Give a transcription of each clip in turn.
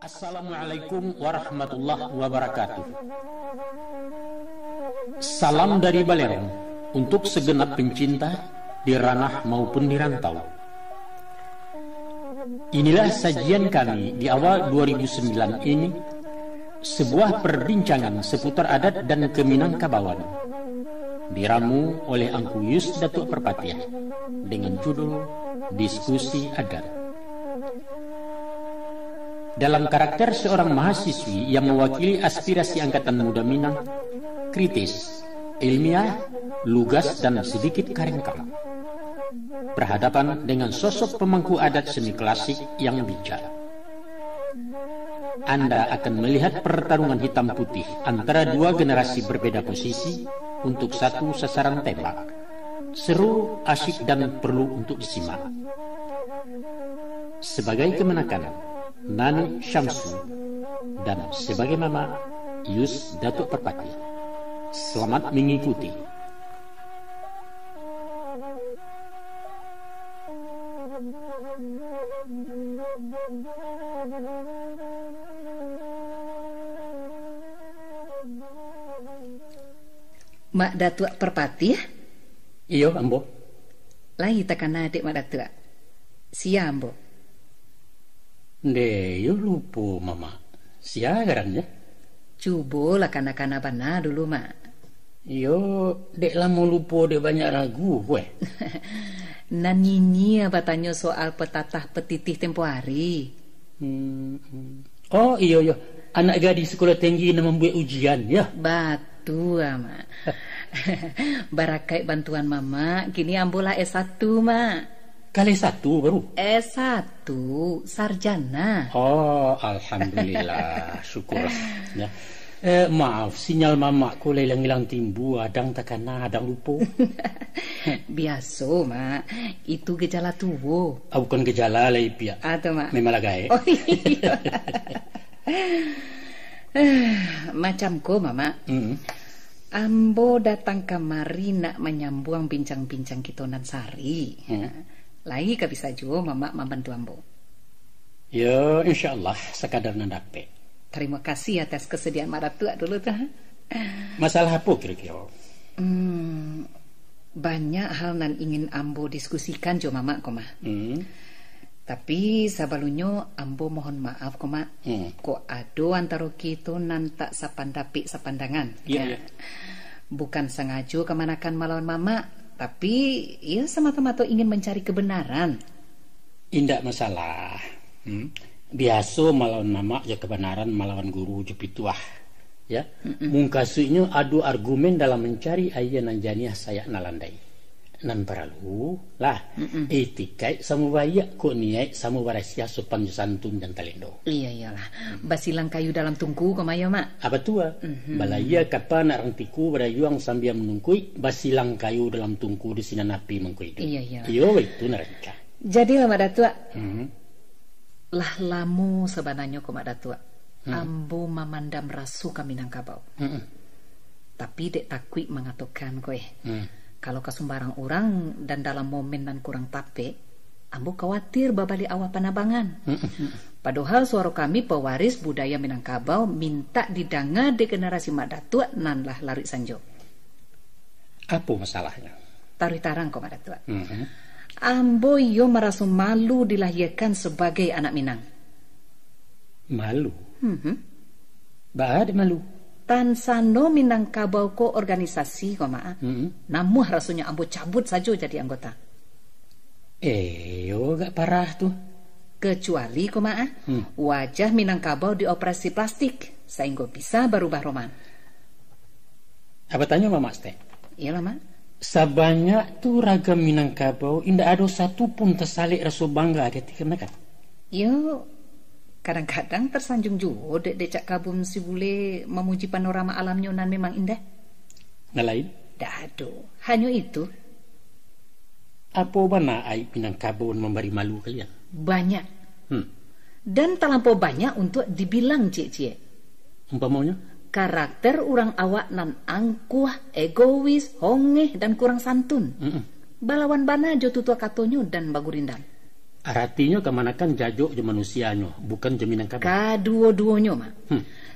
Assalamualaikum warahmatullahi wabarakatuh. Salam dari Balerong untuk segenap pencinta di ranah maupun di rantau. Inilah sajian kami di awal 2009 ini, sebuah perbincangan seputar adat dan Keminangkabauan, diramu oleh Angku Yus Datuk Perpatiah dengan judul Diskusi Adat. Dalam karakter seorang mahasiswi yang mewakili aspirasi Angkatan Muda Minang, kritis, ilmiah, lugas, dan sedikit karengkang, berhadapan dengan sosok pemangku adat seni klasik yang bijak. Anda akan melihat pertarungan hitam putih antara dua generasi berbeda posisi untuk satu sasaran tembak. Seru, asyik, dan perlu untuk disimak. Sebagai kemenakan, Nani Syamsu, dan sebagai Mama, Yus Datuk Perpati. Selamat mengikuti. Mak Datuk Perpati ya? Iyo, Ambo. Lai tekan adik Mak Datuk. Sia Ambo. Yo lupa Mama. Sia garannya. Cuba lah kana-kana bana dulu Mak. Yo, dek lama lupa dek banyak ragu weh. Nanini apa tanya soal petatah petitih tempo hari. Oh iyo. Anak gadis sekolah tinggi nak membuat ujian ya. Batu Mak. Barakai bantuan Mama, kini ambola S1 Mak. Kali satu baru? S1, sarjana. Oh, alhamdulillah, syukurlah. Ya. Maaf, sinyal mamaku hilang-hilang timbu, adang takana, adang lupa. Biasa, Mak. Itu gejala tubuh. Bukan gejala lah, Ipia. Atau, Mak? Memang lagay. Oh, iya. Macamku, Mama. Ambo datang kemari nak menyambung bincang-bincang kita nan sari. Lagi ka bisa juga Mama membantu Ambo. Ya, insyaAllah sekadar nandape. Terima kasih atas kesediaan Mak Datuk dulu tuh. Masalah apa kira-kira? Banyak hal nan ingin Ambo diskusikan jo Mama koma. Tapi sebelumnya Ambo mohon maaf koma. Kok ado antara kita nan tak sapandangan. Iya. Bukan sengaja kemanakan melawan Mama, tapi ya semata-mata ingin mencari kebenaran. Indak masalah. Biasa melawan Mama ya kebenaran, melawan guru jepituah. Ya. Mungkasunya adu argumen dalam mencari ayah nan janiah saya nalandai. Nan perlu lah etikai samu bayak kok niai samu barasia sopan santun dan talendo. Iyalah. Basilang kayu dalam tungku kemaya Mak. Apa tua? Balaya kapan nak rantiku berayuang sambil menungkui basilang kayu dalam tungku di sinan api mengkui. Iya. Iyo itu naranca. Jadi Mak Datuk. Lah lamu sebenarnya kok Mak Datuk. Ambo memandam rasu Keminangkabau. Tapi dek takwi mengatakan kowe. Kalau kesumbarang orang dan dalam momen nan kurang tape, Ambo khawatir babali awak panabangan. Padahal suara kami pewaris budaya Minangkabau minta didanga de generasi Mak Datuk nan lah lari sanjo. Apa masalahnya? Taruh tarang kok Mak Datuk. Ambo yo merasa malu dilahirkan sebagai anak Minang. Malu? Bah malu. Tansano Minangkabau ko organisasi kok Mak. Namun rasanya Ambo cabut saja jadi anggota. Yo gak parah tuh. Kecuali kok Mak, wajah Minangkabau dioperasi plastik sehingga bisa berubah roman. Apa tanya Mama Ste? Iyalah Mak. Sebanyak tuh ragam Minangkabau, indah ada satu pun tersalik rasa bangga ketika kan? Yo, kadang-kadang tersanjung juga dek kabum si bule memuji panorama alamnya nan memang indah. Ngalain? Dado, hanya itu. Apa bana aib Minangkabau memberi malu kalian? Banyak. Dan terlampau banyak untuk dibilang cie-cie. Umpamanya? Karakter orang awak nan angkuh, egois, hongeh, dan kurang santun. Balawan bana jo tutua katonyo dan bagurindam. Artinya kemanakan jajo je manusianya, bukan je Minangkabau. Kadua-duanya, Mak.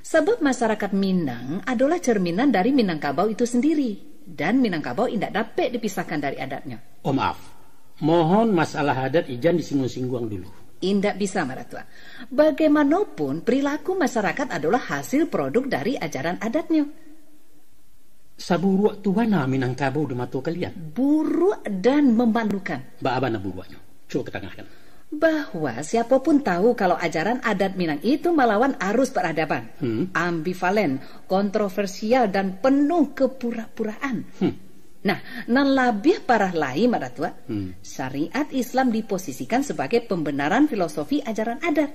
Sebab masyarakat Minang adalah cerminan dari Minangkabau itu sendiri. Dan Minangkabau tidak dapat dipisahkan dari adatnya. Oh maaf, mohon masalah adat ijan disinggung-singgung dulu. Indak bisa, Mak Datuk. Bagaimanapun perilaku masyarakat adalah hasil produk dari ajaran adatnya. Saburuak tu mana Minangkabau di mata kalian? Buruk dan memalukan. Abana buruaknya. Coba ketengahkan. Bahwa siapapun tahu kalau ajaran adat Minang itu melawan arus peradaban. Ambivalen, kontroversial, dan penuh kepura-puraan. Nah, nan lebih parah lagi, Mak Datuk, syariat Islam diposisikan sebagai pembenaran filosofi ajaran adat.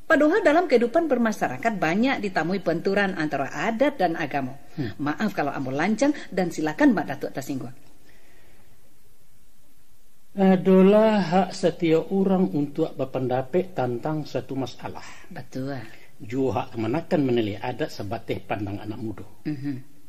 Padahal dalam kehidupan bermasyarakat banyak ditemui benturan antara adat dan agama. Maaf kalau ambo lancang dan silakan Mak Datuk tersinggung. Adalah hak setiap orang untuk berpendapat tentang satu masalah. Betul. Juga hak menakan menilai adat sebatas pandang anak muda.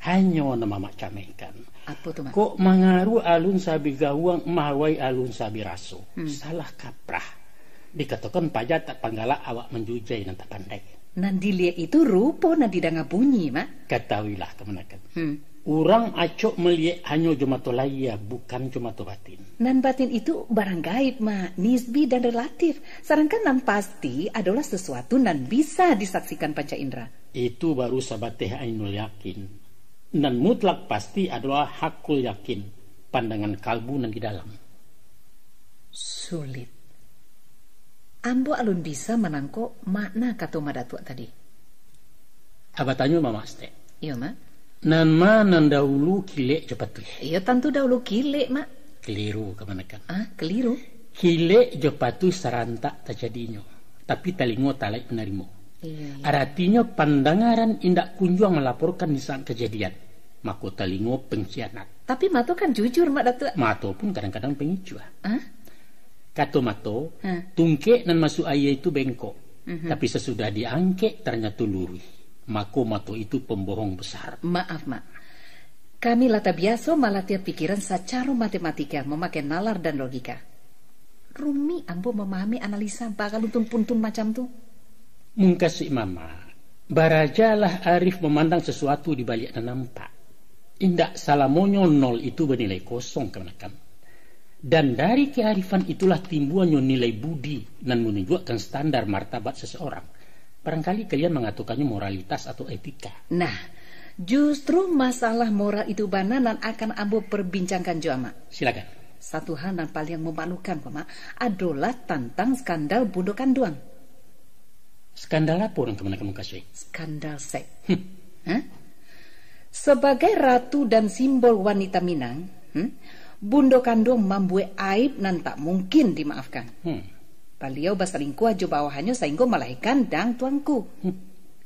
Hanya nama macam ikan. Apa tu, Mak? Kok mengaruh alun sabi gawang mahwai alun sabi raso. Salah kaprah. Dikatakan pajak tak panggala awak menjujai dan tak pandai. Nan dilihat itu rupa nan didanga bunyi, Mak. Ketahuilah kemenakan. Orang acok melihat hanya cuma to laya, bukan cuma to batin. Nan batin itu barang gaib, Mak. Nisbi dan relatif. Sedangkan nan pasti adalah sesuatu nan bisa disaksikan panca indera. Itu baru sabateh ainul yakin. Nan mutlak pasti adalah hakul yakin. Pandangan kalbu nan di dalam. Sulit. Ambo alun bisa menangkok makna kata Mak Datuk tadi. Abatanyo Mama Ste. Iya, Mak. Nan nan dahulu kilek cepat tu. Iya, tentu dahulu kilek, Mak. Keliru kemanakan. Keliru. Kilek cepat tu serantak terjadinya. Tapi talingo talai menerima. Iya. Artinya pandangaran indak kunjung melaporkan di saat kejadian. Mako talingo pengkhianat. Tapi Mato kan jujur, Mak Datuk. Mato pun kadang-kadang pengicu. Kata Mato, tungke nan masuk ayah itu bengkok. Tapi sesudah diangke ternyata lurus. Mako Mato itu pembohong besar. Maaf, Mak. Kami lata biasa melatih pikiran secara matematika, memakai nalar dan logika. Rumi ambo memahami analisa bakal untun-puntun macam tu. Mungkasih Mama, barajalah Arif memandang sesuatu di balik dan nampak. Indak salamonyo nol itu bernilai kosong kemenakan. Dan dari kearifan itulah timbulnya nilai budi dan menunjukkan standar martabat seseorang. Barangkali kalian mengatakannya moralitas atau etika. Nah, justru masalah moral itu bananan akan ambo perbincangkan juga, Mak. Silakan. Satu hal yang paling memalukan, Mak, adalah tentang skandal Bundo Kanduang. Skandal apa orang kemenakan kasih? Skandal seks. Sebagai ratu dan simbol wanita Minang, Bundo Kanduang membuat aib nan tak mungkin dimaafkan. Beliau berselingkuh jo bawahannya sehingga melahirkan dang tuanku.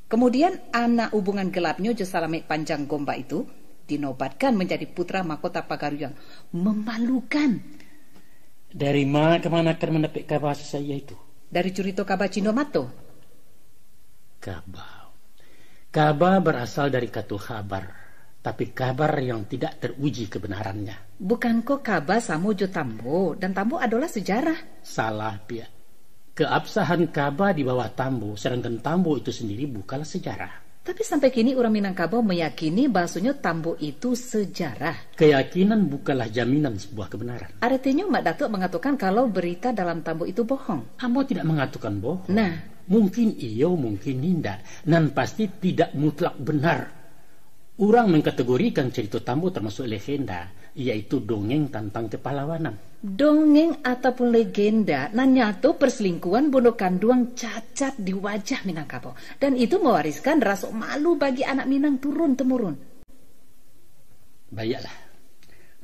Kemudian anak hubungan gelapnya jo Salamet Panjang Gomba itu dinobatkan menjadi putra mahkota Pagaruyang. Memalukan. Dari mana kemana akan mendapat kabar saya itu? Dari cerita kabar Cino Mato. Kabar berasal dari kata kabar. Tapi kabar yang tidak teruji kebenarannya. Bukan kok kabar sama jo Tambo, dan Tambo adalah sejarah. Salah pihak. Keabsahan kabar di bawah Tambo, sedangkan Tambo itu sendiri bukanlah sejarah. Tapi sampai kini orang Minangkabau meyakini bahasanya Tambo itu sejarah. Keyakinan bukanlah jaminan sebuah kebenaran. Artinya Mak Datuk mengatakan kalau berita dalam Tambo itu bohong. Ambo tidak mengatakan bohong. Nah, mungkin iya, mungkin tidak. Dan pasti tidak mutlak benar. Orang mengkategorikan cerita Tambo termasuk legenda, yaitu dongeng tentang kepahlawanan. Dongeng ataupun legenda, nanyatu perselingkuhan Bundo Kanduang cacat di wajah Minangkabau. Dan itu mewariskan rasa malu bagi anak Minang turun-temurun. Baiklah.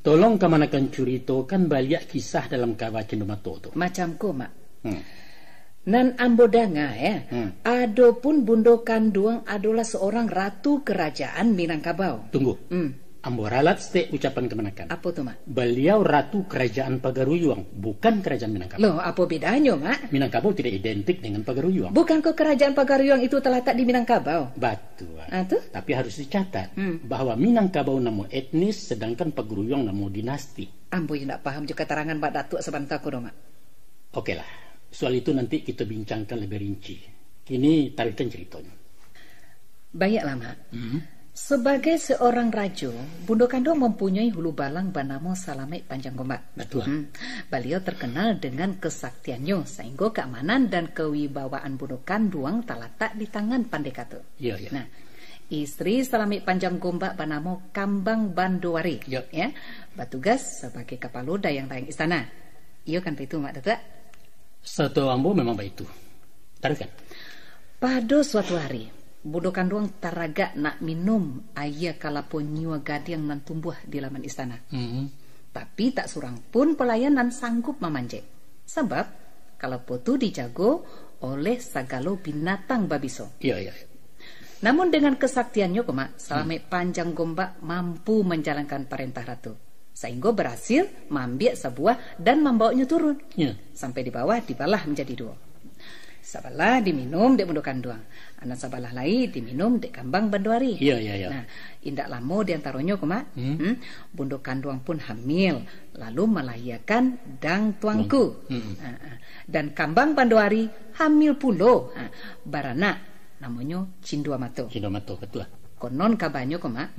Tolong kemanakan ceritakan balik kisah dalam kabar Cendomato itu. Macamku, Mak. Nan ambodanga adapun Bundo Kanduang adalah seorang ratu kerajaan Minangkabau. Tunggu. Ambo ralat stek ucapan kemanakan. Apa tuh, Mak? Beliau ratu kerajaan Pagaruyung, bukan kerajaan Minangkabau. Loh, apa bedanya, Mak? Minangkabau tidak identik dengan Pagaruyung. Bukan kok kerajaan Pagaruyung itu terletak di Minangkabau? Betul. Tuh? Tapi harus dicatat bahwa Minangkabau nama etnis, sedangkan Pagaruyung nama dinasti. Ambo yang tak paham juga keterangan Pak Datuk sebentar, Mak. Oke lah. Soal itu nanti kita bincangkan lebih rinci. Kini taruhkan ceritanya. Baiklah, Mak. Sebagai seorang rajo, Bundo Kandung mempunyai hulu balang bernama Salamet Panjang Gombak. Betul. Beliau terkenal dengan kesaktiannya, sehingga keamanan dan kewibawaan Bundo Kandung terletak di tangan Pandekato. Iya, iya. Nah, istri Salamet Panjang Gombak bernama Kambang Bandowari, Ya. ya, bertugas sebagai kepala dayang-dayang istana. Iya kan itu, Mak Datuk? Satu ambo memang begitu. Taruhkan. Pada suatu hari, Bundo Kandung taraga nak minum air kalapun nyua gading nan tumbuh di laman istana. Tapi tak surang pun pelayanan sanggup memanjek. Sebab kalau potu dijago oleh segala binatang babiso. Iya, iya. Namun dengan kesaktiannya, Mak, Salamet Panjang Gombak mampu menjalankan perintah ratu. Sehingga berhasil mengambil sebuah dan membawanya turun. Ya. Sampai di bawah dibalah menjadi dua. Sabalah diminum dek Bundo Kandung. Anak sabalah lain diminum dek Kambang Bandowari. Iya, iya, iya. Nah, indak lama diantaranya, Mak, Bundo Kandung pun hamil, lalu melahirkan Dang Tuangku. Dan Kambang Bandowari hamil pulo, baranak namanya Cindua Mato. Cindua Mato, betul. Konon kabarnya, Mak,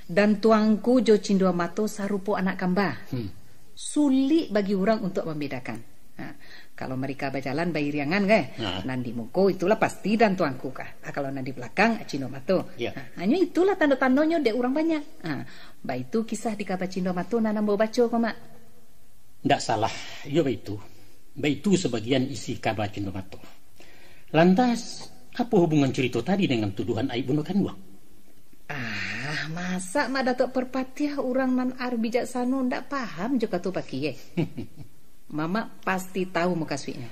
dan Tuangku jo Cindua Mato sarupo anak kambah. Sulit bagi orang untuk membedakan. Kalau mereka berjalan bayi riangan nan di muko itulah pasti dan tuangku kah. Kalau nan di belakang Cindua Mato. Hanya itulah tanda-tandanya dek orang banyak. Ba itu kisah di kabar Cindua Mato nan ambo baca kok, Mak. Ndak salah. Iya begitu. Begitu sebagian isi kabar Cindua Mato. Lantas apa hubungan cerita tadi dengan tuduhan aib Bundo Kandung? Masa Mak Datuk Perpatiah orang nan ar bijaksana ndak paham juga tu pakai. Mama pasti tahu muka suinya.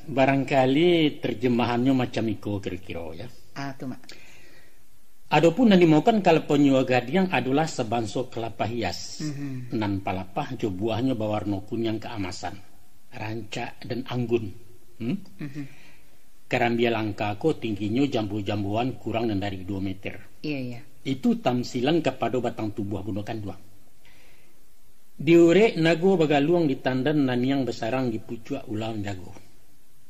Barangkali terjemahannya macam itu kira-kira ya. Tu, Mak. Adapun yang dimaukan kalau penyua gading adalah sebansok kelapa hias. Nan palapah jo buahnya berwarna kunyang keemasan, rancak dan anggun. Karambia langka ko tingginya jambu-jambuan kurang dari 2 meter. Iya, iya. Itu tamsilan kepada batang tubuh Bundo Kandung. Diure nago bagaluang di tandan naniang besarang di pucuk ulang jago.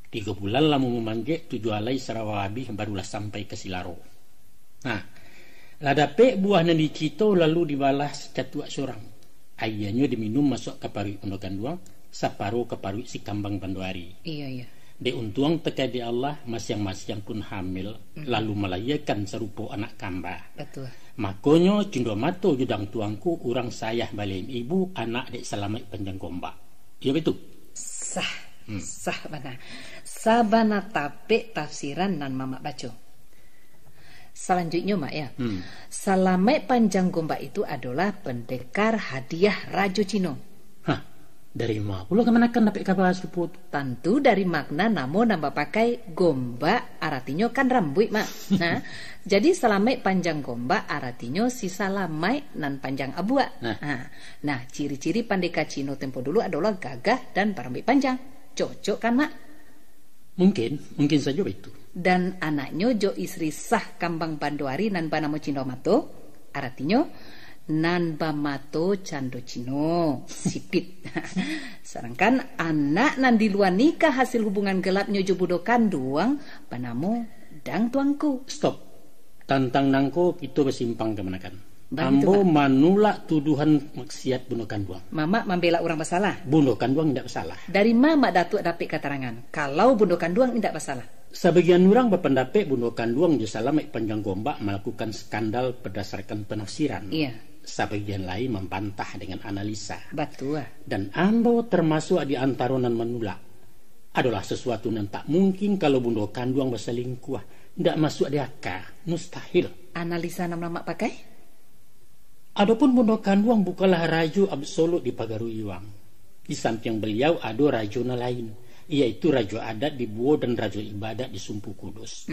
3 bulan lamu memanjek 7 alai Sarawabih barulah sampai ke Silaro. Nah, ladape buah nan dicito lalu dibalas catuak sorang. Ayahnya diminum masuk ke parut Bundo Kandung, separuh ke parut si Kambang Bandowari. Iya, iya. De untuang teka di Allah masing-masing pun hamil, lalu melahirkan serupa anak kambah. Betul. Makonyo Cindua Mato judang tuangku urang sayah balain ibu anak dek Salamet Panjang Gombak. Iya betul. Sah mana. Sabana tape tafsiran nan Mama baca. Selanjutnya, Mak, ya. Salamet Panjang Gombak itu adalah pendekar hadiah Raja Cina. Dari mana pula kemanakan dapat kabar serupa? Tentu dari makna namun nambah pakai gombak artinya kan rambut, Mak. Nah, jadi Salamet Panjang Gombak artinya si Salamet nan panjang abuak. Nah, ciri-ciri pendekar Cina tempo dulu adalah gagah dan berambut panjang. Cocok kan, Mak? Mungkin saja itu. Dan anaknya jo istri sah Kambang Bandowari nan banamo Cindua Mato artinya nan bamato cando cino sipit. Sedangkan anak nan di luar nikah hasil hubungan gelapnya jo Bundo Kandung panamo Dang Tuangku. Stop. Tantang nangko itu bersimpang kemanakan. Begitu, Ambo Pak. manulak tuduhan maksiat Bundo Kandung. Mama membela orang bersalah. Bundo Kandung tidak bersalah. Dari Mama Datuk dapat keterangan kalau Bundo Kandung tidak bersalah. Sebagian orang berpendapat Bundo Kandung di Salamet Panjang Gombak melakukan skandal berdasarkan penafsiran. Iya. Sebagian lain membantah dengan analisa. Betul. Dan ambo termasuk di antara nan menolak. Adalah sesuatu yang tak mungkin kalau Bundo Kandung berselingkuh. Tidak masuk di akal. Mustahil. Analisa nama pakai? Adapun Bundo Kandung bukanlah raja absolut di Pagaru Iwang. Di samping beliau ada raja lain, yaitu raja adat di Buo dan raja ibadat di Sumpu Kudus.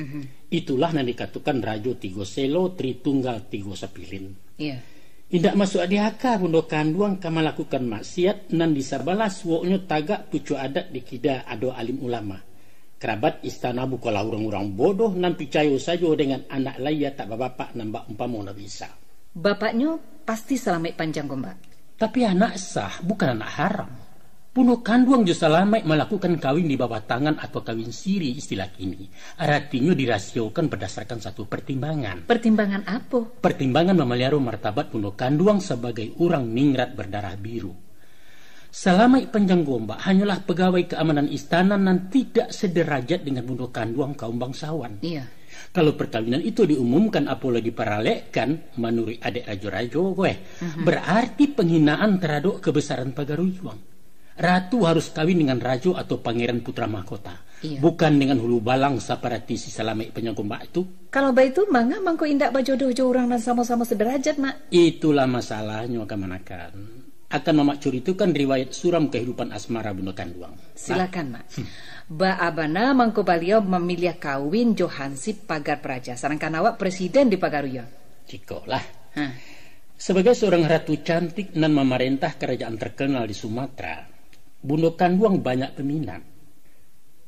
Itulah yang dikatakan raja Tigo Selo Tritunggal Tigo Sapilin. Iya. Tidak masuk di akal Bundo Kandung kama lakukan maksiat nan disabalas woknya tagak pucuk adat di kida ado alim ulama. Kerabat istana bukanlah orang-orang bodoh nan percaya saja dengan anak laya tak bapak nambah umpama nak bisa. Bapaknya pasti Salamet Panjang Gombak. Tapi anak sah bukan anak haram. Puno kanduang jo salamai melakukan kawin di bawah tangan atau kawin siri istilah ini. Artinya dirasiokan berdasarkan satu pertimbangan. Pertimbangan apa? Pertimbangan memelihara martabat puno kanduang sebagai orang ningrat berdarah biru. Salamai Panjang Gombak hanyalah pegawai keamanan istana dan tidak sederajat dengan puno kanduang kaum bangsawan. Iya. Kalau perkawinan itu diumumkan apalagi diparalekkan menurut adik rajo-rajo berarti penghinaan terhadap kebesaran Pagaruyuang. Ratu harus kawin dengan rajo atau pangeran putra mahkota. Iya. Bukan dengan hulu balang seperti si Salamai Panjang Gombak itu. Kalau begitu mangga mangko indak bajodoh jo orang dan sama-sama sederajat, Mak. Itulah masalahnya kamanakan. Akan memakcur itu kan riwayat suram kehidupan asmara Bunda Kanduang. Silakan, Mak. Ba abana mangko beliau memilih kawin Johansip Pagar Praja. Sedangkan awak presiden di Pagaruyuang. Cikolah. Sebagai seorang ratu cantik dan memerintah kerajaan terkenal di Sumatera, Bunda Kanduang banyak peminat.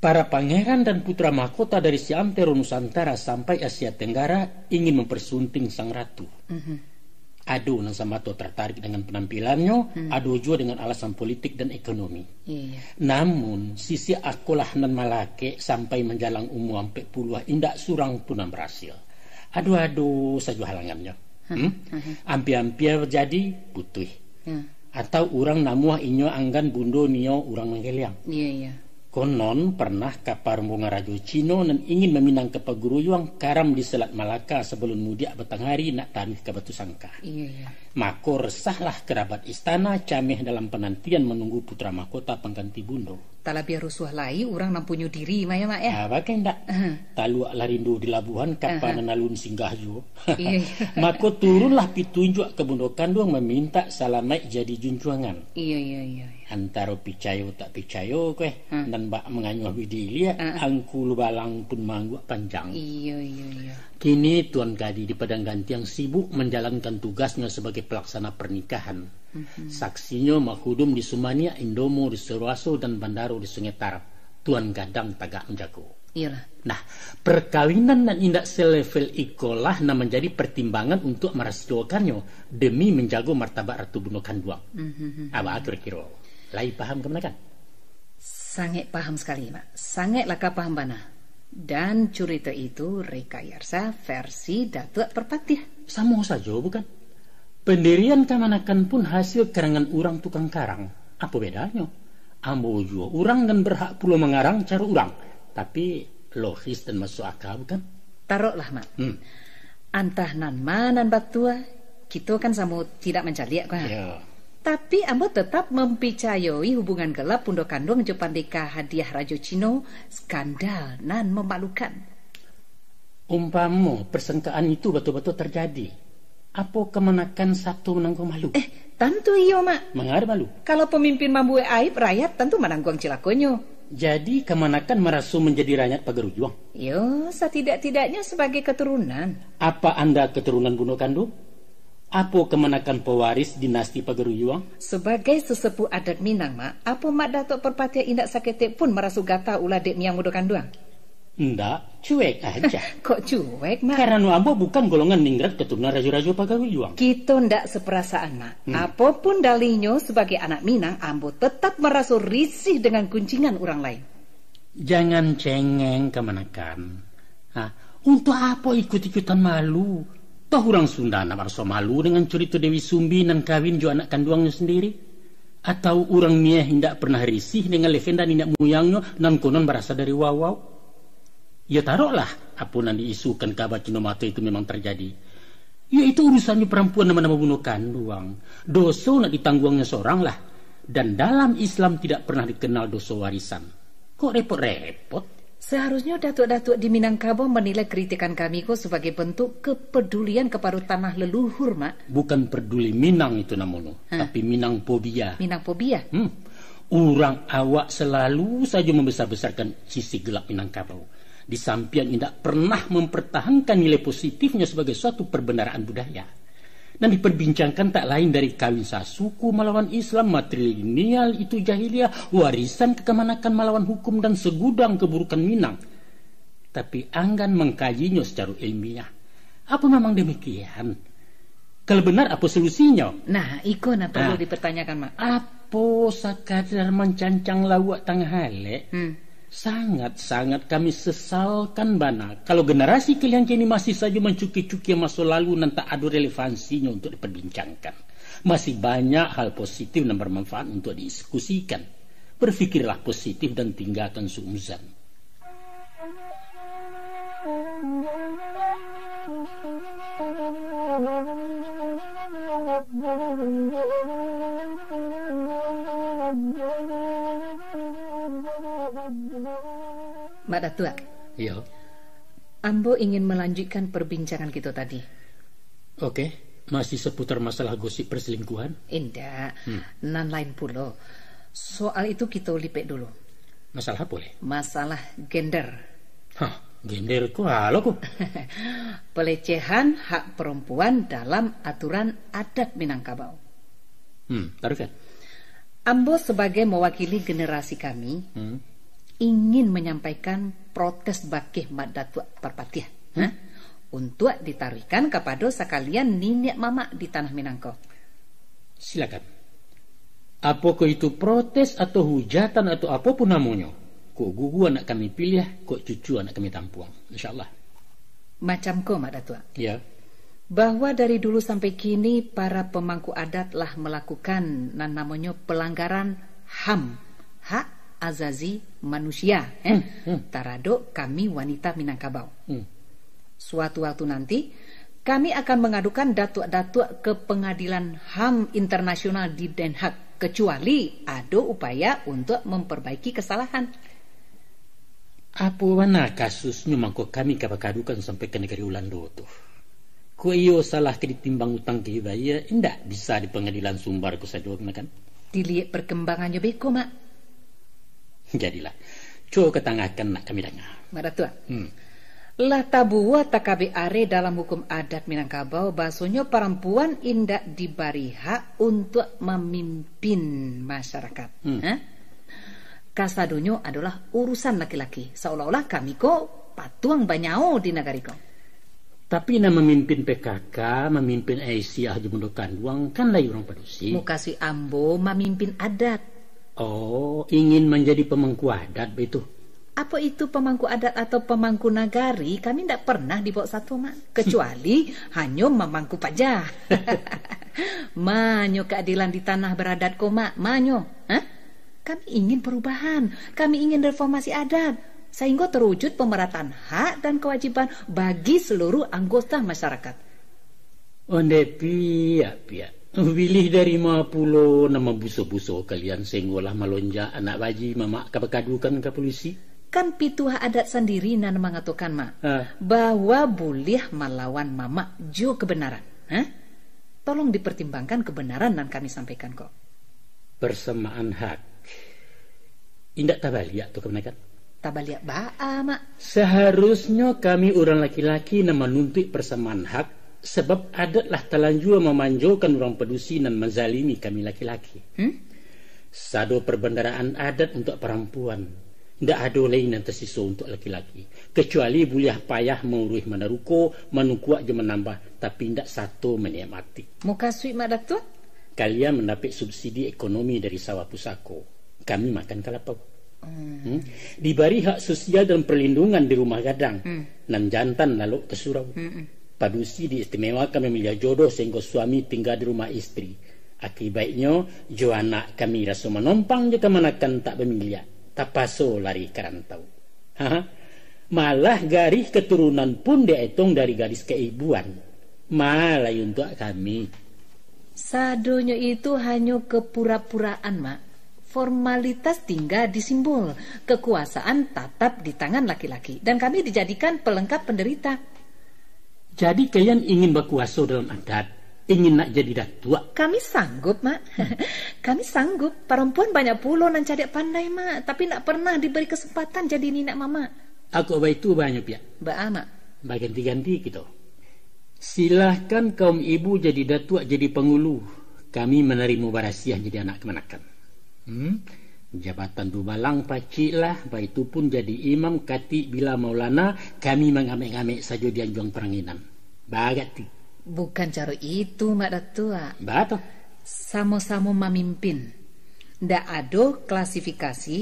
Para pangeran dan putra mahkota dari seantero Nusantara sampai Asia Tenggara ingin mempersunting sang ratu. Ado nang samato tertarik dengan penampilannya, ado juga dengan alasan politik dan ekonomi. Iya. Namun sisi akolah nan malake sampai menjalang umur sampai puluh indak surang pun berhasil. Aduh saja halangannya. Ampia-ampia jadi putih. Atau orang namuah inyo anggan bundo nio orang menggeliang. Iya. Konon pernah kapar bunga rajo Cino dan ingin meminang ke Pagaruyuang karam di Selat Malaka sebelum mudia betang hari nak tanah ke Batu Sangka. Iya. Maka resahlah kerabat istana cameh dalam penantian menunggu putra mahkota pengganti bundo. Tala biar rusuh lai orang nampunyo diri Mak ya. Bagai ndak. Talu larindu di labuhan kapan nalun singgah jo. Iya. Maka turunlah pitunjuk ke Bunda Kanduang meminta Salamai jadi junjungan. Iya. Antara picayo tak picayo dan bak menganyuh widilia angkul balang pun mangguk panjang. Iya. Kini Tuan Kadi di Padang Ganti yang sibuk menjalankan tugasnya sebagai pelaksana pernikahan. Saksinya makhudum di Sumania, Indomo di Seruaso dan Bandaro di Sungai Tarap. Tuan Gadang tagak menjago. Iyalah. Nah, perkawinan dan indak selevel ikolah nah menjadi pertimbangan untuk merahasiakannya demi menjaga martabat Ratu Bunda Kanduang. Apa kira-kira? Lai paham kemana kan? Sangat paham sekali, Mak. Sangat laka paham bana. Dan cerita itu rekayasa versi Datuk Perpatiah. Sama saja bukan? Pendirian Kamanakan pun hasil karangan orang tukang karang. Apa bedanya? Ambo juga orang dan berhak pula mengarang cara orang. Tapi logis dan masuk akal bukan? Taruhlah, Mak. Antah nan manan batua, kita kan sama tidak mencaliak kan? Ya. Tapi ambo tetap mempercayai hubungan gelap Bunda Kanduang Jepandika hadiah Rajo Cino skandal nan memalukan. Umpama persengkaan itu betul-betul terjadi, apa Kamanakan satu menanggung malu? Tentu iyo, Mak. Mengar malu. Kalau pemimpin mampu aib rakyat tentu menanggung cilakonyo. Jadi Kamanakan merasa menjadi rakyat Pagaruyuang? Yo, setidak-tidaknya sebagai keturunan. Apa Anda keturunan Bunda Kanduang? Apa Kamanakan pewaris dinasti Pagaruyuang? Sebagai sesepuh adat Minang, Mak, apa Mak Datuk Perpatiah indak saketik pun merasa gata ulah dek miang Bunda Kanduang? Ndak, cuek aja. Kok cuek, Mak? Karena ambo bukan golongan ningrat keturunan raja-raja Pagaruyuang. Kita ndak seperasaan, Mak. Apapun dalihnya sebagai anak Minang, ambo tetap merasa risih dengan kuncingan orang lain. Jangan cengeng Kamanakan. Untuk apa ikut-ikutan malu? Toh orang Sunda nak merasa malu dengan cerita Dewi Sumbi dan kawin jo anak kanduangnya sendiri? Atau orang Nia hendak pernah risih dengan legenda nenek moyangnya dan konon berasal dari Wawau? Ya taruhlah apa yang diisukan kabar Cinomato itu memang terjadi. Ya itu urusannya perempuan nama-nama Bunda Kanduang. Dosa nak ditangguangnya seorang lah. Dan dalam Islam tidak pernah dikenal dosa warisan. Kok repot-repot? Seharusnya datuk-datuk di Minangkabau menilai kritikan kami kok sebagai bentuk kepedulian kepada tanah leluhur, Mak. Bukan peduli Minang itu namanya, tapi Minang fobia. Minang fobia? Orang awak selalu saja membesar-besarkan sisi gelap Minangkabau. Di samping tidak pernah mempertahankan nilai positifnya sebagai suatu perbendaharaan budaya. Dan diperbincangkan tak lain dari kawin sasuku melawan Islam, matrilineal itu jahiliyah, warisan kekemanakan melawan hukum dan segudang keburukan Minang. Tapi anggan mengkajinya secara ilmiah. Apa memang demikian? Kalau benar apa solusinya? Nah, ikon perlu dipertanyakan, Mak. Apo sakadar mencancang lawak tang halek. Sangat-sangat kami sesalkan bana kalau generasi kalian kini masih saja mencuki-cuki masa lalu dan tak ada relevansinya untuk diperbincangkan. Masih banyak hal positif dan bermanfaat untuk didiskusikan. Berfikirlah positif dan tinggalkan suuzan. Mbak Datua. Iya. Ambo ingin melanjutkan perbincangan kita tadi. Oke, masih seputar masalah gosip perselingkuhan? Indah, nan lain pulo. Soal itu kita lipek dulu. Masalah apa boleh? Masalah gender. Hah, gender ku halo ku. Pelecehan hak perempuan dalam aturan adat Minangkabau. Taruh kan? Ambo sebagai mewakili generasi kami ingin menyampaikan protes bakih Mak Datuk Parpatiah untuk ditaruhkan kepada sekalian nenek mama di tanah Minangkau. Silakan. Apakah itu protes atau hujatan atau apapun namanya? Kok gugu anak kami pilih, kok cucu anak kami tampuang. InsyaAllah. Macam kau Mak Datuk. Ya. Bahwa dari dulu sampai kini para pemangku adat telah melakukan namanya pelanggaran HAM, hak azazi manusia. Taraduk kami wanita Minangkabau. Suatu waktu nanti kami akan mengadukan datuk-datuk ke pengadilan HAM internasional di Den Haag kecuali ada upaya untuk memperbaiki kesalahan. Apa mana kasusnya mangko kami kapakadukan sampai ke negeri Ulando tuh? Ko iyo salah ke ditimbang utang ke ya indak bisa di pengadilan sumbar ku saja kan? Dilihat perkembangannya beko Mak. Jadilah. Coba ketangahkan nak kami dengar. Mak Datuk. Lah tabua takabe are dalam hukum adat Minangkabau bahasanya perempuan indak diberi hak untuk memimpin masyarakat. Kasadonyo adalah urusan laki-laki. Seolah-olah kami kok patuang banyau di negari kau. Tapi nak memimpin PKK, memimpin Aisyah Haji Mundo Kanduang kan lain orang padusi. Mukasi ambo memimpin adat. Oh, ingin menjadi pemangku adat begitu. Apa itu pemangku adat atau pemangku nagari? Kami tidak pernah dibawa satu Mak. Kecuali hanya memangku pajak. Manyo keadilan di tanah beradat ko Mak. Manyo. Kami ingin perubahan. Kami ingin reformasi adat. Sehingga terwujud pemerataan hak dan kewajiban bagi seluruh anggota masyarakat. Onde pia. Pilih dari 50 nama buso-buso kalian sehinggalah melonjak anak baji mamak kapakadukan ke polisi. Kan pituah adat sendiri nan mengatakan Mak bahwa boleh melawan mamak jo kebenaran. Tolong dipertimbangkan kebenaran nan kami sampaikan kok. Persamaan hak. Indak tabaliak tu kebenakan. Tabaliak ba'a Mak. Seharusnya kami orang laki-laki nama menuntut persamaan hak sebab adatlah telanjur memanjaukan orang pedusi dan menzalimi kami laki-laki. Sado perbendaraan adat untuk perempuan. Tidak ada lain yang tersisa untuk laki-laki. Kecuali boleh payah menguruh meneruko, menukuak je menambah. Tapi tidak satu menikmati. Muka suik Mak Datuk? Kalian mendapat subsidi ekonomi dari sawah pusako. Kami makan kelapa. Diberi hak sosial dan perlindungan di rumah gadang. Dan jantan lalu ke surau. Padusi diistimewakan memilih jodoh sehingga suami tinggal di rumah istri. Akibatnya jo anak kami rasa menompang je kemanakan tak bermiliak. Tak paso lari kerantau. Malah garis keturunan pun dihitung dari garis keibuan. Malah untuk kami. Sadonya itu hanya kepura-puraan Mak. Formalitas tinggal di simbol. Kekuasaan tetap di tangan laki-laki. Dan kami dijadikan pelengkap penderita. Jadi kalian ingin berkuasa dalam adat. Ingin nak jadi datuk. Kami sanggup Mak. Kami sanggup. Perempuan banyak puluh nan cadek pandai Mak. Tapi tak pernah diberi kesempatan jadi ninak mama. Aku itu banyak pihak. Mak. Ganti-ganti gitu. Silahkan kaum ibu jadi datuk, jadi pengulu. Kami menerima barasiah jadi anak kemanakan. Jabatan dubalang pacik lah. Itu pun jadi imam kati bila maulana. Kami mengamik-amik saja di anjuang peranginan. Bagati. Bukan cara itu Mak Datuk. Betul. Sama-sama memimpin. Ndak ada klasifikasi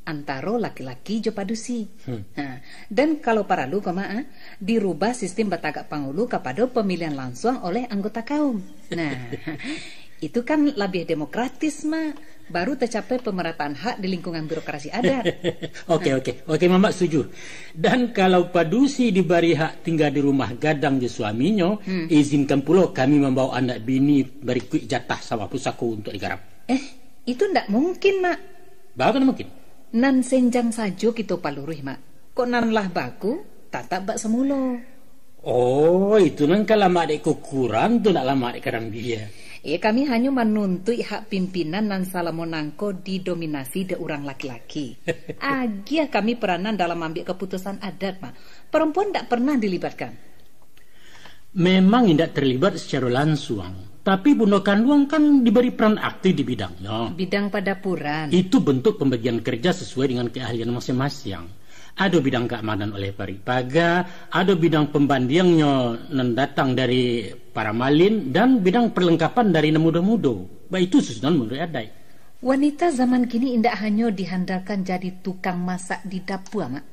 antara laki-laki jo padusi. Nah, dan kalau paralu dirubah sistem batagak pangulu kepada pemilihan langsung oleh anggota kaum. Nah, itu kan lebih demokratis baru tercapai pemerataan hak di lingkungan birokrasi adat. Oke, Mama setuju. Dan kalau padusi diberi hak tinggal di rumah gadang di suaminya, izinkan pula kami membawa anak bini berikut jatah sama pusako untuk digarap. Itu ndak mungkin, Mak. Bahkan mungkin. Nan senjang sajo kita paluruh, Mak. Kok nan lah baku, tatap bak semulo. Oh, itu nan kalau mak dek kurang tu nak lama dek kadang dia. Kami hanya menuntut hak pimpinan nan salamonangko didominasi de orang laki-laki. Agia kami peranan dalam ambil keputusan adat, Mak. Perempuan tak pernah dilibatkan. Memang tidak terlibat secara langsung. Tapi Bunda Kandung kan diberi peran aktif di bidangnya. Bidang padapuran. Itu bentuk pembagian kerja sesuai dengan keahlian masing-masing. Ada bidang keamanan oleh Paripaga, ada bidang pembandiangnya yang datang dari para malin, dan bidang perlengkapan dari muda-muda. Baik itu susunan menurut adai. Wanita zaman kini tidak hanya dihandalkan jadi tukang masak di dapur, Mak.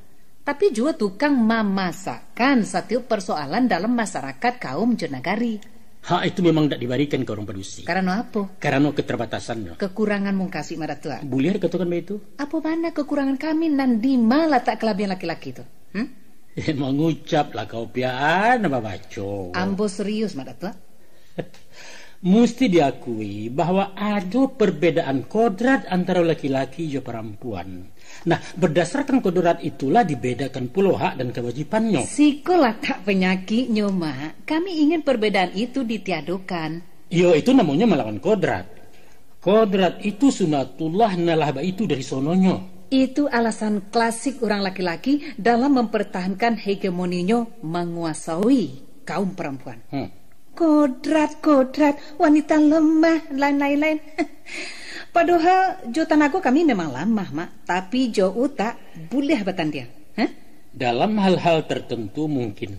Tapi juga tukang memasakkan setiap persoalan dalam masyarakat kaum Jonagari. Hak itu memang tidak diberikan ke orang padusi. Karena apa? Karena keterbatasannya. Kekurangan mungkasi madatua. Boleh dikatakan begitu? Apa mana kekurangan kami nan di malah tak kelebihan laki-laki itu? Mengucap lah kau pian apa baco. Ambo serius madatua. Mesti diakui bahwa ada perbedaan kodrat antara laki-laki dan perempuan. Nah, berdasarkan kodrat itulah dibedakan pula hak dan kewajibannya. Sikolah tak penyakitnya, Mak. Kami ingin perbedaan itu ditiadakan. Itu namanya melawan kodrat. Kodrat itu sunatullah nalahba itu dari sononya. Itu alasan klasik orang laki-laki dalam mempertahankan hegemoninya menguasai kaum perempuan. Kodrat, wanita lemah, lain-lain. Padahal jo tanago kami memang lemah, Mak. Tapi jo utak boleh batan dia. Dalam hal-hal tertentu mungkin,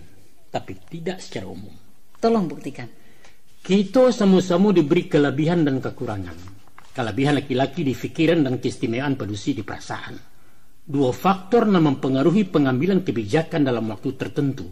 tapi tidak secara umum. Tolong buktikan. Kita sama-sama diberi kelebihan dan kekurangan. Kelebihan laki-laki di pikiran dan keistimewaan padusi di perasaan. Dua faktor yang mempengaruhi pengambilan kebijakan dalam waktu tertentu.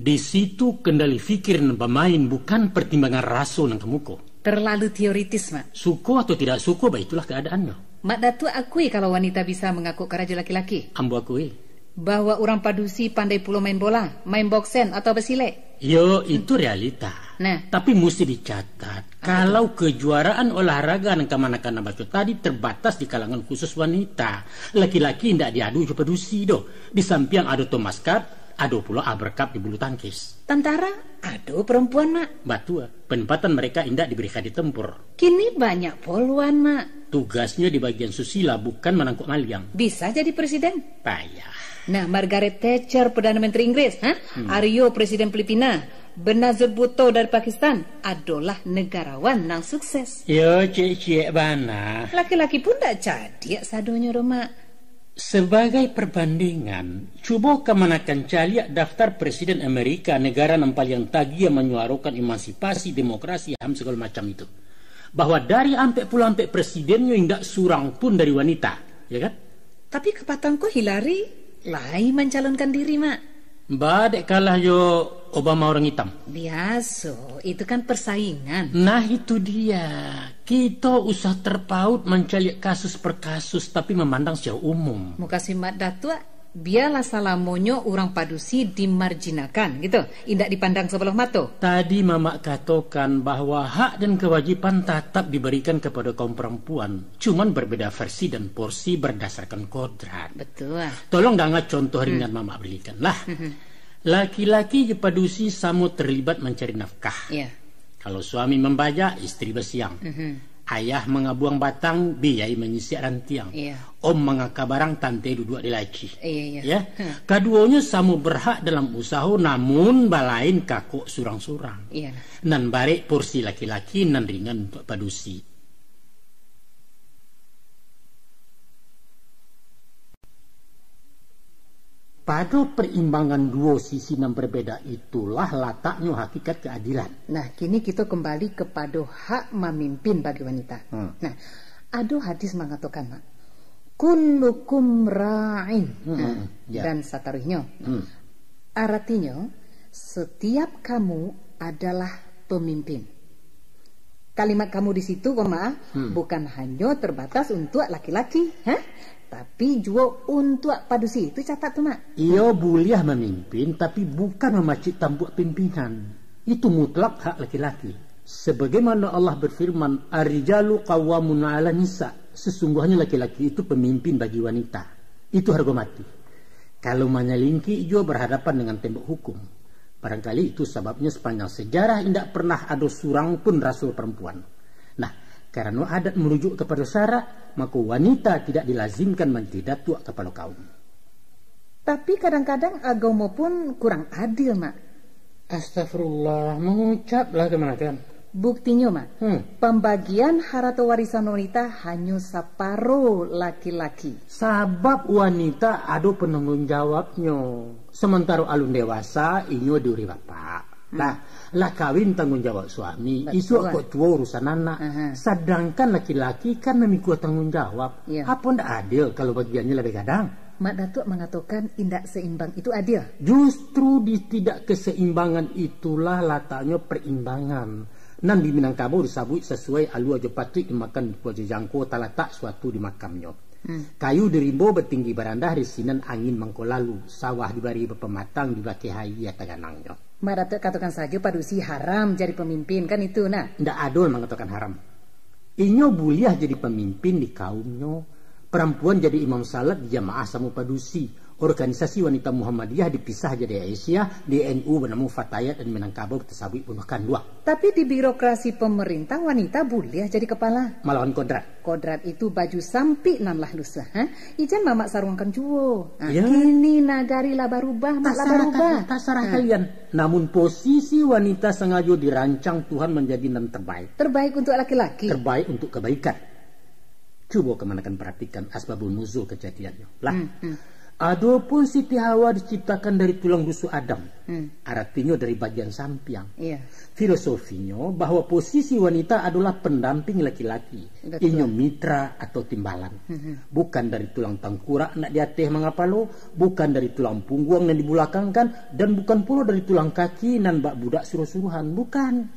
Di situ kendali fikir dan pemain, bukan pertimbangan rasa dan kemuko. Terlalu teoritis, Mak. Suku atau tidak suku, itulah keadaannya. Mak Datu akui kalau wanita bisa mengaku keraja laki-laki. Ambo akui. Bahwa orang padusi pandai pula main bola, main boksen atau bersilek. Itu realita. Nah, tapi mesti dicatat, kalau kejuaraan olahraga yang kemanakan baca tadi terbatas di kalangan khusus wanita. Laki-laki tidak diadu ke padusi doh. Di samping ada Thomas Cup, ada pula Aber Cup di bulu tangkis. Tentara, ada perempuan, Mak. Batua, penempatan mereka tidak diberikan di tempur. Kini banyak poluan, Mak. Tugasnya di bagian susila, bukan menangkap maliang. Bisa jadi presiden. Payah. Nah, Margaret Thatcher, Perdana Menteri Inggris, Aryo, Presiden Filipina, Benazir Bhutto dari Pakistan adalah negarawan yang sukses. Cik bana. Laki-laki pun tak jadi sadonya, Mak. Sebagai perbandingan, coba kemanakan caliak daftar Presiden Amerika, negara yang paling tagih yang menyuarakan emansipasi, demokrasi, HAM segala macam itu. Bahwa dari ampe presidennya tidak surang pun dari wanita, ya kan? Tapi kepatangku Hillary lain mencalonkan diri, Mak. Badek kalah yo Obama orang hitam. Biasa, itu kan persaingan. Nah itu dia. Kita usah terpaut mencari kasus per kasus, tapi memandang secara umum. Muka simat datua, biarlah salamonyo orang padusi dimarjinakan, gitu. Indak dipandang sebelah mata. Tadi Mama katakan bahwa hak dan kewajiban tetap diberikan kepada kaum perempuan. Cuman berbeda versi dan porsi berdasarkan kodrat. Betul. Tolong dengar contoh ringan Mama berikan lah. Laki-laki padusi sama terlibat mencari nafkah. Yeah. Kalau suami membaca, istri bersiang. Ayah mengabuang batang, biaya menyisir rantiang. Yeah. Om mengangkat barang, tante duduk di laci. Yeah. Ya, keduanya sama berhak dalam usaha, namun balain kakuk surang-surang. Yeah. Nan barek porsi laki-laki, nan ringan untuk padusi. Pada perimbangan dua sisi yang berbeda itulah letaknya hakikat keadilan. Nah, kini kita kembali kepada hak memimpin bagi wanita. Nah, Ada hadis mengatakan, Mak, kullukum ra'in. Dan satarihnya. Artinya, setiap kamu adalah pemimpin. Kalimat kamu di situ, bukan hanya terbatas untuk laki-laki, tapi juga untuk padusi. Itu catat tuh, Mak. Ia boleh memimpin, tapi bukan memacik tambuk pimpinan. Itu mutlak hak laki-laki. Sebagaimana Allah berfirman, ar-rijalu qawwamun 'ala nisa. Sesungguhnya laki-laki itu pemimpin bagi wanita. Itu harga mati. Kalau menyelingki, ia berhadapan dengan tembok hukum. Barangkali itu sebabnya sepanjang sejarah tidak pernah ada seorang pun rasul perempuan. Nah, karena adat merujuk kepada syarak, maka wanita tidak dilazimkan menjadi datuk kepala kaum. Tapi kadang-kadang agama pun kurang adil, Mak. Astagfirullah, mengucaplah kemana kan? Buktinya, Mak, pembagian harta warisan wanita hanya separuh laki-laki. Sabab wanita ada penanggung jawabnya. Sementara alun dewasa, inyo duri bapak. Lah kawin tanggung jawab suami, isu kok tua urusan anak. Sedangkan laki-laki kan memikul tanggung jawab. Apa ndak adil kalau bagiannya lebih kadang? Mak Datuk mengatakan indak seimbang itu adil. Justru di tidak keseimbangan itulah letaknya perimbangan. Nan di Minangkabau disebut sesuai alu aja patut dimakan kuaja jangko talatak suatu di makamnya. Kayu dirimbo bertinggi berandah di sinan angin mangko lalu. Sawah dibari berpematang dibaki hai ya taganangnya. Mak Datuk katakan saja padusi haram jadi pemimpin, kan itu nah. Ndak adol mengatakan haram. Inyo buliah jadi pemimpin di kaumnya. Perempuan jadi imam salat di jamaah sama padusi. Organisasi wanita Muhammadiyah dipisah jadi Aisyah, di NU bernama Fatayat dan Minangkabau tersabit bunuhkan dua. Tapi di birokrasi pemerintah wanita boleh jadi kepala. Malawan kodrat. Kodrat itu baju sampi nan lah lusa. Ijan mamak sarungkan juo. Kini nagari lah barubah, mak lah barubah. Terserah kalian. Namun posisi wanita sengaja dirancang Tuhan menjadi nan terbaik. Terbaik untuk laki-laki. Terbaik untuk kebaikan. Coba kemanakan perhatikan asbabun nuzul kejadiannya. Lah. Adapun Siti Hawa diciptakan dari tulang rusuk Adam. Artinya dari bagian sampiang. Filosofinya bahwa posisi wanita adalah pendamping laki-laki. Inyo mitra atau timbalan. Bukan dari tulang tangkurak nak diateh mengapa lo. Bukan dari tulang punggung yang dibulakangkan. Dan bukan pula dari tulang kaki nan bak budak suruh-suruhan. Bukan.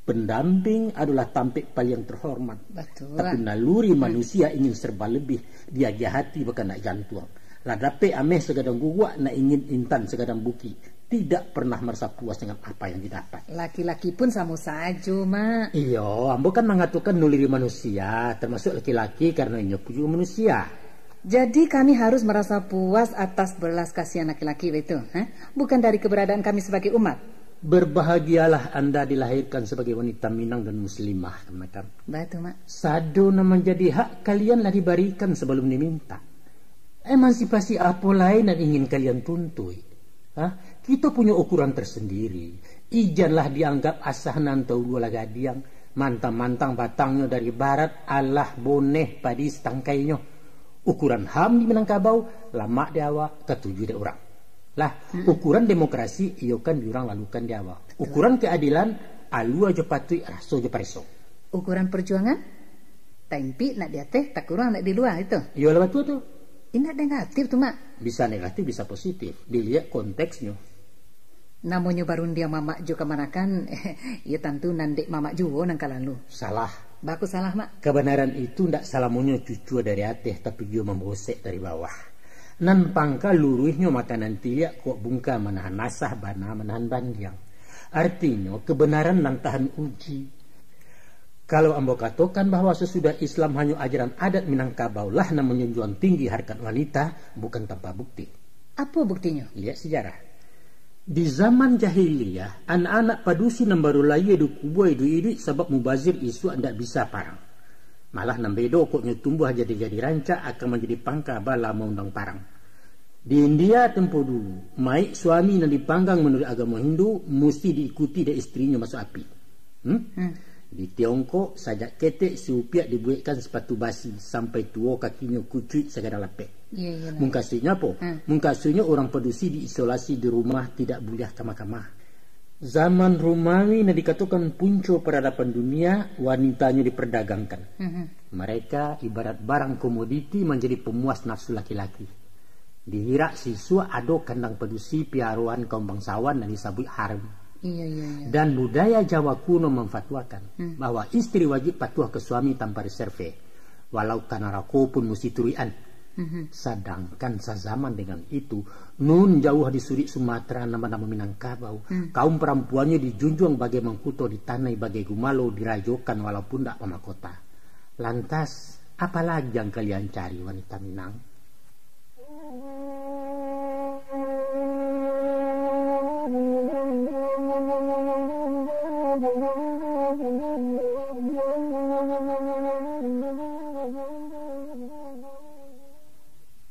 Pendamping adalah tampik paling terhormat. Betul. Tapi naluri manusia ingin serba lebih. Dia hati bukan nak jantung. Lah dape ameh segadang guguak nak ingin intan segadang buki. Tidak pernah merasa puas dengan apa yang didapat. Laki-laki pun sama saja, Mak. Iya, ambo kan mengatakan nuliri manusia, termasuk laki-laki karena ini juga manusia. Jadi kami harus merasa puas atas belas kasihan laki-laki itu, bukan dari keberadaan kami sebagai umat. Berbahagialah Anda dilahirkan sebagai wanita Minang dan muslimah, teman-teman. Betul, Mak. Sadona menjadi hak kalianlah diberikan sebelum diminta. Emansipasi apa lain yang ingin kalian tuntui? Kita punya ukuran tersendiri. Ijanlah dianggap asah nantau dua lagadiang. Mantang-mantang batangnya dari barat. Allah boneh padi setangkainya. Ukuran HAM di Minangkabau. Lama di awak, ketujuh di orang. Lah, ukuran demokrasi iyo kan diorang lalukan di awak. Ukuran keadilan alu aja patui raso aja pariso. Ukuran perjuangan tempi nak diateh tak kurang nak di luar itu. Iyo lewat tuh. Ini negatif tuh, Mak. Bisa negatif, bisa positif. Dilihat konteksnya. Namanya baru dia mamak juga manakan, ya tentu nandek mamak juga nang lalu. Salah. Baku salah, Mak. Kebenaran itu ndak salamunya cucu dari ateh, tapi dia membosek dari bawah. Nan pangka luruhnya makanan tiak kok bungka menahan nasah bana menahan bandiang. Artinya kebenaran nan tahan uji. Kalau ambo katakan bahwa sesudah Islam hanya ajaran adat Minangkabau lah yang menjunjung tinggi harkat wanita, bukan tanpa bukti. Apa buktinya? Lihat sejarah. Di zaman jahiliyah, anak-anak padusi nan baru lahir du kubuai du iduk sebab mubazir isu ndak bisa parang. Malah nambedo koknya tumbuh jadi rancak akan menjadi pangka bala undang parang. Di India tempo dulu, maik suami yang dipanggang menurut agama Hindu mesti diikuti dari istrinya masuk api. Di Tiongkok, sajak ketek siupiak dibuatkan sepatu basi sampai tua kakinya kucut segala lepek. Mungkasnya apa? Mungkasnya orang padusi diisolasi di rumah tidak boleh ke mahkamah. Zaman Romawi na dikatakan punco peradaban dunia, wanitanya diperdagangkan. Mereka ibarat barang komoditi menjadi pemuas nafsu laki-laki. Dihira siswa ado kandang pedusi piaruan kaum bangsawan dan disabui harem. Iya. Dan budaya Jawa kuno memfatwakan bahwa istri wajib patuh ke suami tanpa reserve, walau karena rako pun mesti turian. Sedangkan sezaman dengan itu, nun jauh di suri Sumatera nama-nama Minangkabau, kaum perempuannya dijunjung bagai mengkuto ditanai bagai gumalo dirajokan walaupun tidak pemakota. Lantas, apalagi yang kalian cari wanita Minang?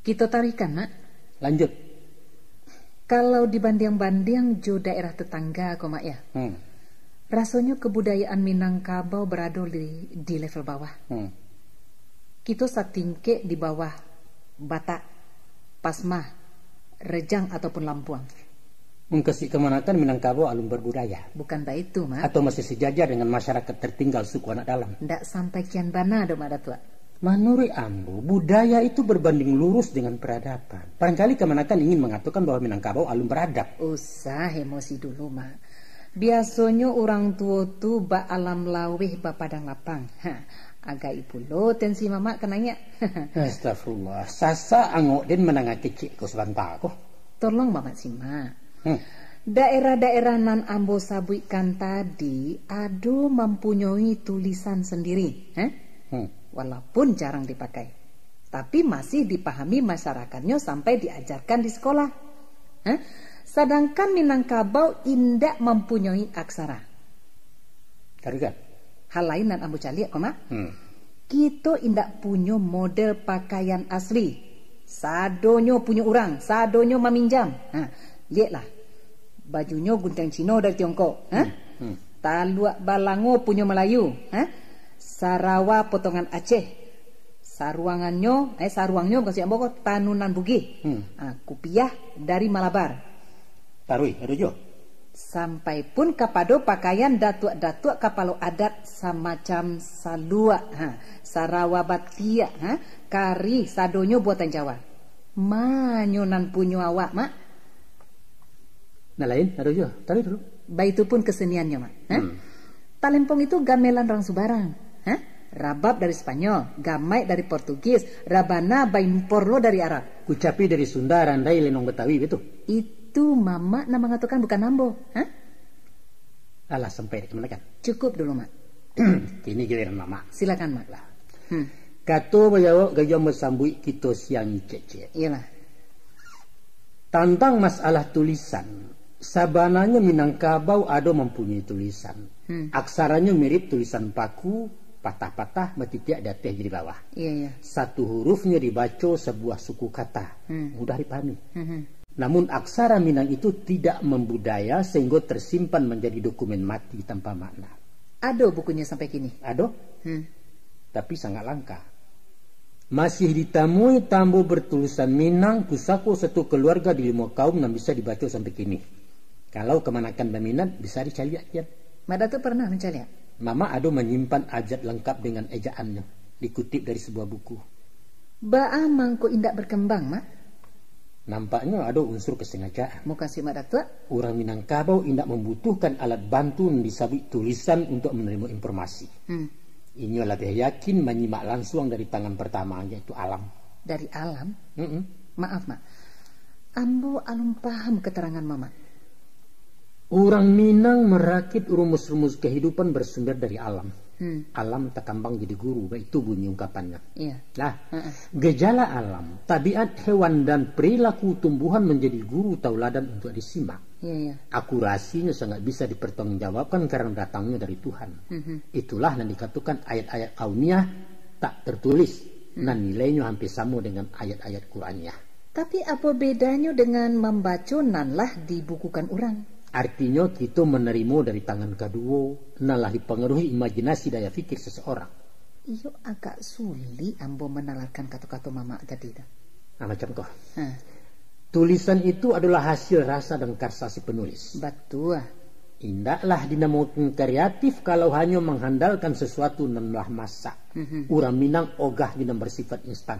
Kita tarikan, Mak. Lanjut. Kalau dibanding-banding jo daerah tetangga, kok, Mak, ya. Rasanya kebudayaan Minangkabau berada di level bawah. Kita satingke di bawah Batak, Pasmah, Rejang ataupun Lampuang. Mengkesi kemanakan Minangkabau alun berbudaya. Bukan tak itu, Mak. Atau masih sejajar dengan masyarakat tertinggal suku anak dalam. Ndak sampai kian bana do, Mak Datua. Menurut Ambo, budaya itu berbanding lurus dengan peradaban. Barangkali kemanakan ingin mengatakan bahwa Minangkabau alun beradab. Usah emosi dulu, Mak. Biasanya orang tua tu ba alam laweh ba padang lapang. Agak ibu lo tensi mama kenanya. Astagfirullah. Sasa angok den menangah kecil ko sebentar ko. Tolong mama simak. Daerah-daerah nan Ambo sabuikan tadi ado mempunyai tulisan sendiri, walaupun jarang dipakai, tapi masih dipahami masyarakatnya sampai diajarkan di sekolah. Sedangkan Minangkabau indak mempunyai aksara. Kan? Hal lain dan Ambo caliak, Mak. Kita indak punya model pakaian asli. Sadonyo punya orang, sadonyo meminjam. Lihatlah, bajunya gunting Cina dari Tiongkok. Taluak Balango punya Melayu. Sarawa potongan Aceh. Saruangnya kasih Ambo tanunan Bugis. Kupiah dari Malabar. Tarui, aduh. Sampai pun kapado pakaian datuk-datuk kapalo adat semacam salua, Sarawa Batia, kari sadonyo buatan Jawa. Manyonan punyo awak, Mak. Nah lain, aduh, tarui dulu. Baik itu pun keseniannya, Mak. Talempong itu gamelan orang Subarang. Rabab dari Spanyol, gamai dari Portugis, rabana baimporlo dari Arab. Kucapi dari Sunda, randai lenong Betawi betul. Itu mama nama ngatakan bukan Ambo. Alah sampai kemana kan? Cukup dulu, Mak. Ini giliran mama. Silakan, Mak. Kato bayawo gayo mesambui kita siang cece. Iyalah. Tentang masalah tulisan, sabananya Minangkabau ada mempunyai tulisan. Aksaranya mirip tulisan paku, patah-patah, metitik ada teh di bawah. Iya. Satu hurufnya dibaca sebuah suku kata, mudah dipahami. Namun aksara Minang itu tidak membudaya sehingga tersimpan menjadi dokumen mati tanpa makna. Ada bukunya sampai kini? Ada, tapi sangat langka. Masih ditemui tambo bertulisan Minang, pusako satu keluarga di 5 kaum yang bisa dibaca sampai kini. Kalau kemanakan berminat bisa dicari aja. Mada tu pernah mencari? Mama ada menyimpan ajat lengkap dengan ejaannya, dikutip dari sebuah buku. Ba'a mangko indak berkembang, Mak. Nampaknya ada unsur kesengajaan. Mau kasih Mak Datuk? Orang Minangkabau indak membutuhkan alat bantu disabit tulisan untuk menerima informasi. Ini lebih yakin menyimak langsung dari tangan pertama, yaitu alam. Dari alam? Maaf, Mak. Ambo alum paham keterangan Mama. Orang Minang merakit rumus-rumus kehidupan bersumber dari alam. Alam takambang jadi guru, itu bunyi ungkapannya. Iya. Nah, gejala alam, tabiat hewan dan perilaku tumbuhan menjadi guru tauladan untuk disimak. Iya. Akurasinya sangat bisa dipertanggungjawabkan karena datangnya dari Tuhan. Itulah yang dikatakan ayat-ayat kauniyah tak tertulis, dan nilainya hampir sama dengan ayat-ayat Qur'aniyah. Tapi apa bedanya dengan membaca nanlah dibukukan orang? Artinya kita menerima dari tangan kedua, nalah dipengaruhi imajinasi daya fikir seseorang. Iyo agak sulit Ambo menalarkan kata-kata Mama tadi. Macam kau. Tulisan itu adalah hasil rasa dan karsa si penulis. Betul. Indaklah dinamakan kreatif kalau hanya mengandalkan sesuatu nan lah masak. Urang Minang ogah dinam bersifat instan.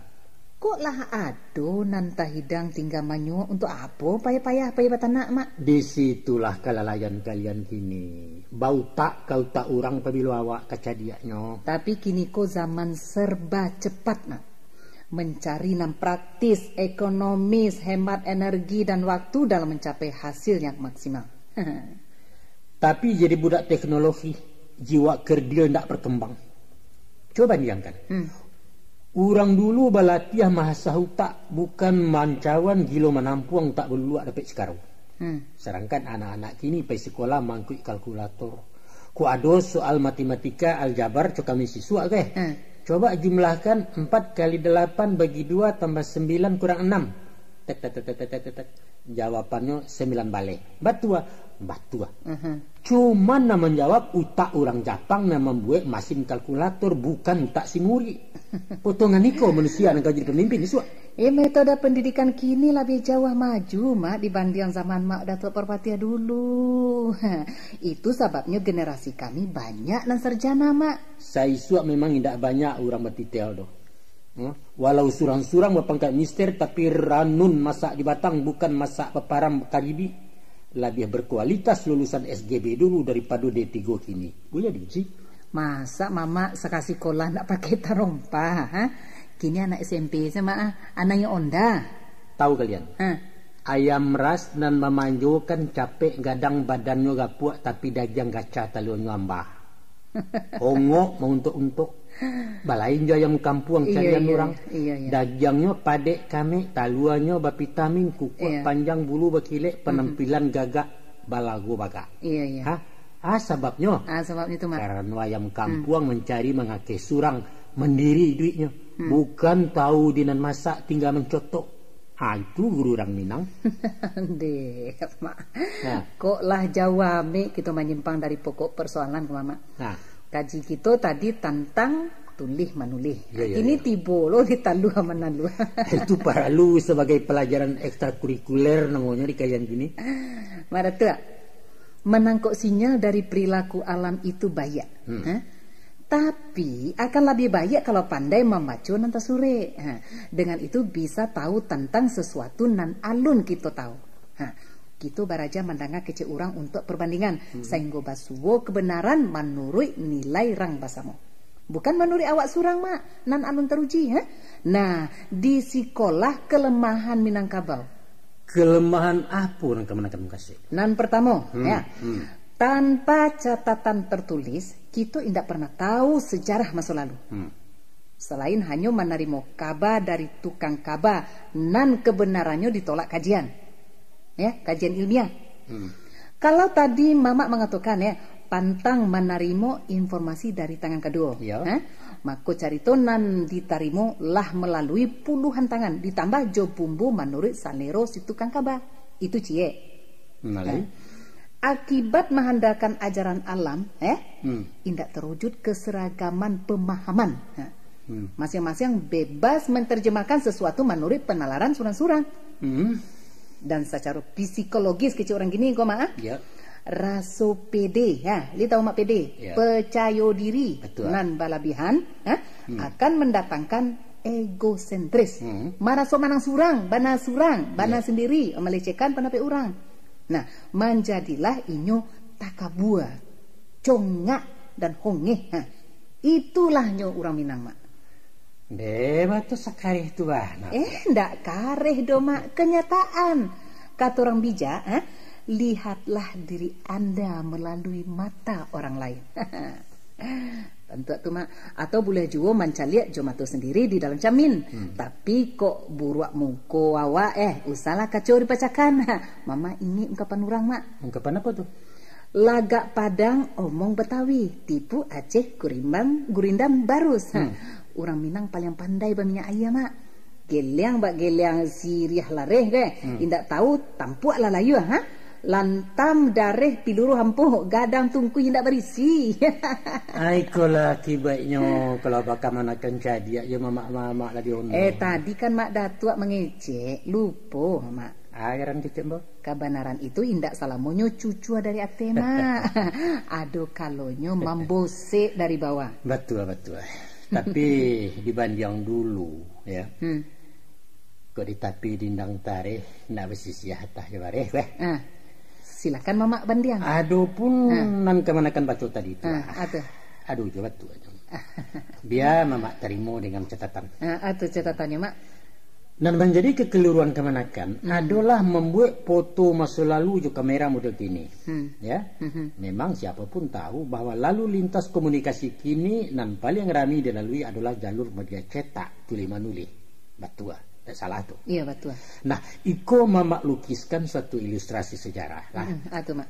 Kok lah ado nanta hidang tinggal manyo untuk apa payah-payah batanak mak? Disitulah kelalaian kalian kini. Bau tak kau tak urang pabila awak kacadiaknya. Tapi kini ko zaman serba cepat mak. Mencari nam praktis, ekonomis, hemat energi dan waktu dalam mencapai hasil yang maksimal. Tapi jadi budak teknologi, jiwa kerdia tidak berkembang. Coba bayangkan. Urang dulu balatiah mahasa hutak, bukan mancawan gilo manampuang tak berluak dapat sekarang. Sedangkan anak-anak kini pergi sekolah mangkuk kalkulator. Ku ado soal matematika aljabar co kami siswa ke. Coba jumlahkan 4 kali 8 bagi 2 tambah 9 kurang 6. Tek. Jawabannya 9 balik. Batua. Cuman nama menjawab utak orang Jepang nama membuat mesin kalkulator bukan utak simuri. Potongan niko manusia yang kau jadi pemimpin ni suak. Metode pendidikan kini lebih jauh maju mak dibanding zaman mak Datuk Perpatia dulu. Itu sebabnya generasi kami banyak dan sarjana mak. Saya suak memang tidak banyak orang bertitel doh. Walau surang-surang berpangkat mister tapi ranun masak di Batang bukan masak peparam Karibi. Lebih berkualitas lulusan SGB dulu daripada D3 kini. Boleh diuji? Masa mama sekasih sekolah nak pakai tarompa, ha? Kini anak SMP sama anaknya onda. Tahu kalian? Ayam ras dan memanjokan capek gadang badannya gapuak tapi daging gaca talun ngambah. Ongok mau untuk balain jo ayam kampung carian orang. Iya. Dagingnya padek kami, taluannya bervitamin, kukuh panjang bulu berkilek, penampilan gagak balago baga. Iya. Sebabnya? Sebabnya itu mak. Karena ayam kampung mencari mengakai surang mendiri duitnya. Bukan tahu dinan masak tinggal mencotok. Itu guru orang Minang. Dek, mak. Kok lah jawab kita menyimpang dari pokok persoalan ke mama. Kaji kita tadi tentang tulih manulih. Ini tibo lo ditandu sama nalu. Itu perlu sebagai pelajaran ekstrakurikuler namanya di kajian gini. Mada tuh menangkap sinyal dari perilaku alam itu baik. Tapi akan lebih baik kalau pandai membaca nanta sure. Dengan itu bisa tahu tentang sesuatu nan alun kita tahu. Kita baraja mendengar kece orang untuk perbandingan. Sehingga basuwo kebenaran menurut nilai rang basamu. Bukan menurut awak surang mak. Nan alun teruji. Nah di sekolah kelemahan Minangkabau. Kelemahan apa yang kamu nak kasih? Nan pertama tanpa catatan tertulis kita tidak pernah tahu sejarah masa lalu. Selain hanya menerima kabar dari tukang kabar nan kebenarannya ditolak kajian. Kajian ilmiah. Kalau tadi mama mengatakan pantang menerima informasi dari tangan kedua. Maka carito nan ditarimo lah melalui puluhan tangan ditambah jo bumbu menurut salero si tukang kabar. Itu cie. Akibat mengandalkan ajaran alam, indak terwujud keseragaman pemahaman. Masing-masing bebas menerjemahkan sesuatu menurut penalaran surang-surang. Dan secara psikologis kecil orang gini kok maaf. Raso pede, li tahu mak pede, percaya diri, nan balabihan, akan mendatangkan egosentris. Maraso manang surang, bana sendiri, melecehkan pendapat orang. Nah, menjadilah inyo takabua, congak dan hongeh. Itulah nyo orang Minang mak. Dewa tu sakareh tu bah. Ndak kareh do mak, kenyataan. Kata orang bijak, lihatlah diri Anda melalui mata orang lain. Tentu tu mak. Atau boleh juga mencaliak jomatu sendiri di dalam camin. Tapi kok buruak muko awak usahlah kacau dipacakan. Mama ini ungkapan orang mak. Ungkapan apa tuh? Lagak Padang omong Betawi, tipu Aceh gurindam barus. Orang Minang paling pandai berminyak ayam mak. Geliang siriah lareh indak tahu tampuak lah layu lantam dareh piluru hampuh gadang tungku indak berisi. Aikolah akibatnya kalau bakal manakan jadi ya mama lah dia. Tadi kan mak datuk mengecek lupa mak. Agaran cucu Mbok. Kebenaran itu indak salamonyo cucu dari Athena. Ado kalonyo mambose dari bawah. Betul. Tapi dibanding dulu ya. Kok ditapi dindang tareh nak bersisiah tah jabareh weh. Silakan Mama bandiang. Aduh pun nan kemanakan baca tadi itu. Aduh coba tuh. Dia Mama terima dengan catatan. Atau catatannya Mak. Dan menjadi kekeliruan kemanakan adalah membuat foto masa lalu juga kamera model kini. Ya, memang siapapun tahu bahwa lalu lintas komunikasi kini nan paling ramai dilalui adalah jalur media cetak tuli manuli. Betul, tak salah tuh. Iya betul. Nah, iko Mama lukiskan suatu ilustrasi sejarah lah. Mak.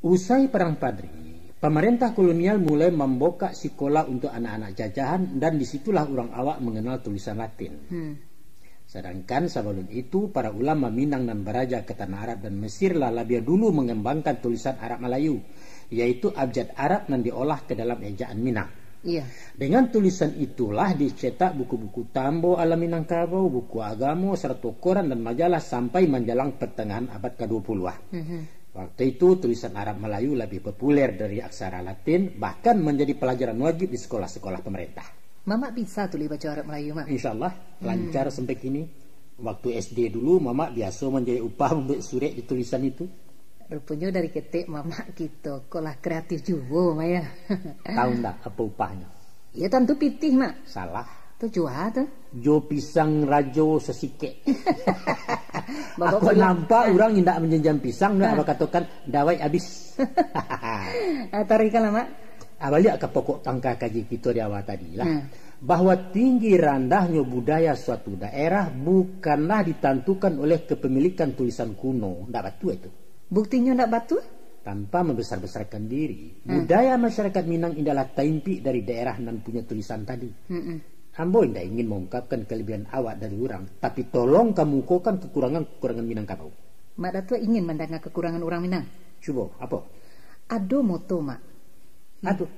Usai perang Padri, pemerintah kolonial mulai membuka sekolah untuk anak-anak jajahan dan disitulah orang awak mengenal tulisan Latin. Sedangkan sebelum itu para ulama Minang dan Baraja ke tanah Arab dan Mesir lah lebih dulu mengembangkan tulisan Arab Melayu, yaitu abjad Arab yang diolah ke dalam ejaan Minang. Iya. Dengan tulisan itulah dicetak buku-buku Tambo ala Minangkabau, buku agama, serta koran dan majalah sampai menjelang pertengahan abad ke-20. Waktu itu tulisan Arab Melayu lebih populer dari aksara Latin, bahkan menjadi pelajaran wajib di sekolah-sekolah pemerintah. Mama bisa tulis baca Arab Melayu, Mak? Insya Allah lancar sampai kini. Waktu SD dulu Mama biasa menjadi upah membuat surat di tulisan itu. Rupanya dari ketik Mama gitu, kolah kreatif juga Maya. Tahu enggak apa upahnya? Ya tentu pitih Mak. Salah. Tuh jual tuh. Jo pisang rajo sesike. Bapak aku nampak orang tidak menjenjam pisang, nggak apa katakan dawai habis. Tarikan lah Mak. Balik ke pokok pangkal kaji kita di awal tadi lah. Bahwa tinggi rendahnya budaya suatu daerah bukanlah ditentukan oleh kepemilikan tulisan kuno. Tidak betul itu. Buktinya tidak betul? Tanpa membesar-besarkan diri. Budaya masyarakat Minang adalah taimpi dari daerah dan punya tulisan tadi. Ambo tidak ingin mengungkapkan kelebihan awak dari orang. Tapi tolong kamu ukurkan kekurangan Minangkabau. Mak Datuk ingin mendengar kekurangan orang Minang. Coba, apa? Ado moto Mak. Aduh,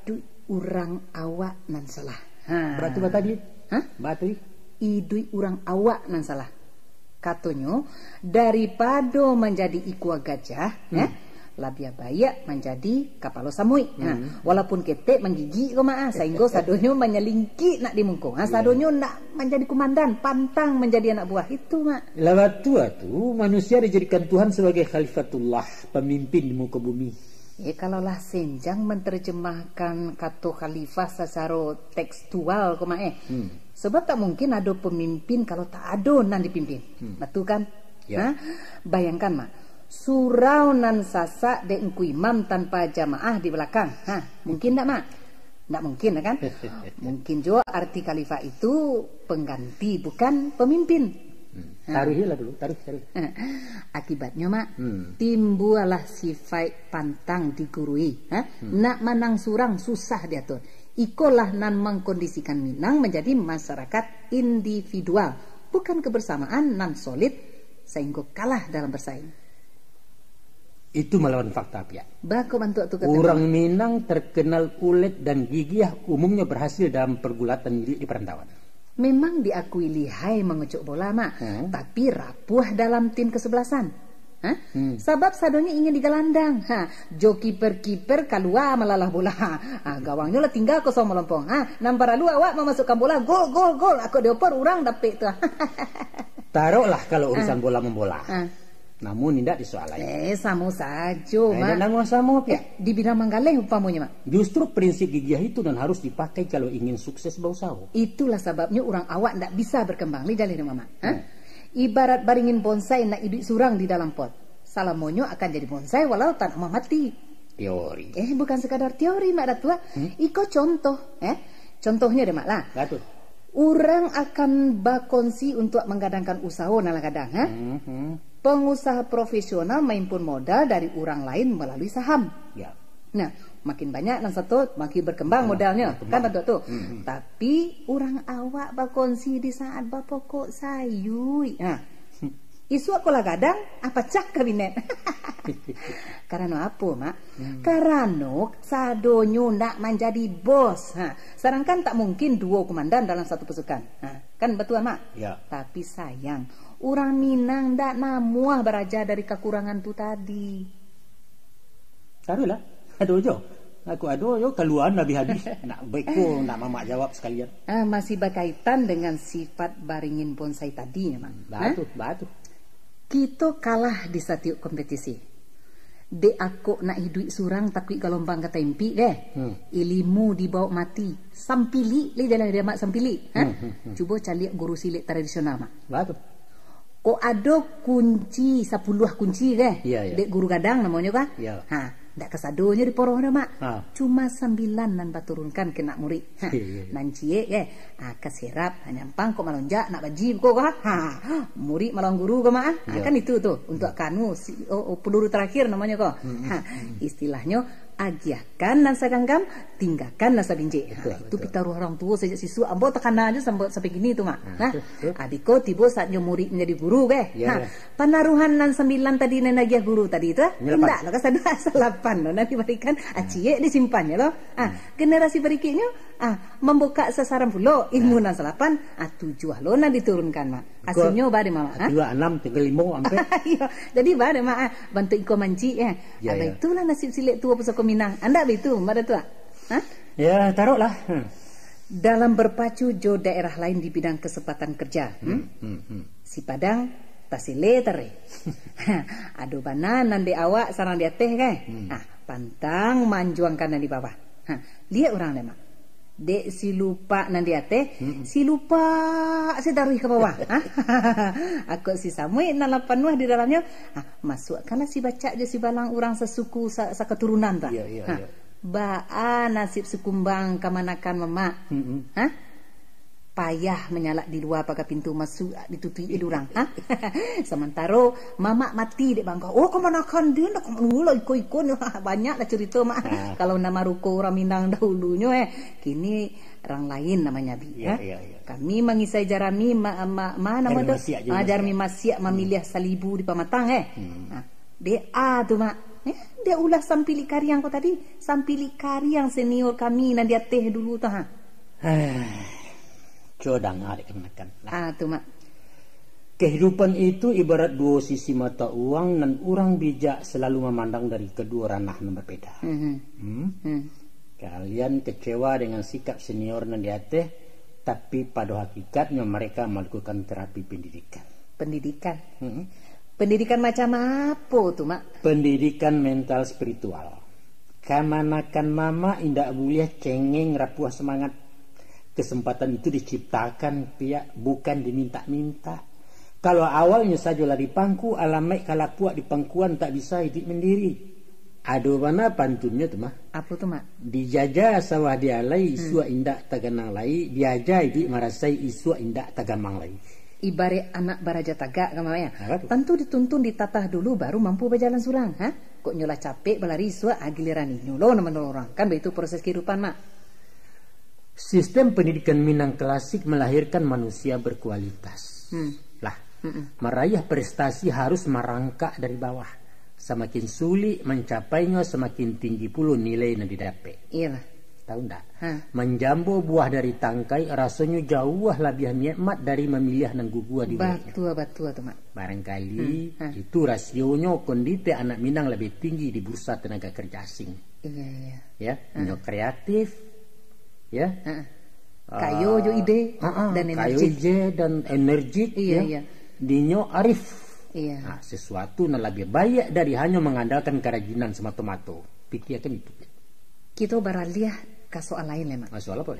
urang awak nan salah. Berarti tadi? Berarti? Idui urang awak nan salah. Katanya daripada menjadi ikua gajah, labia bayak menjadi kapalo samui. Walaupun ketek menggigi ko maa, sehingga sadonyo menyelingki nak dimungkung. Sadonyo nak menjadi komandan, pantang menjadi anak buah itu Mak. Lewat tu manusia dijadikan Tuhan sebagai khalifatullah, pemimpin di muka bumi. Kalaulah senjang menerjemahkan kata khalifah secara tekstual sebab tak mungkin ada pemimpin kalau tak ada nan dipimpin. Betul kan? Ya. Bayangkan Mak, surau nan sasak de engku imam tanpa jamaah di belakang. Mungkin tak Mak? Tak mungkin kan? Mungkin juga arti khalifah itu pengganti bukan pemimpin. Taruhilah dulu, taruh. Akibatnya Mak, timbullah sifat pantang digurui. Nak manang surang susah diatur. Ikolah nan mengkondisikan Minang menjadi masyarakat individual, bukan kebersamaan nan solid sehingga kalah dalam bersaing. Itu melawan fakta ya. Bako bantu tu orang Minang terkenal ulet dan gigih, umumnya berhasil dalam pergulatan di perantauan. Memang diakui lihai mengucuk bola Mak, tapi rapuh dalam tim kesebelasan. Sebab sadonya ingin digelandang. Jo kiper keluar melalah bola. Gawangnya lah tinggal kosong melompong. Nampar lu awak memasukkan bola, gol. Aku dioper orang dapet tu. Taruhlah kalau urusan bola membola. Namun tidak disoalai. Sama saja Mak. Dan sama ya. Di bidang manggaleh upamanya Mak. Justru prinsip gigih itu dan harus dipakai kalau ingin sukses berusaha. Itulah sebabnya orang awak tidak bisa berkembang di dalam Mama. Ibarat baringin bonsai nak hidup surang di dalam pot. Salamonyo akan jadi bonsai walau tak mau mati. Teori. Bukan sekadar teori Mak Datua. Iko contoh. Contohnya deh Mak lah. Betul. Orang akan berkongsi untuk menggadangkan usaha nala kadang. Pengusaha profesional maimpun modal dari orang lain melalui saham. Ya. Nah, makin banyak dan satu makin berkembang modalnya, kan tentu tuh. Tapi orang awak berkongsi di saat bapokok sayui. Isu aku lah kadang apa cak kabinet. Karena apa Mak? Karena sadonyo nak menjadi bos. Sedangkan tak mungkin dua komandan dalam satu pasukan. Kan betul Mak? Ya. Tapi sayang, Orang Minang ndak namuah beraja dari kekurangan tu tadi. Taruhlah. Aduh jo. Aku aduh yo keluar nabi habis. Nak baikku nak mamak jawab sekalian. Masih berkaitan dengan sifat baringin bonsai tadi memang. Batu. Kita kalah di setiap kompetisi. De aku nak hidup surang takui gelombang kata impi deh. Ilmu dibawa mati. Sampili le jalan dia mak sampili. Cuba cari guru silik tradisional mak. Batu. Kok ada kunci 10 kunci deh. Iya. Dek guru gadang namanya kan? Iya. Ndak kesadonya di poroh dah mak. Cuma 9 nan baturunkan kena murid. Nan cie keserap nyampang kok malonjak nak bajim kok murid malong guru kok mak. Kan itu tuh untuk kanu peluru terakhir namanya kok. Istilahnya agiahkan dan saganggam, tinggalkan dan sabinje. Itu pitaruh orang tua sejak siswa ambo tekan aja sampai gini tuh mak. Adiko tiba saatnya murid menjadi guru ke. Penaruhan nan 9 tadi nan agiah guru tadi itu enggak lah kesadu 8 nanti berikan acie disimpannya loh. Generasi berikutnya membuka sasaran pulau ilmu nan 8 7 lo nan diturunkan mak. Hasilnya bare mama. 26 tinggal 5 ampe. Jadi bare mak bantu iko manci ya. Itulah nasib silik tua pusaka Minang. Anda begitu, Mbak Datuk? Ya, taruhlah. Dalam berpacu jo daerah lain di bidang kesempatan kerja. Si Padang tasile tere. Aduh banan nande awak sarang dia teh kan. Pantang manjuangkan di bawah. Lihat orang lemah. Dek si lupa nandi ate, si lupa si taruh ke bawah. Aku si samui nalapan wah di dalamnya. Masukkanlah si baca je si balang orang sesuku keturunan tak. Baa nasib sekumbang kamanakan memak. Payah menyalak di luar pakai pintu masuk ditutui orang. Sementara mama mati dek bangka. Oh kamanakan dia nak mula ikut-ikut banyak lah cerita mak. Kalau nama ruko orang Minang dahulunya kini orang lain namanya bi. Kami mengisai jarami nama tu jarami masyak memilih salibu di pamatang Dia tu mak. Dia ulah sampili kariang kau tadi. Sampili kariang senior kami nan dia teh dulu tah. Codang ada kenakan. Tu mak. Kehidupan itu ibarat dua sisi mata uang dan orang bijak selalu memandang dari kedua ranah yang berbeda. Kalian kecewa dengan sikap senior dan di atas, tapi pada hakikatnya mereka melakukan terapi pendidikan. Pendidikan. Pendidikan macam apa tu mak? Pendidikan mental spiritual. Kamanakan mama indak boleh cengeng rapuh semangat. Kesempatan itu diciptakan pihak bukan diminta-minta. Kalau awalnya saja lah di pangku alamai kalau puak di pangkuan tak bisa hidup mandiri. Aduh mana pantunnya tu mah? Apa tu mak? Dijajah sawah dialai isua indak taganang lai, diajah hidup merasai isua indak tagamang lai. Ibarat anak baraja tagak kamanya. Tentu dituntun ditatah dulu baru mampu berjalan surang. Kok nyolah capek belari isua giliran nyolo nama orang. Kan begitu proses kehidupan mak. Sistem pendidikan Minang klasik melahirkan manusia berkualitas. Meraih prestasi harus merangkak dari bawah. Semakin sulit mencapainya, semakin tinggi pula nilai yang didapat. Iyalah. Tahu tak? Menjambo buah dari tangkai rasanya jauh lebih nikmat dari memilih dan gugua di bawahnya. Betul tu mak. Barangkali itu rasionya kondisi anak Minang lebih tinggi di bursa tenaga kerja asing. Iya. Ya, kreatif. Ya, kayo jo ide dan energi. Kayo ide dan energi. Iya. Dinyo arif. Iya. Sesuatu yang lebih baik dari hanya mengandalkan kerajinan semata-mata. Pikirkan itu. Kita beralih ke soal lain lemah. Soal apa?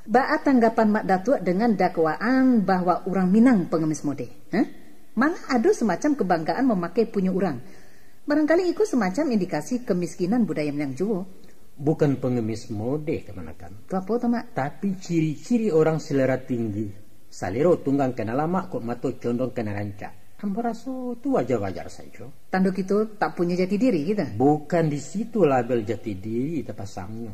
Ba'a tanggapan Mak Datuk dengan dakwaan bahwa orang Minang pengemis mode. Malah ada semacam kebanggaan memakai punya orang. Barangkali itu semacam indikasi kemiskinan budaya Minang Jawa. Bukan pengemis mode kemanakan. Itu apa tu mak? Tapi ciri-ciri orang selera tinggi. Salero tunggang kena lama kok mato condong kena rancak. Ambo rasa itu wajar-wajar saja. Tanduk itu tak punya jati diri kita? Bukan di situ label jati diri kita pasangnya.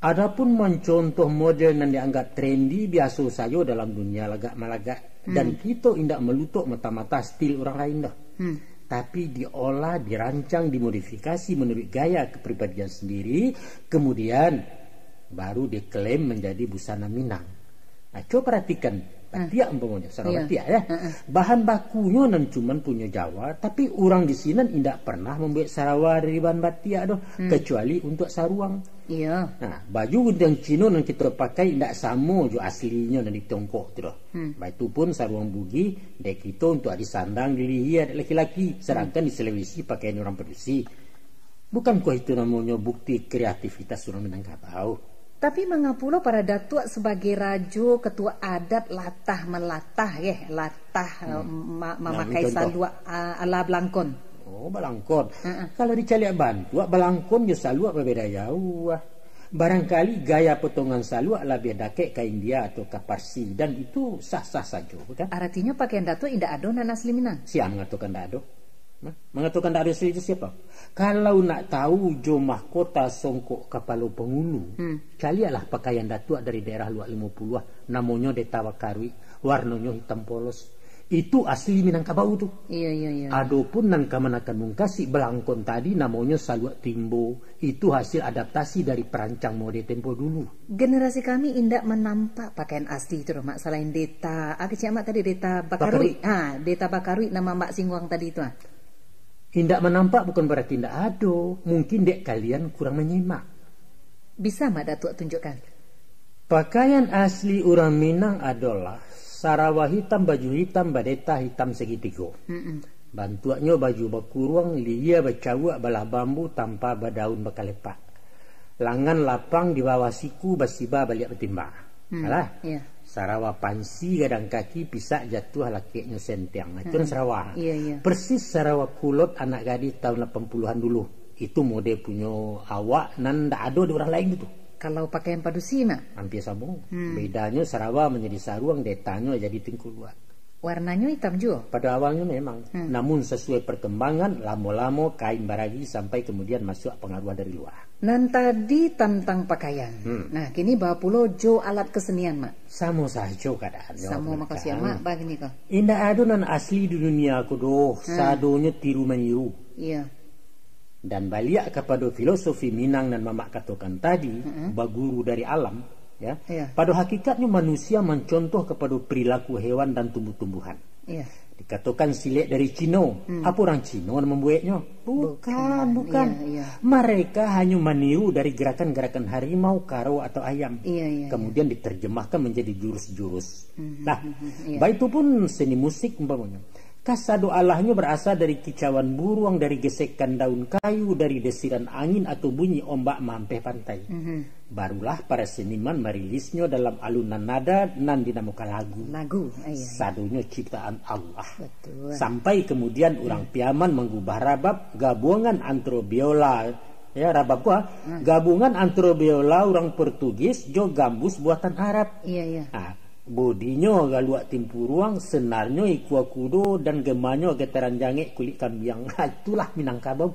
Adapun mencontoh model yang dianggap trendy biasa saja dalam dunia lagak-malagak. Dan kita indak melutuk mata-mata stil orang lain dah. Tapi diolah, dirancang, dimodifikasi menurut gaya kepribadian sendiri, kemudian baru diklaim menjadi busana Minang. Coba perhatikan Batiak umpamanya, Sarawak Batiak ya. Bahan bakunya nan cuman punya Jawa, tapi orang di sini tidak pernah membuat Sarawak dari bahan Batiak doh, kecuali untuk saruang. Iya. Nah, baju yang Cina yang kita pakai tidak sama jo aslinya dari Tiongkok tu doh. Itu pun saruang bugi dek kita untuk disandang diri dia laki-laki, sedangkan di Sulawesi pakaian orang Padusi. Bukankah itu namanya bukti kreativitas orang Minangkabau? Tapi mengapula para datuk sebagai rajo ketua adat latah melatah memakai salua ala Belangkon. Oh, Belangkon. Kalau dicari bantu, Belangkon ya salua berbeda jauh. Barangkali gaya potongan salua lebih dake ke India atau ke Parsi dan itu sah-sah saja, bukan? Artinya pakaian datuk indah ado nan asli Minang. Siapa mengatakan tidak ado? Mengatakan tidak ada asli itu siapa? Kalau nak tahu jo mahkota songkok kapalo pengulu, carilah pakaian datuk dari daerah luar 50 namanya Deta Bakarui, warnanya hitam polos. Itu asli Minangkabau tuh. Iya. Adapun nan kamanakan mungkasi Belangkon tadi namanya Saluak Timbo. Itu hasil adaptasi dari perancang mode tempo dulu. Generasi kami indak menampak pakaian asli itu Mak. Selain Deta, mak tadi Deta Bakarui. Deta Bakarui nama Mbak Singwang tadi itu. Indak menampak bukan berarti indak ada. Mungkin dek kalian kurang menyimak. Bisa Mak Datuk tunjukkan? Pakaian asli orang Minang adalah Sarawak hitam, baju hitam, badeta hitam segitiga. Bantuannya baju bakuruang, lia bacawak, balah bambu tanpa badaun bakalepak. Langan lapang di bawah siku, basiba balik betimba. Alah. Iya. Sarawak pansi gadang kaki pisak jatuh lakinya sentiang. Itu Sarawak. Iya. Persis Sarawak kulot anak gadis tahun 80-an dulu. Itu mode punya awak nan ndak ada di orang lain itu. Kalau pakaian Padusi Mak? Hampir sama. Bedanya Sarawak menjadi saruang, detanya jadi tingkuluan. Warnanya hitam juga? Pada awalnya memang. Namun sesuai perkembangan, lama-lama kain baragi sampai kemudian masuk pengaruh dari luar. Nan tadi tentang pakaian. Nah, kini bawa pulau jo alat kesenian Mak. Sama saja keadaan. Sama makasih Mak, begini kok. Indah ada nan asli di dunia aku doh. Sadonya tiru meniru. Iya. Dan balik kepada filosofi Minang dan Mamak katakan tadi, baguru dari alam, ya. Pada hakikatnya manusia mencontoh kepada perilaku hewan dan tumbuh-tumbuhan. Iya. Dikatakan silet dari Cina. Apa orang Cina yang membuatnya? Bukan. Iya. Mereka hanya meniru dari gerakan-gerakan harimau, karo atau ayam. Iya. Kemudian diterjemahkan menjadi jurus-jurus. Nah, baik itu pun seni musik umpamanya. Kasado Allahnya berasal dari kicauan burung, dari gesekan daun kayu, dari desiran angin atau bunyi ombak mampeh pantai. Barulah para seniman merilisnya dalam alunan nada nan dinamakan lagu. Sadonya ciptaan Allah. Betul. Sampai kemudian orang Piaman mengubah rabab gabungan antara biola, ya rabab gabungan antara biola orang Portugis jo gambus buatan Arab. Iya. Bodinya galuak timpuruang, senarnya ikua kudo, dan gemanya getaran jange kulit kambiang. Itulah Minangkabau.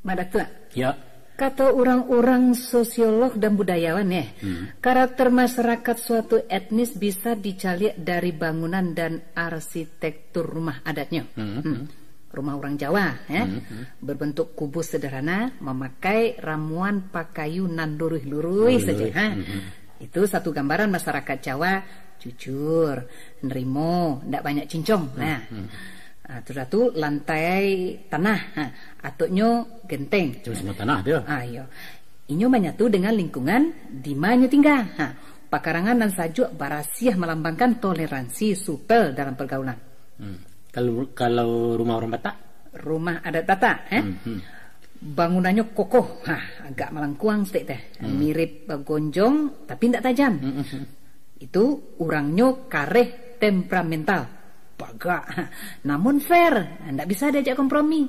Mak Datuk. Ya. Kata orang-orang sosiolog dan budayawan ya, karakter masyarakat suatu etnis bisa dicari dari bangunan dan arsitektur rumah adatnya. Rumah orang Jawa ya, berbentuk kubus sederhana, memakai ramuan pakayu nan lurus-lurus saja. Itu satu gambaran masyarakat Jawa jujur, nerimo, ndak banyak cincong. Terus lantai tanah, ataunya genteng. Cuma semua tanah dia. Iya. Inyo menyatu dengan lingkungan di mana tinggal. Pakarangan dan sajuk barasiah melambangkan toleransi supel dalam pergaulan. Kalau rumah orang Batak? Rumah adat Batak, bangunannya kokoh, agak melengkuang sedikit mirip gonjong tapi tidak tajam. Itu orangnya kareh temperamental. Bagak, namun fair, ndak bisa diajak kompromi.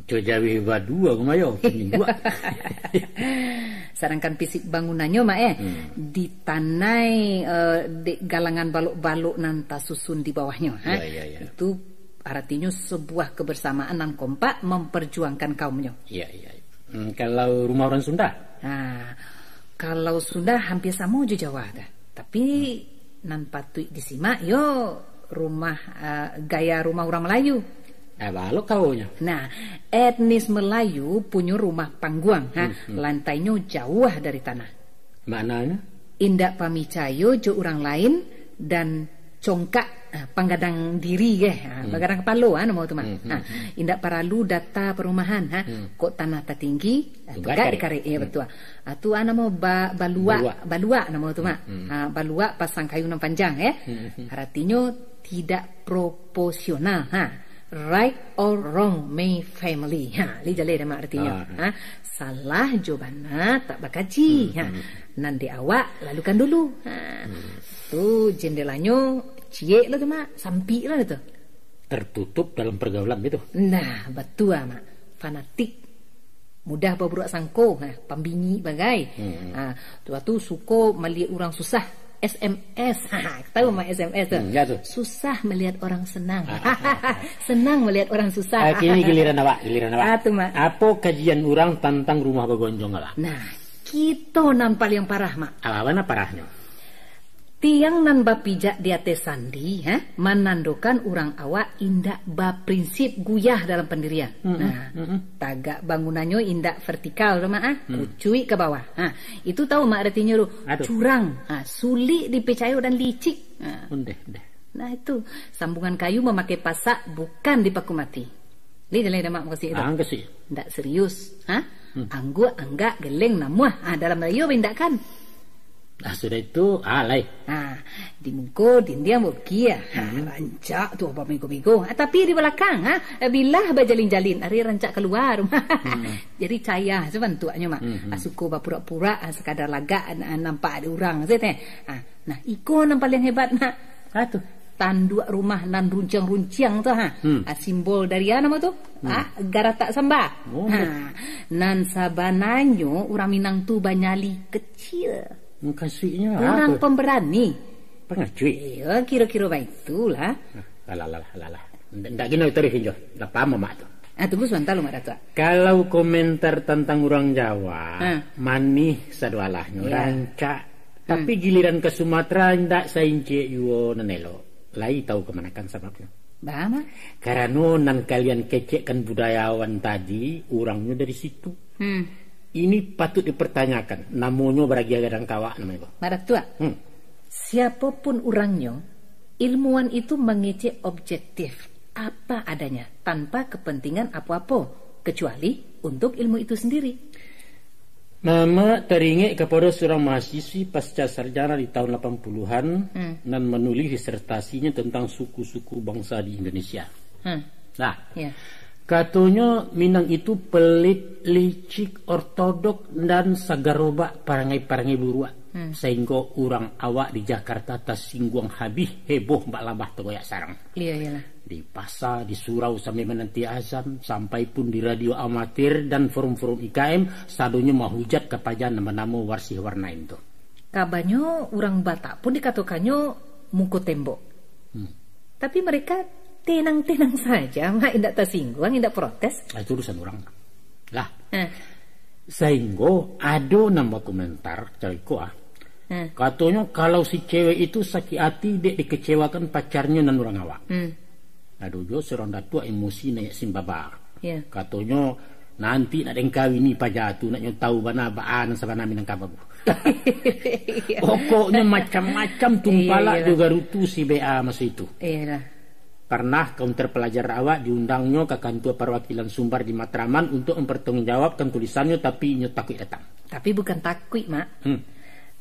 Coba jawi dua kumayo, dua. Sedangkan fisik bangunannya mak ditanai di galangan baluk-baluk nanta susun di bawahnya. Ya. Itu artinya sebuah kebersamaan nan kompak memperjuangkan kaumnya. Iya. Kalau rumah orang Sunda? Kalau Sunda hampir sama aja Jawa dah. Tapi nan patut disimak yo rumah gaya rumah orang Melayu. Balok kaunya. Nah, etnis Melayu punya rumah pangguang, lantainya jauh dari tanah. Maknanya? Indak pamicayo jo orang lain dan congkak panggadang diri panggadang kepala nama tu mah. Indak paralu data perumahan kok tanah tertinggi tegak dikari betul. Tu nama balua nama tu mah. Balua pasang kayu nan panjang artinya tidak proporsional right or wrong my family li jale nama artinya salah jawabana tak bakaji nanti awak lalukan dulu tu jendelanya cie lah tu mak sampi lah tu tertutup dalam pergaulan gitu. Nah betul mak fanatik mudah berbuat sangko pambingi bagai tu suko melihat orang susah SMS, tahu mak SMS tu? Susah melihat orang senang, senang melihat orang susah. Kini giliran awak. Apa kajian orang tentang rumah begonjong awak? Nah, kita nampak yang parah mak. Apa parahnya? Tiang nan bapijak di atas sandi, menandakan orang awak indak prinsip guyah dalam pendirian. Tagak bangunannya indak vertikal, kucui ke bawah. Itu tahu mak artinya curang, sulit dipercaya dan licik. Nah itu sambungan kayu memakai pasak bukan dipaku mati. Lihat mak makasih itu. Ndak serius, Anggu anggak geleng namuah. Dalam Melayu indak kan? Sudah itu alay. Di muka dindia mukia rancak tu apa minggu-minggu. Tapi di belakang bila bajalin-jalin hari rancak keluar. Jadi caya sebantuannya mak. Suku bapura-pura sekadar lagak nampak ada orang nah iko nampak yang hebat mak. Tu tanduk rumah nan runcang-runcang tu simbol dari nama tu Garatak Samba. Nan sabananyo orang Minang tu banyali kecil. Kasihnya orang pemberani pengacuy. Ya kira-kira baik itulah. Alah. Ndak gini tarif injo. Ndak paham mak tu. Tunggu sebentar lu mak Datuk. Kalau komentar tentang orang Jawa, manih sadualahnya rancak. Tapi giliran ke Sumatera ndak saince yo nanelo. Lai tahu kemanakan sebabnya. Bama? Karena nan kalian kecekkan budayawan tadi, orangnya dari situ. Ini patut dipertanyakan. Namanya beragia gadang kawak namanya. Marak tua. Siapapun orangnya, ilmuwan itu mengecek objektif apa adanya tanpa kepentingan apa-apa kecuali untuk ilmu itu sendiri. Mama teringat kepada seorang mahasiswi pasca sarjana di tahun 80-an dan menulis disertasinya tentang suku-suku bangsa di Indonesia. Nah, katanya Minang itu pelit, licik, ortodok dan sagaroba parangai-parangai burua. Sehingga orang awak di Jakarta tersinggung habis heboh mbak lambah tegoyak sarang. Iya. Di pasar, di surau sampai menanti azam, sampai pun di radio amatir dan forum-forum IKM, sadonya mahujat kepada nama-nama warsih warna itu. Kabarnya orang Batak pun dikatakannya muka tembok. Tapi mereka tenang-tenang saja, mak indak tersinggung, indak protes. Itu urusan orang. Lah. Sehingga ada nambah komentar cariku katanya kalau si cewek itu sakit hati dek dikecewakan pacarnya dan orang awak. Aduh jo seorang datua emosi naik simbaba. Katanya nanti nak den kawin ni pajatu nak tahu bana baan sabana Minangkabau. Pokoknya macam-macam tumpala juga rutu si BA masa itu. Pernah kaunter pelajar awak diundangnya ke kantor perwakilan Sumbar di Matraman untuk mempertanggungjawabkan tulisannya, tapi nyo takut datang. Tapi bukan takut, Mak.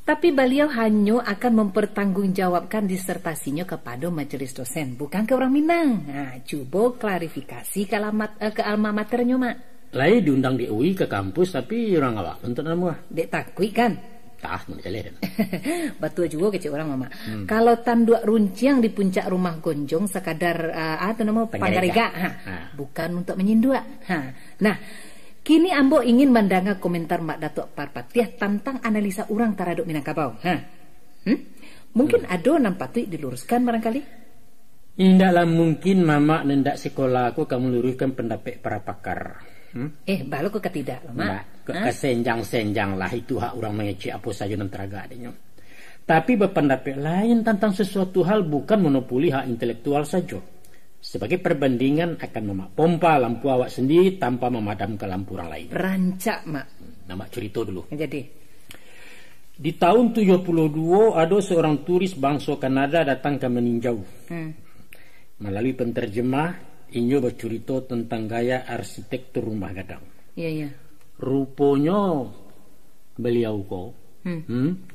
Tapi beliau hanya akan mempertanggungjawabkan disertasinya kepada majelis dosen, bukan ke orang Minang. Nah, coba klarifikasi ke alma maternya, Mak. Lain diundang di UI ke kampus, tapi orang awak untuk nama. Dek takut kan? Tak, menjalen. Betul juga kecil orang Mama. Kalau tanduk runciang di puncak rumah Gonjong sekadar Pangarega, bukan untuk menyindua. Nah, kini Ambo ingin mendengar komentar Mak Datuk Parpatiah tentang analisa orang taraduk Minangkabau. Mungkin ada nampatui diluruskan barangkali? Indahlah mungkin Mama nendak sekolah aku kamu luruskan pendapat para pakar. Balu kok ketidak, Mak. Kesenjang-senjang lah itu hak orang mengecek apa saja dan teraga adanya. Tapi berpendapat lain tentang sesuatu hal bukan monopoli hak intelektual saja. Sebagai perbandingan akan memak pompa lampu awak sendiri tanpa memadamkan lampu orang lain. Rancak, Mak. Nama cerita dulu. Jadi di tahun 72 ada seorang turis bangsa Kanada datang ke meninjau. Melalui penterjemah Inyo bercerita tentang gaya arsitektur rumah gadang. Iya. Rupanya beliau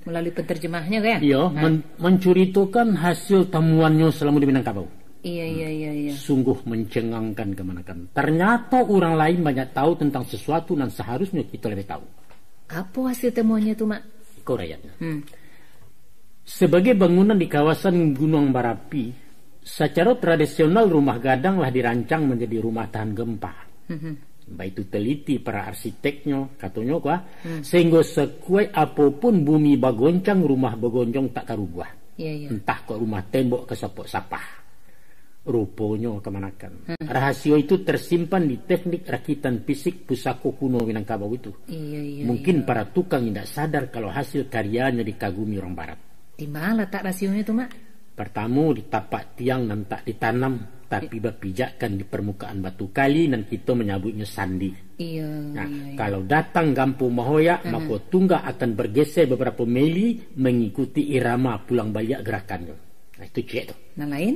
melalui penterjemahnya kan? Iya, menceritakan hasil temuannya selama di Minangkabau. Iya. Sungguh mencengangkan kemanakan. Ternyata orang lain banyak tahu tentang sesuatu dan seharusnya kita lebih tahu. Apa hasil temuannya tuh, Mak? Koreanya. Sebagai bangunan di kawasan Gunung Barapi, secara tradisional rumah gadang lah dirancang menjadi rumah tahan gempa. Baik itu teliti para arsiteknya katanya sehingga sekuat apapun bumi bagoncang rumah bagoncang tak karubah. Entah kok rumah tembok kesapok-sapah. Rupanya kemanakan. Rahasia itu tersimpan di teknik rakitan fisik pusaka kuno Minangkabau itu. Mungkin para tukang tidak sadar kalau hasil karyanya dikagumi orang barat. Di mana letak rahasionya itu, Mak? Pertama di tapak tiang dan tak ditanam, tapi berpijakkan di permukaan batu kali dan kita menyebutnya sandi. Kalau datang Gampu Mahoya, maka tungga akan bergeser beberapa mili mengikuti irama pulang balik gerakannya. Itu cek tu. Nah lain?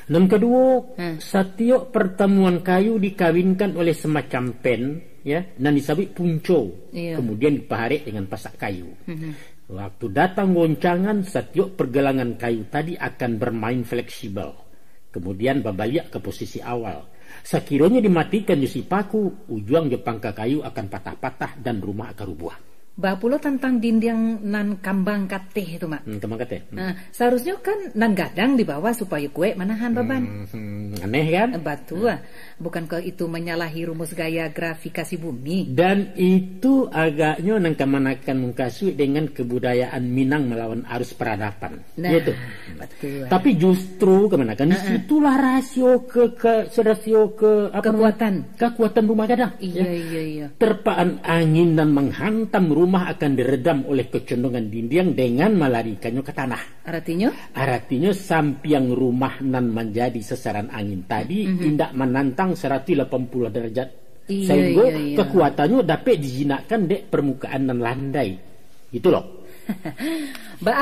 Dan kedua, setiap pertemuan kayu dikawinkan oleh semacam pen, dan disebut punco. Kemudian dipaharik dengan pasak kayu. Waktu datang goncangan, setiap pergelangan kayu tadi akan bermain fleksibel. Kemudian babaliak ke posisi awal. Sekiranya dimatikan si paku, ujung jepangka kayu akan patah-patah dan rumah akan rubuh. Bapulo tentang dinding nan kambang kateh itu, Mak. Kambang kateh. Seharusnya kan nan gadang di bawah supaya kue manahan beban. Aneh kan? Betul. Bukankah itu menyalahi rumus gaya grafikasi bumi? Dan itu agaknya nang kemanakan mengkasui dengan kebudayaan Minang melawan arus peradaban. Gitu. Betul. Tapi justru kemanakan disitulah rasio kekuatan rumah gadang. Iya. Terpaan angin dan menghantam rumah akan diredam oleh kecondongan dinding dengan melarikannya ke tanah. Artinya sampiang rumah nan menjadi sasaran angin tadi tidak menantang 180 derajat. Sehingga kekuatannya dapat dijinakkan di permukaan dan landai. Gitu loh.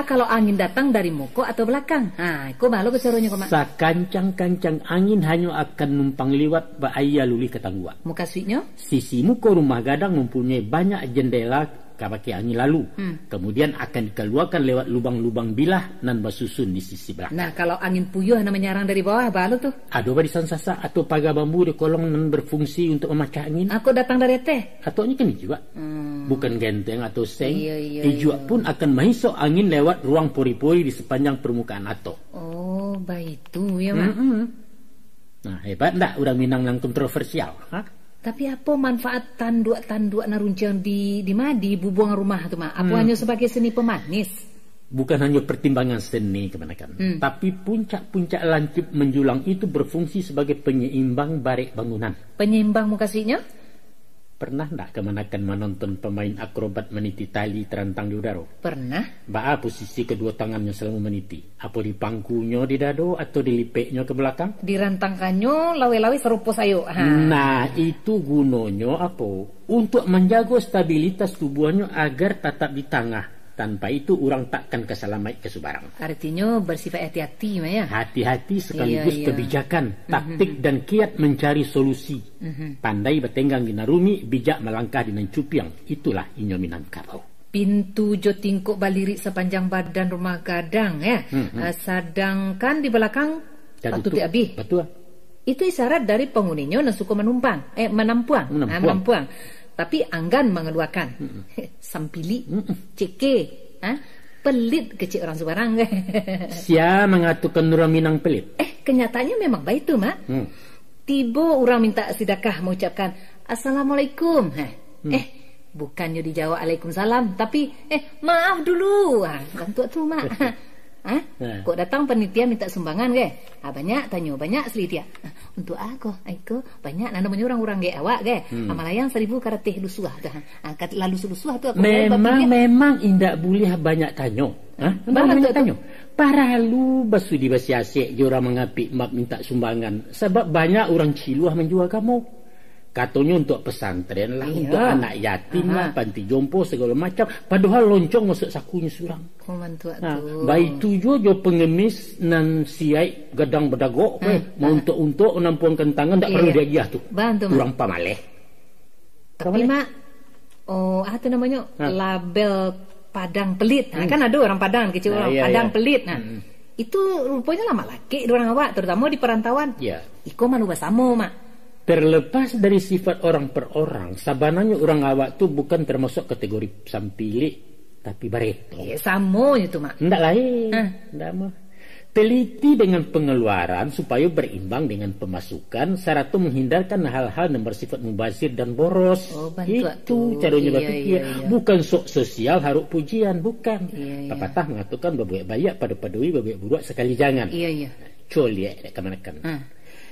Kalau angin datang dari muka atau belakang. Kok malu keserunya kok, Mak? Sakancang-kancang angin hanya akan numpang liwat bahaya luli ketanggua. Muka suinya? Sisi muka rumah gadang mempunyai banyak jendela kabaki angin lalu. Kemudian akan dikeluarkan lewat lubang-lubang bilah dan bersusun di sisi belakang. Nah, kalau angin puyuh na menyerang dari bawah, balu tuh? Ada barisan sasa atau pagar bambu di kolong dan berfungsi untuk memecah angin. Aku datang dari teh. Atau ini kan juga. Bukan genteng atau seng. Iya. Pun akan mahisok angin lewat ruang pori-pori di sepanjang permukaan ato. Oh, baik itu ya, Mak. Nah, hebat enggak orang Minang yang kontroversial? Tapi apa manfaat tanduk-tanduk naruncang di bubuang rumah tu, Mak? Apa hanya sebagai seni pemanis? Bukan hanya pertimbangan seni kebanyakan, tapi puncak-puncak lancip menjulang itu berfungsi sebagai penyeimbang barik bangunan. Penyeimbang mukasinya? Pernah ndak kemanakan menonton pemain akrobat meniti tali terantang di udara? Pernah. Baa posisi kedua tangannya selama meniti? Apa di pangkunya di dado atau dilipeknya ke belakang? Dirantangkannya lawe-lawe serupo sayo. Nah, itu gunanya apa? Untuk menjaga stabilitas tubuhnya agar tetap di tengah. Tanpa itu orang takkan keselamai ke subarang. Artinya bersifat hati-hati ya. Hati-hati sekaligus Iya. kebijakan, taktik dan kiat mencari solusi. Pandai bertenggang di narumi, bijak melangkah di cupiang. Itulah inyo Minangkabau. Pintu jo tingkuk baliri sepanjang badan rumah gadang ya. Sedangkan di belakang tutup abih. Betul. Itu isyarat dari penghuninya yang suka menampuang. Tapi anggan mengeluarkan. Sampili, ceke, pelit kecil orang subarang. Sia mengatakan orang Minang pelit. Kenyataannya memang baik tu, Mak. Tiba orang minta sedekah mengucapkan Assalamualaikum. Bukannya dijawab Waalaikumsalam, tapi maaf dulu. Bantu tu, Mak. Kok datang penitia minta sumbangan ke? Banyak tanya, banyak selitia. Untuk aku banyak namanya orang-orang ge awak ge. Amalayang 1000 karateh lusuah dah. Lalu lusuah tu aku memang indak boleh banyak tanya. Banyak tanya. Para lu basudi basiasek jora mengapi mak minta sumbangan sebab banyak orang ciluah menjual kamu. Katanya untuk pesantren lah, untuk anak yatim lah, panti jompo segala macam. Padahal loncong masuk sakunya surang. Baik tu jo pengemis nan siai gadang bedagok, mau untuk nampuangkan tangan tak perlu dia tu. Kurang pamaleh. Tapi mak, itu namanya label Padang pelit. Kan ada orang Padang kecil orang Padang pelit. Itu rupanya lama laki orang awak, terutama di perantauan. Iko malu bersama mak. Terlepas dari sifat orang per orang, sabananya orang awak tu bukan termasuk kategori sampili, tapi bareto. Sama itu, Mak. Ndak lain. Ndak mah. Teliti dengan pengeluaran supaya berimbang dengan pemasukan, serta menghindarkan hal-hal yang bersifat mubazir dan boros. Itu caranya berpikir. Bukan sok sosial haruk pujian, bukan. Pepatah mengatakan babuek bayak pada padui babuek buruak sekali jangan. Coliek kemanakan.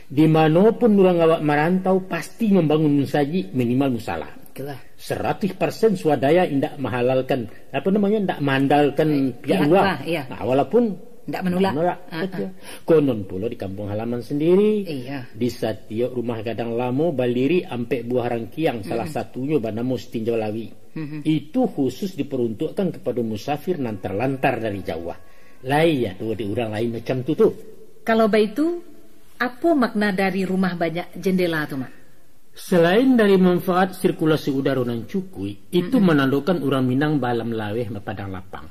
Dimanapun orang awak merantau pasti membangun musaji minimal musalah. 100% swadaya indak menghalalkan indak mandalkan pihak luar. Walaupun indak menolak. Konon pula di kampung halaman sendiri di setiap rumah gadang lamo baliri ampek buah rangkiang salah satunya bernama Tinjau Lawi. Itu khusus diperuntukkan kepada musafir nan terlantar dari Jawa. Lain tuh di orang lain macam tu. Kalau begitu apa makna dari rumah banyak jendela tu, Mak? Selain dari manfaat sirkulasi udara nan cukui, itu menandakan orang Minang balam laweh berpadang lapang.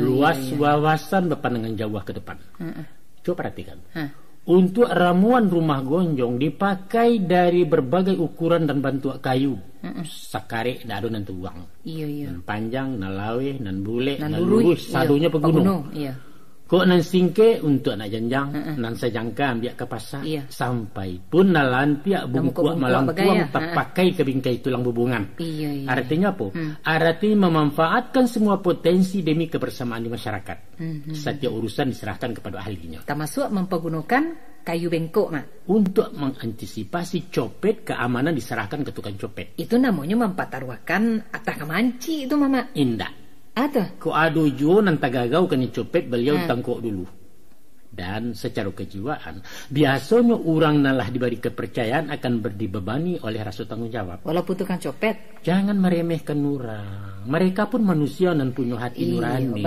Luas wawasan berpandangan jauh ke depan. Coba perhatikan. Untuk ramuan rumah gonjong dipakai dari berbagai ukuran dan bentuk kayu. Sakare dak ada nan tuang. Nan panjang, nan laweh, nan bule, nan lurus, sadunya pegunung. Kok nan singke untuk nak janjang, nan sejangka ambil ke pasar, sampai pun nalan piak bungkuak malangkuang terpakai ke bingkai tulang bubungan. Artinya apa? Artinya memanfaatkan semua potensi demi kebersamaan di masyarakat. Setiap urusan diserahkan kepada ahlinya. Termasuk mempergunakan kayu bengkok, Mak. Untuk mengantisipasi copet, keamanan diserahkan ke tukang copet. Itu namanya mempertaruhkan atas kemanci itu, Mama. Indah. Ko ado jo nan tagagaw kani copet beliau tangkok dulu. Dan secara kejiwaan biasanya orang nalah diberi kepercayaan akan dibebani oleh rasa tanggung jawab. Walaupun tukang copet, jangan meremehkan orang. Mereka pun manusia dan punya hati nurani.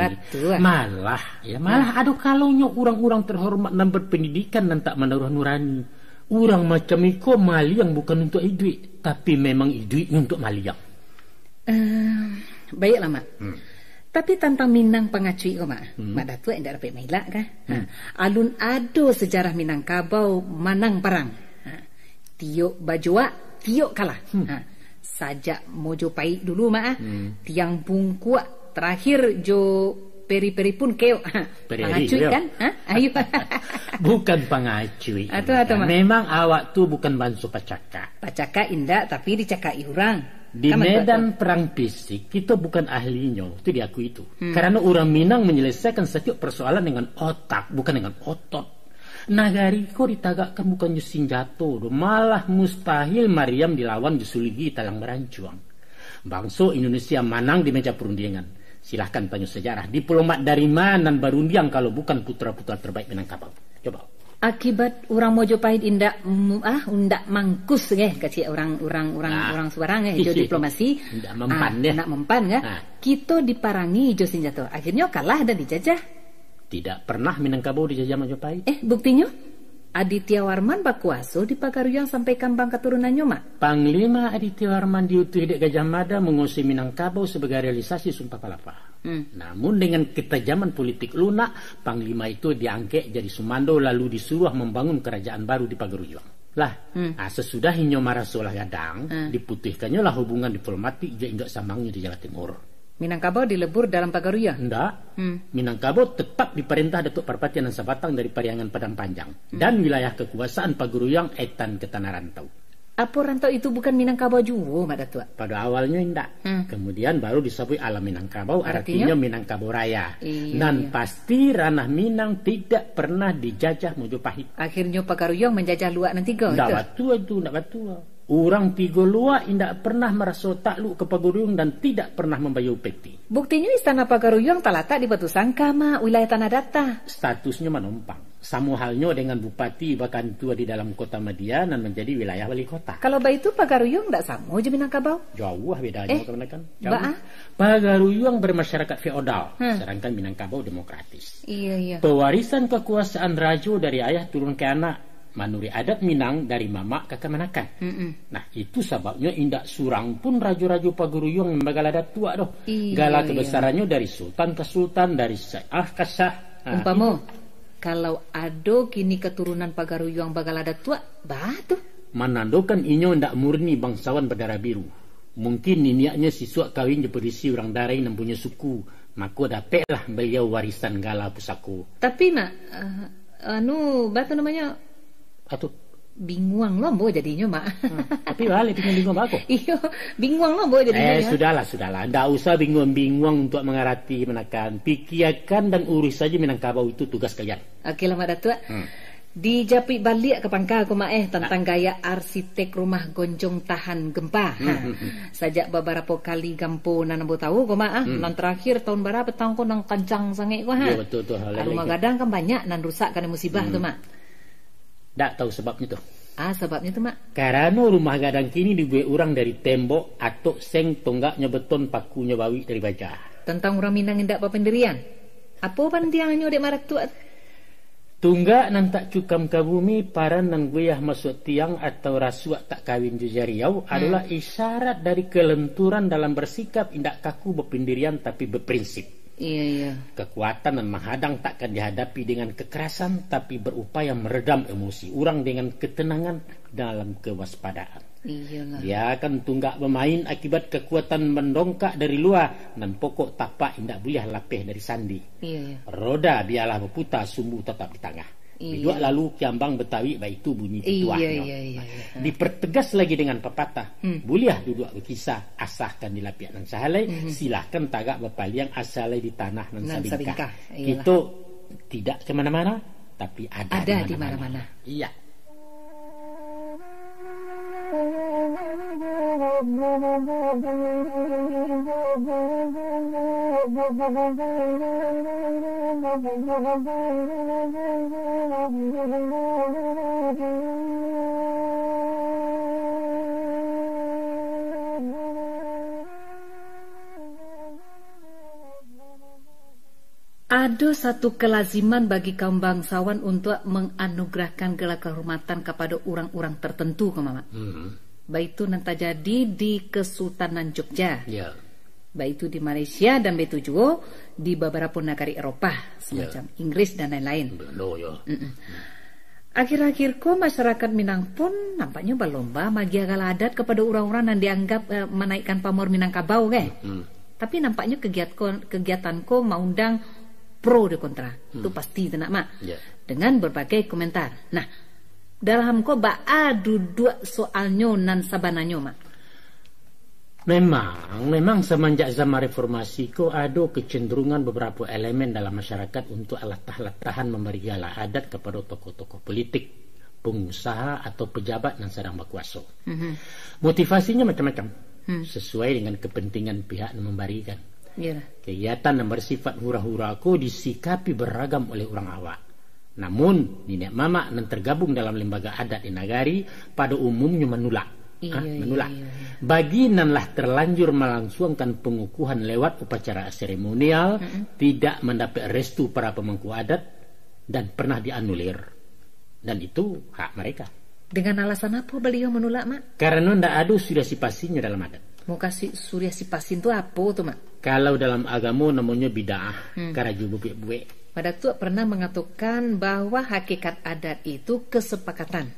Malah ada kalaunya orang-orang terhormat dan berpendidikan dan tak menaruh nurani. Orang macam iko maliang bukan untuk hidup, tapi memang hidup untuk maliang. Baiklah, Mak. Tapi tentang Minang pengacui ko, Mak. Mak Datuk yang dapat mailak kah? Alun ado sejarah Minangkabau manang perang. Tiok bajua, tiok kalah. Sajak mojo pai dulu, Mak. Tiang bungkuak terakhir jo peri-peri pun keo. Pengacui kan? Ayo. Bukan pengacui. Memang awak tu bukan bansu pacaka. Pacaka indah tapi dicakai orang. Di medan perang fisik kita bukan ahlinya, itu diakui itu. Karena orang Minang menyelesaikan setiap persoalan dengan otak, bukan dengan otot. Nagari ko ditagakkan bukan ju senjata, malah mustahil Mariam dilawan ju suligi talang merancuang. Bangsa Indonesia menang di meja perundingan. Silahkan tanya sejarah. Diplomat dari mana berundiang kalau bukan putra-putra terbaik Minangkabau? Coba. Akibat orang Mojopahit indak mangkus kecil orang sebarang jo diplomasi indak mempan nak mempan kita diparangi jo senjata, akhirnya kalah dan dijajah. Tidak pernah Minangkabau dijajah Mojopahit. Buktinya Aditya Warman bakuaso di Pagaruyang sampai kambang keturunannya mak. Panglima Aditya Warman diutus di Gajah Mada menguasai Minangkabau sebagai realisasi Sumpah Palapa. Namun dengan ketajaman politik lunak, Panglima itu diangkat jadi sumando lalu disuruh membangun kerajaan baru di Pagaruyang. Sesudah Inyo Marasolah Gadang, diputihkannya lah hubungan diplomatik je Indok Samangnya di Jawa Timur. Minangkabau dilebur dalam Pagaruyang? Enggak. Minangkabau tetap diperintah Datuk Parpatian dan Sabatang dari Pariangan Padang Panjang. Dan wilayah kekuasaan Pagaruyang etan ke Tanah Rantau. Apa rantau itu bukan Minangkabau juga, Mak Datuk? Pada awalnya enggak. Kemudian baru disebut alam Minangkabau, artinya Minangkabau Raya. Dan pasti ranah Minang tidak pernah dijajah Mojopahit. Akhirnya Pagaruyang menjajah luak nanti go. Enggak batua. Orang tiga luak tidak pernah merasa takluk ke Pagaruyang dan tidak pernah membayar upeti. Buktinya istana Pagaruyang terletak di Batu Sangka, Mak, wilayah Tanah Datar. Statusnya menumpang. Sama halnya dengan bupati bahkan tua di dalam kota Media dan menjadi wilayah wali kota. Kalau itu Pagaruyang tidak sama aja Minangkabau? Jauh bedanya kan. Pagaruyang bermasyarakat feodal, sedangkan Minangkabau demokratis. Iya. Pewarisan kekuasaan raja dari ayah turun ke anak. Manuri adat Minang dari mama ke kemanakan. Nah itu sebabnya indak surang pun raja-raja Pagaruyang yang bagala tua doh. Gala kebesarannya dari sultan ke sultan, dari syah ke syah. Umpama kalau ado kini keturunan Pagaruyang bagala tua, batu. Menandakan inyo ndak murni bangsawan berdarah biru. Mungkin niniaknya siswa kawin berisi orang darai yang punya suku. Maka dapatlah beliau warisan gala pusaku. Tapi Mak, batu namanya bingung lombo jadinya Mak. Tapi balik bingung aku. Iya, bingung lombo jadinya. Sudahlah. Ndak usah bingung untuk mengarati menekan. Pikirkan dan urus saja Minangkabau itu tugas kalian. Oke lah Mak Datuk. Dijapit balik ke pangkal aku Mak tentang gaya arsitek rumah gonjong tahan gempa. Sajak beberapa kali gampo nanambo tahu ko Mak nan terakhir tahun berapa tahun ko nang kencang sange ko Iya betul. Rumah gadang kan banyak nan rusak karena musibah tuh Mak. Tak tahu sebabnya tuh. Sebabnya tuh Mak. Karena rumah gadang kini dibuat orang dari tembok atau seng tonggaknya beton pakunya bawi dari baja. Tentang orang Minang indak apa pendirian? Apa pantiangannya dek marak tua? Tunggak nan tak cukam ke bumi paran nan goyah masuk tiang atau rasuak tak kawin jujariau adalah isyarat dari kelenturan dalam bersikap indak kaku berpendirian tapi berprinsip. Iya. Kekuatan dan menghadang takkan dihadapi dengan kekerasan tapi berupaya meredam emosi orang dengan ketenangan dalam kewaspadaan. Iyalah. Dia akan tunggak bermain akibat kekuatan mendongkak dari luar dan pokok tapak indak boleh lapeh dari sandi. Iya. Roda biarlah berputar, sumbu tetap di tengah. Bidua lalu kiambang Betawi baik itu bunyi pituahnya. Iya. Dipertegas lagi dengan pepatah. Boleh duduk berkisah asahkan di lapiak nan sahalai. Silahkan tagak berpaliang asalai di tanah nan sabingkah. Kita tidak kemana-mana tapi ada di mana-mana. Iya. Ada satu kelaziman bagi kaum bangsawan untuk menganugerahkan gelar kehormatan kepada orang-orang tertentu, Mama. Baik itu nanti jadi di Kesultanan Jogja, baik itu di Malaysia dan baik itu juga di beberapa negara Eropa semacam Inggris dan lain-lain. Akhir-akhir kok masyarakat Minang pun nampaknya berlomba magia gala adat kepada orang-orang yang dianggap menaikkan pamor Minangkabau, Tapi nampaknya kegiatanku mengundang pro dan kontra. Itu pasti tenak Mak. Dengan berbagai komentar. Nah, dalam ko adu dua soalnya nan sabananya Mak. Memang semenjak zaman reformasi ko ada kecenderungan beberapa elemen dalam masyarakat untuk latah-latahan memberi gala adat kepada tokoh-tokoh politik, pengusaha atau pejabat yang sedang berkuasa. Motivasinya macam-macam, sesuai dengan kepentingan pihak yang memberikan. Kegiatan yang bersifat hura-hura ko disikapi beragam oleh orang awak. Namun, nenek mama yang tergabung dalam lembaga adat di nagari pada umumnya menolak. Bagi nanlah terlanjur melangsungkan pengukuhan lewat upacara seremonial, tidak mendapat restu para pemangku adat dan pernah dianulir. Dan itu hak mereka. Dengan alasan apa beliau menolak, Mak? Karena tidak ada surya sipasinya dalam adat. Mau kasih surya sipasin itu apa tuh, Mak? Kalau dalam agama namanya bid'ah, karaju buik-buik. Pada Tua pernah mengatakan bahwa hakikat adat itu kesepakatan.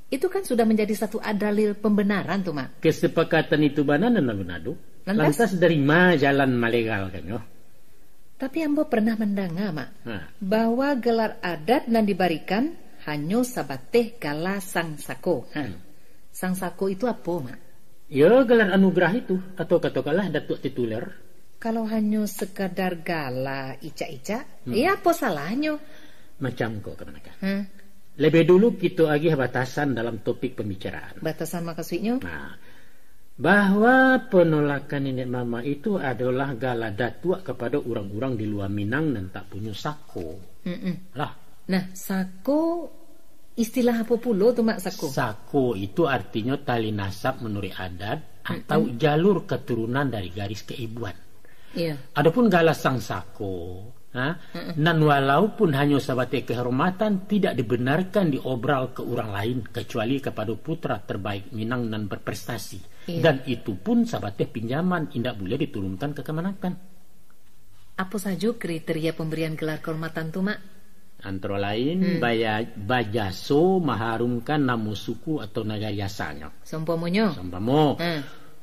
Itu kan sudah menjadi satu dalil pembenaran tuh, Mak. Kesepakatan itu benar dan lalu lantas dari mana jalan malegal kan yo? Tapi ambo pernah mendengar, Mak, bahwa gelar adat yang diberikan hanya sabateh gala sang sako. Sang sako itu apa, Mak? Ya gelar anugerah itu, atau katakanlah datuk tituler. Kalau hanya sekadar gala ica-ica, ya apa salahnya? Macam kok kebenakan. Lebih dulu kita lagi batasan dalam topik pembicaraan. Batasan makasihnya? Nah, bahwa penolakan nenek mama itu adalah gala datua kepada orang-orang di luar Minang dan tak punya sako. Lah. Nah, sako istilah apa pula tuh, Mak, sako? Sako itu artinya tali nasab menurut adat atau jalur keturunan dari garis keibuan. Adapun gala sang sako, nan walaupun hanya sebagai kehormatan tidak dibenarkan diobral ke orang lain kecuali kepada putra terbaik Minang dan berprestasi. Dan itu pun sebagai pinjaman, tidak boleh diturunkan ke kemenakan. Apa saja kriteria pemberian gelar kehormatan tuh, Mak? Antara lain bajaso mengharumkan nama suku atau nagari asalnya. Seumpamanya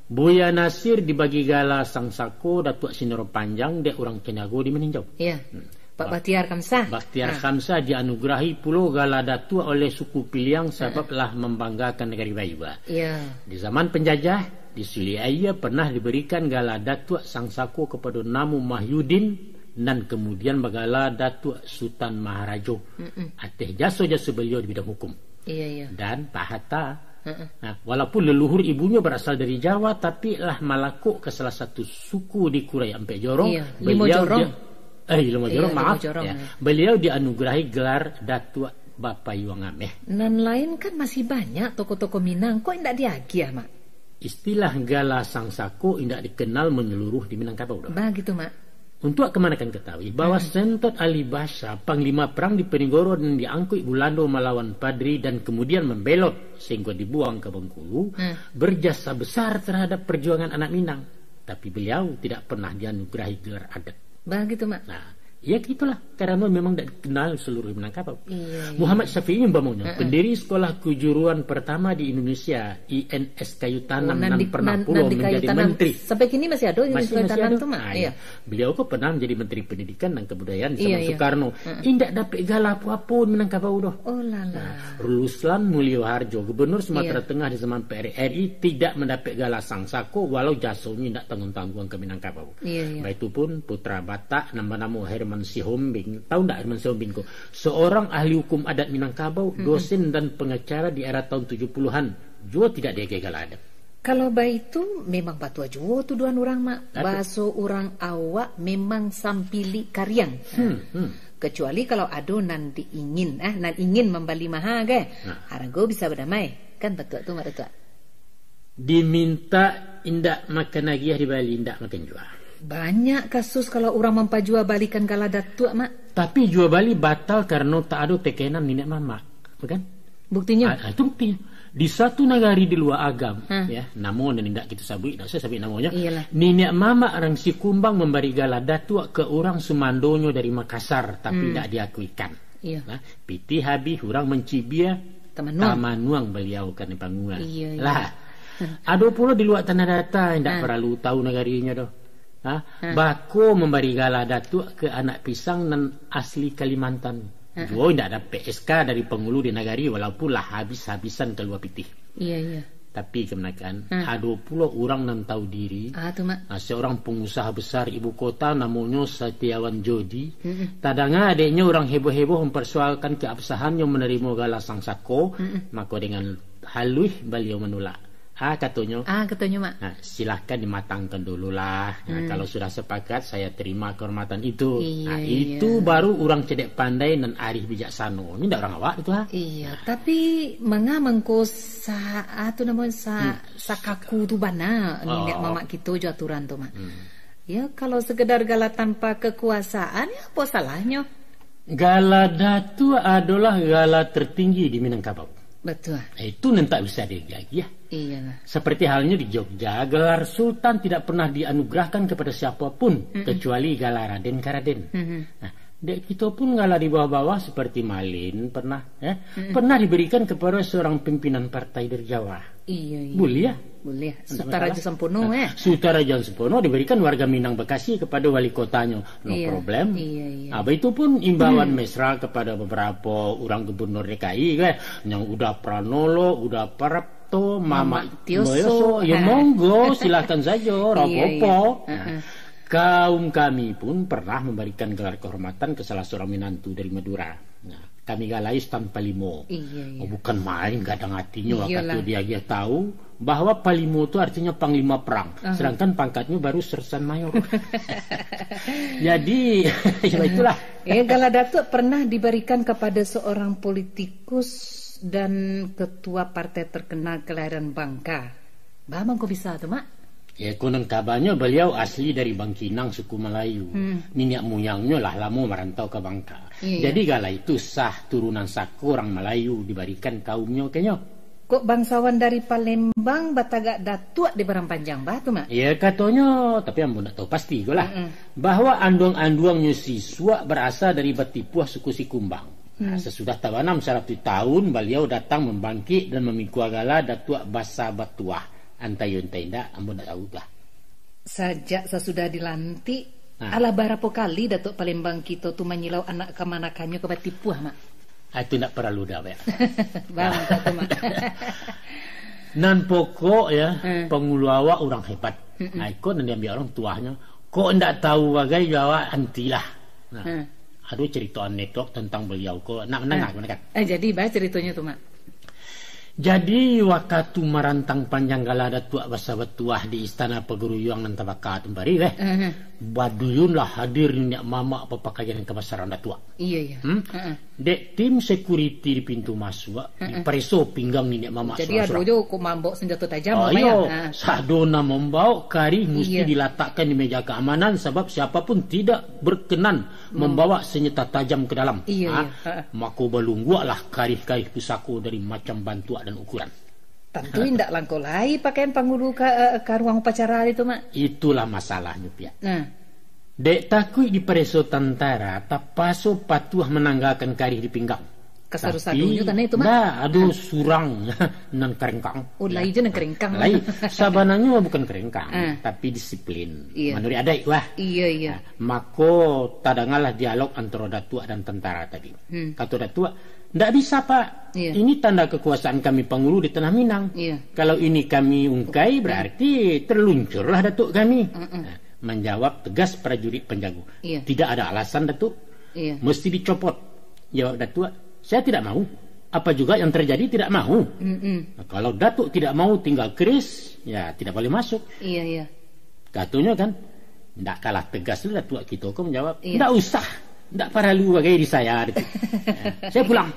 Buya Nasir dibagi gala sang sako Datuk Sinoro Panjang dek orang Kenago di meninjau. Pak Bakhtiar Khamsah. Bakhtiar Khamsah dianugerahi pulau gala datuk oleh suku Piliang sebablah membanggakan negeri Bayuba. Di zaman penjajah di Suliaya pernah diberikan gala datuk sang sako kepada Namu Mahyudin dan kemudian bagala Datuk Sultan Maharajo. Ateh jasa-jasa beliau di bidang hukum. Dan Pak Hatta. Walaupun leluhur ibunya berasal dari Jawa, tapi lah malakuk ke salah satu suku di Kurai Ampek Jorong. Limo Jorong. Beliau dianugerahi gelar Datuk Bapa Yuang Ameh. Dan lain kan masih banyak tokoh-tokoh Minang. Kok tidak diagia, Mak? Istilah gala sang sako tidak dikenal menyeluruh di Minangkabau. Begitu, Mak. Untuk kemanakan ketahui bahwa Sentot Ali Basha, panglima perang di Peningoro dan diangkut Bulando melawan Padri dan kemudian membelot sehingga dibuang ke Bengkulu, berjasa besar terhadap perjuangan anak Minang. Tapi beliau tidak pernah dianugerahi gelar adat. Begitu, Mak. Nah, ya gitulah, karena memang tidak dikenal seluruh Minangkabau. Muhammad Syafi'i umpamanya, pendiri sekolah kejuruan pertama di Indonesia, INS Kayu Tanam, dan pernah pula menjadi menteri. Sampai kini masih ada INS Kayu Tanam itu, Mak. Beliau kok pernah menjadi menteri pendidikan dan kebudayaan zaman Soekarno. Tidak dapat gala apa-apa Minangkabau doh. Ruslan Mulyo Harjo, gubernur Sumatera Tengah di zaman PRRI, tidak mendapat gala sang sako walau jasanya tidak tanggung-tanggung ke Minangkabau. Baik itu pun putra Batak nama-nama Herman Sihombing. Tahu tak Herman Sihombing kok? Seorang ahli hukum adat Minangkabau, dosen dan pengacara di era tahun 70-an. Juga tidak dia gagal adat. Kalau baik itu memang patua juga tuduhan orang, Mak. Baso orang awak memang sampili karyang. Kecuali kalau ada nan diingin, nan ingin membali maha ke. Harago bisa berdamai. Kan betul tu, Mak Datuk. Diminta indak makan lagi di Bali, indak makan jual. Banyak kasus kalau orang mempajua balikan gala datuk, Mak. Tapi jual bali batal karena tak ada tekenan nenek mama, bukan? Buktinya? Itu buktinya. Di satu negari di luar agam, ya, namun tidak kita sabui, tidak saya sabui namanya. Nenek mama orang si Kumbang memberi gala datuk ke orang Sumandonyo dari Makassar, tapi tidak diakuikan. Nah, piti habis orang mencibia tamanuang beliau kan di panggungan. Lah, ada pula di luar tanah data tidak perlu tahu negarinya doh. Bako memberi gala datuk ke anak pisang dan asli Kalimantan. Juga tidak ada PSK dari penghulu di nagari walaupun lah habis-habisan keluar pitih. Tapi kemenakan ada pula orang yang tahu diri. Tuh mak. Seorang pengusaha besar ibu kota namanya Setiawan Jodi. Tadanga adiknya orang heboh-heboh mempersoalkan keabsahannya menerima galah sang sako. Maka dengan halus beliau menolak. Katanya. Katanya mak. Silahkan dimatangkan dulu lah. Kalau sudah sepakat saya terima kehormatan itu. Iya. Itu baru orang cedek pandai dan arif bijaksana. Ini tidak orang awak itu Iya, tapi mengko sakaku tu bana nenek mama kita jo aturan tu mak. Ya kalau sekedar gala tanpa kekuasaan ya apa salahnya? Gala datu adalah gala tertinggi di Minangkabau. Betul. Itu tak bisa digagi ya. Iya. Seperti halnya di Jogja, gelar sultan tidak pernah dianugerahkan kepada siapapun kecuali gelar Raden Karaden. Nah, dek kita pun gala di bawah-bawah seperti Malin pernah pernah diberikan kepada seorang pimpinan partai dari Jawa. Iya. Boleh ya? Boleh. Sutaraja Sempono Sutaraja Sempono diberikan warga Minang Bekasi kepada wali kotanya. No problem. Iya. Itu pun imbauan mesra kepada beberapa orang gubernur DKI yang udah Pranolo, udah Prapto, Mama Tioso. Ya monggo silakan saja, rapopo. Kaum kami pun pernah memberikan gelar kehormatan ke salah seorang menantu dari Madura. Kami galais tanpa limo. Iya. Bukan main gadang hatinya waktu dia tahu bahwa Palimo itu artinya panglima perang, sedangkan pangkatnya baru sersan mayor. Jadi itulah. Gala Datuk pernah diberikan kepada seorang politikus dan ketua partai terkenal kelahiran Bangka. Bang kok bisa tuh mak? Ya konon kabarnya beliau asli dari Bangkinang suku Melayu. Nenek moyangnya lah lama merantau ke Bangka. Jadi gala itu sah turunan saku orang Melayu diberikan kaumnya kayaknya. Kok bangsawan dari Palembang batagak datuk di Barang Panjang batu mak? Ya katanya, tapi ambo nak tahu pasti lah. Bahwa anduang-anduangnya siswa berasal dari Batipuah suku Sikumbang. Sesudah tawanam 100 tahun beliau datang membangkit dan memikul gala datuk Basa Batuah. Antayun tenda ambo nak tahu lah. Sejak sesudah dilantik ala berapa kali datuk Palembang kita tu menyilau anak kemanakannya ke Batipuah mak? Itu nak perlu dah ya. Bang kata mak. Nan pokok ya pengulu awak orang hebat. Ikut dan diambil orang tuanya. Kok ndak tahu bagai jawab antilah. Aduh cerita anekdot tentang beliau kok nak kan. Jadi ceritanya tu mak. Jadi waktu merantang panjang gala datuk Basa Batuah di istana Peguruyuang dan Tabakat kembali baduyun lah hadir minyak mama papakaian kebesaran datuk. Iya. Dek tim security di pintu masuk dipreso pinggang minyak mama. Jadi ada jo kok mambok senjata tajam sadona membawa kari mesti diletakkan di meja keamanan sebab siapapun tidak berkenan membawa senjata tajam ke dalam. Maka balunggualah kari-kari pusako dari macam bantuan dan ukuran. Tentu tidak langkau lai pakaian pangulu ke ruang upacara itu mak. Itulah masalahnya pihak. Dek takui di preso tentara tapaso patuah menanggalkan kari di pinggang. Kesaru-sarunya tanah itu mak. Aduh surang nan kerengkang. Lai je nan kerengkang. Lai sabananya bukan kerengkang tapi disiplin. Menurut adat Iya. Mako tadangalah dialog antara datua dan tentara tadi. Kata datua, ndak bisa pak. Ini tanda kekuasaan kami Pangulu di Tanah Minang. Kalau ini kami ungkai berarti terluncurlah datuk kami. Menjawab tegas prajurit penjago. Tidak ada alasan datuk. Mesti dicopot. Jawab datuk, saya tidak mau. Apa juga yang terjadi tidak mau. Nah, kalau datuk tidak mau tinggal keris, ya tidak boleh masuk. Iya. Katanya kan, ndak kalah tegas lah datuk kita kok menjawab. Ndak usah. Ndak perlu bagai di saya. Saya pulang.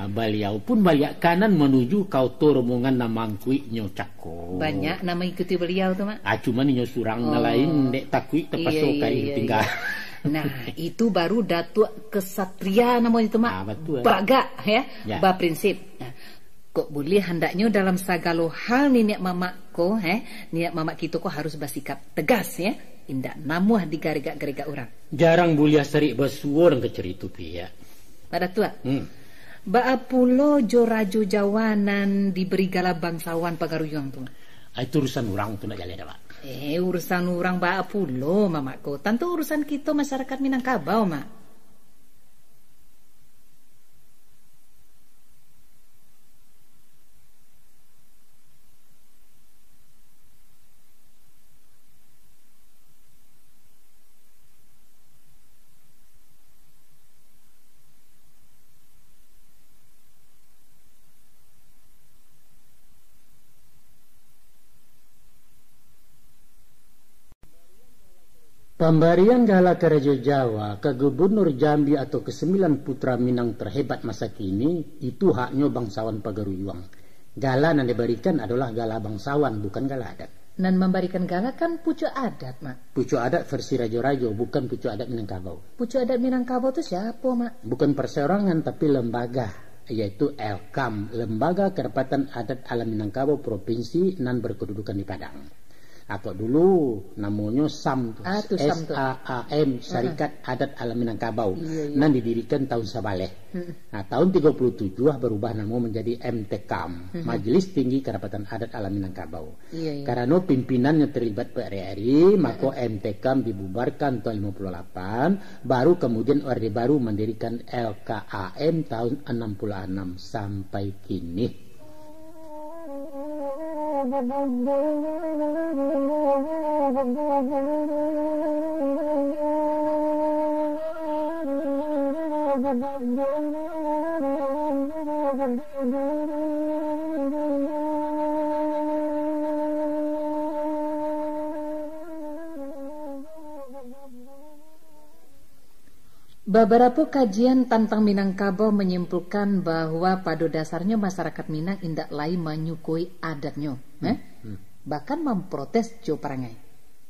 Beliau pun balik kanan menuju kauto rombongan namangkui nyocako. Banyak nama ikuti beliau tu mak. Cuma nyo surang lain dek takui terpasok kari tinggal. Nah itu baru datuk kesatria namanya itu mak. Betul. Braga ba prinsip. Kok boleh hendaknya dalam segala hal niat mamak ko niat mamak kita ko harus bersikap tegas ya. Indak namuah digarigak-garigak orang. Jarang boleh serik basuo dan keceritu pia. Pada tua. Baapulo jorajo jawanan diberi gala bangsawan pagaruyang tu. Itu urusan orang tu nak jalan dak. Urusan orang baapulo mamakku. Tentu urusan kita masyarakat Minangkabau mak. Pemberian gelar Raja Jawa ke Gubernur Jambi atau ke-9 putra Minang terhebat masa kini itu haknya bangsawan Pagaruyuang. Gala yang diberikan adalah gala bangsawan, bukan gala adat. Dan memberikan gala kan pucuk adat, Mak. Pucuk adat versi Rajo-Rajo, bukan pucuk adat Minangkabau. Pucuk adat Minangkabau itu siapa, Mak? Bukan perseorangan tapi lembaga, yaitu LKAM, Lembaga Kerapatan Adat Alam Minangkabau Provinsi nan berkedudukan di Padang. Atau dulu namanya SAM, SAAM, Syarikat Adat Alam Minangkabau. Nan didirikan tahun Sabaleh. Nah, tahun 37 berubah nama menjadi MTKAM, Majelis Tinggi Kerapatan Adat Alam Minangkabau. Karena pimpinannya terlibat PRRI, maka MTKAM dibubarkan tahun 58, baru kemudian Orde Baru mendirikan LKAM tahun 66 sampai kini. Beberapa kajian tentang Minangkabau menyimpulkan bahwa pada dasarnya masyarakat Minang indak lain menyukui adatnya, bahkan memprotes jo perangai.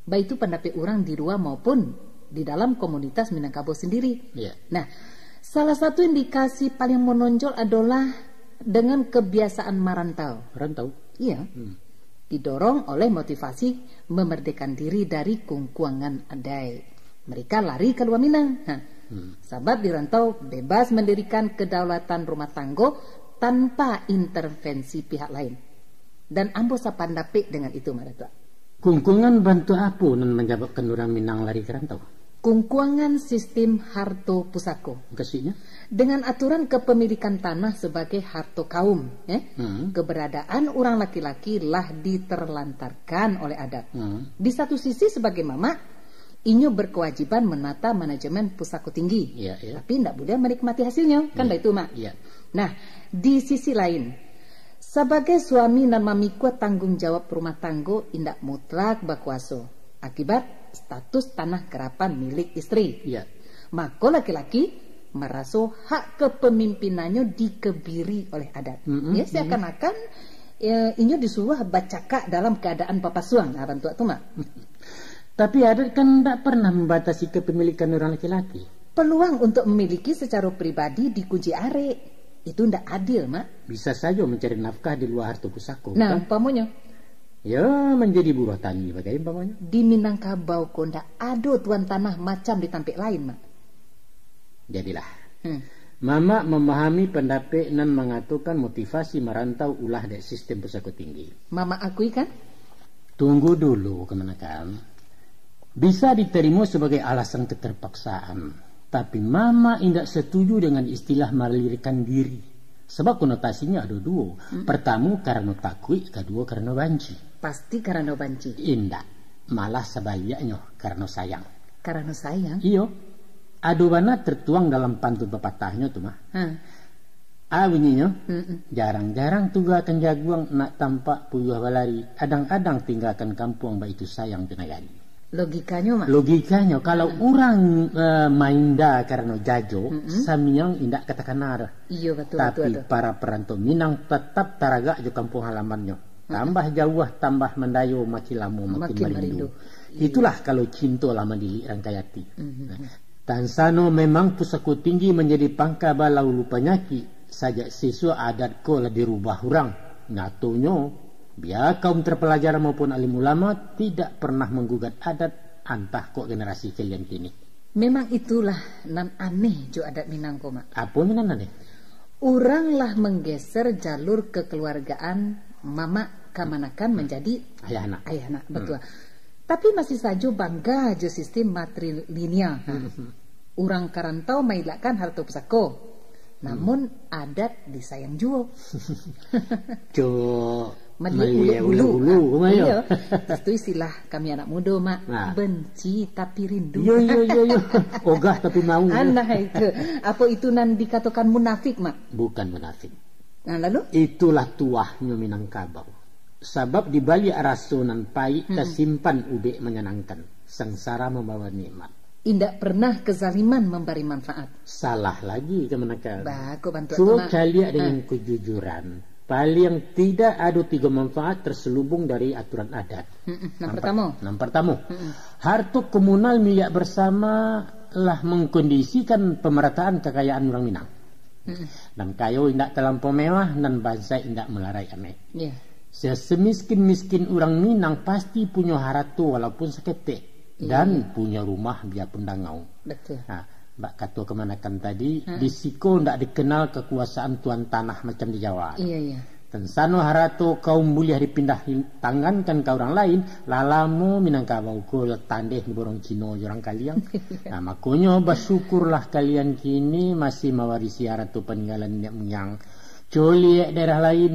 Baik itu pendapat orang di luar maupun di dalam komunitas Minangkabau sendiri. Nah, salah satu indikasi paling menonjol adalah dengan kebiasaan merantau. Iya. Didorong oleh motivasi memerdekakan diri dari kungkuangan adai. Mereka lari ke luar Minang. Sebab di rantau bebas mendirikan kedaulatan rumah tangga tanpa intervensi pihak lain. Dan ambo sapandapik dengan itu, Maratua. Kungkungan bantu apa nan menyebabkan orang Minang lari ke rantau? Kungkuangan sistem harto pusako. Kasihnya? Dengan aturan kepemilikan tanah sebagai harto kaum. Keberadaan orang laki-laki lah diterlantarkan oleh adat. Di satu sisi sebagai mama, inyo berkewajiban menata manajemen pusako tinggi, tapi tidak boleh menikmati hasilnya, kan itu, Mak. Nah, di sisi lain, sebagai suami dan mamikwa tanggung jawab rumah tangga indak mutlak berkuasa akibat status tanah kerapan milik istri. Maka laki-laki merasa hak kepemimpinannya dikebiri oleh adat. Seakan-akan inyo disuruh bacakak dalam keadaan papasuang, bantu tu, Mak. Tapi adat kan tidak pernah membatasi kepemilikan orang laki-laki. Peluang untuk memiliki secara pribadi dikunci arek. Itu tidak adil, Mak. Bisa saja mencari nafkah di luar harta pusako. Nah, umpamanya? Ya, menjadi buruh tani bagaimana umpamanya? Di Minangkabau kok tidak ada tuan tanah macam di tampik lain, Mak. Jadilah. Mama memahami pendapat nan mengatakan motivasi merantau ulah dari sistem pusako tinggi. Mama akui kan? Tunggu dulu, kemenakan. Bisa diterima sebagai alasan keterpaksaan, tapi Mama tidak setuju dengan istilah melarikan diri. Sebab konotasinya ada dua. Pertama karena takut, kedua karena banci. Pasti karena banci. Indah, malah sebaliknya karena sayang. Karena sayang? Iyo, adobana tertuang dalam pantun pepatahnya tuh mah. Bunyinya, jarang-jarang tuga akan jaguang nak tampak puyuh balari. Adang-adang tinggalkan kampung baik itu sayang tenagari. Logikanya, Mak. Logikanya kalau orang mainda karena jajo, samiang indak katakan nara. Iya, betul. Tapi betul. para perantau Minang tetap taraga di kampung halamannya. Tambah jauh, tambah mendayo, makin lama makin merindu. Itulah kalau cinta lama di Rangkayati. Tansano memang pusako tinggi menjadi pangka balau lupa nyaki. Sajak siswa adat ko lah dirubah orang. Nyatunya biar kaum terpelajar maupun alim ulama tidak pernah menggugat adat antah kok generasi kalian kini. Memang itulah nan aneh jo adat Minang, Mak. Apa nan aneh? Orang lah menggeser jalur kekeluargaan mama kamanakan menjadi ayah anak. Betul. Tapi masih saja bangga jo sistem matrilineal. Orang karantau mailakan harta pusako. Namun adat disayang juo. Jo Melihat ulu. Iya. Itu istilah kami anak muda, Mak. Benci tapi rindu. Yo. Ogah tapi mau. Anak itu. Apa itu nan dikatakan munafik, Mak? Bukan munafik. Nah, lalu? Itulah tuahnya Minangkabau. Sebab di balik rasunan pai tersimpan ube menyenangkan. sengsara membawa nikmat. Indak pernah kezaliman memberi manfaat. Salah lagi kemenakan. Baku bantu Coba kalian dengan kejujuran. Paling tidak ada 3 manfaat terselubung dari aturan adat. Yang pertama, harta komunal milik bersama lah mengkondisikan pemerataan kekayaan orang Minang. Dan kayo indak terlampau mewah dan bangsa indak melarai aneh. Semiskin-miskin orang Minang pasti punya harta walaupun seketik dan punya rumah biarpun dangau. Betul. Nah, Mbak Kato kemanakan tadi, di Siko ndak dikenal kekuasaan tuan tanah macam di Jawa. Iya. Dan sano harato kaum mulia dipindah tangankan ke orang lain, lalamu Minangkabau ko tandeh di borong Cino orang kalian. Nah, makanya bersyukurlah kalian kini masih mewarisi harato peninggalan yang coli daerah lain.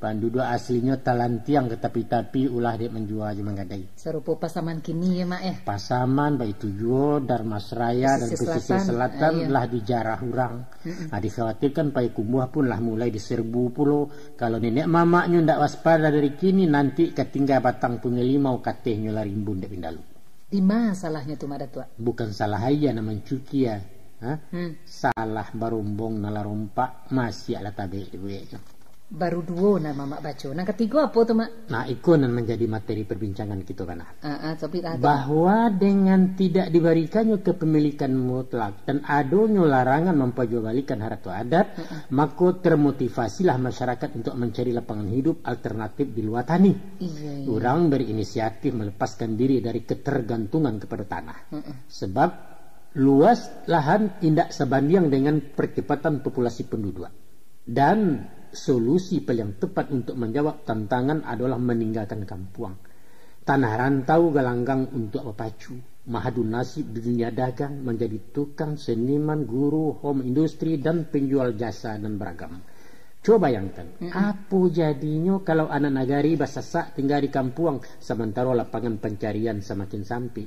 Penduduk aslinya talantiang ke tapi ulah dia menjual je menggadai. Serupa Pasaman kini ya mak Pasaman baik tujuh Darmasraya dan pesisir selatan lah dijarah orang. Dikhawatirkan pai kumbuh pun lah mulai diserbu pulau. Kalau nenek mamaknya ndak waspada dari kini nanti ketinggal batang punya limau katehnya larimbun dek pindalu. Di mana salahnya tuh mak datua? Bukan salah aja nama cuki ya. Salah barumbong nala rompak masih ala tabe duwe. Baru 2 nama mak baca. Nah ketiga apa tuh mak? Nah itu nan menjadi materi perbincangan kita kan. Bahwa dengan tidak diberikannya kepemilikan mutlak dan adanya larangan memperjualbelikan harta adat, maka termotivasilah masyarakat untuk mencari lapangan hidup alternatif di luar tani. Orang berinisiatif melepaskan diri dari ketergantungan kepada tanah. Sebab luas lahan tidak sebanding dengan percepatan populasi penduduk. Dan solusi paling tepat untuk menjawab tantangan adalah meninggalkan kampung. Tanah rantau galanggang untuk berpacu, mahadu nasib di dunia dagang, menjadi tukang, seniman, guru, home industri dan penjual jasa dan beragam. Coba bayangkan, apa jadinya kalau anak nagari basasak tinggal di kampung sementara lapangan pencarian semakin sampai.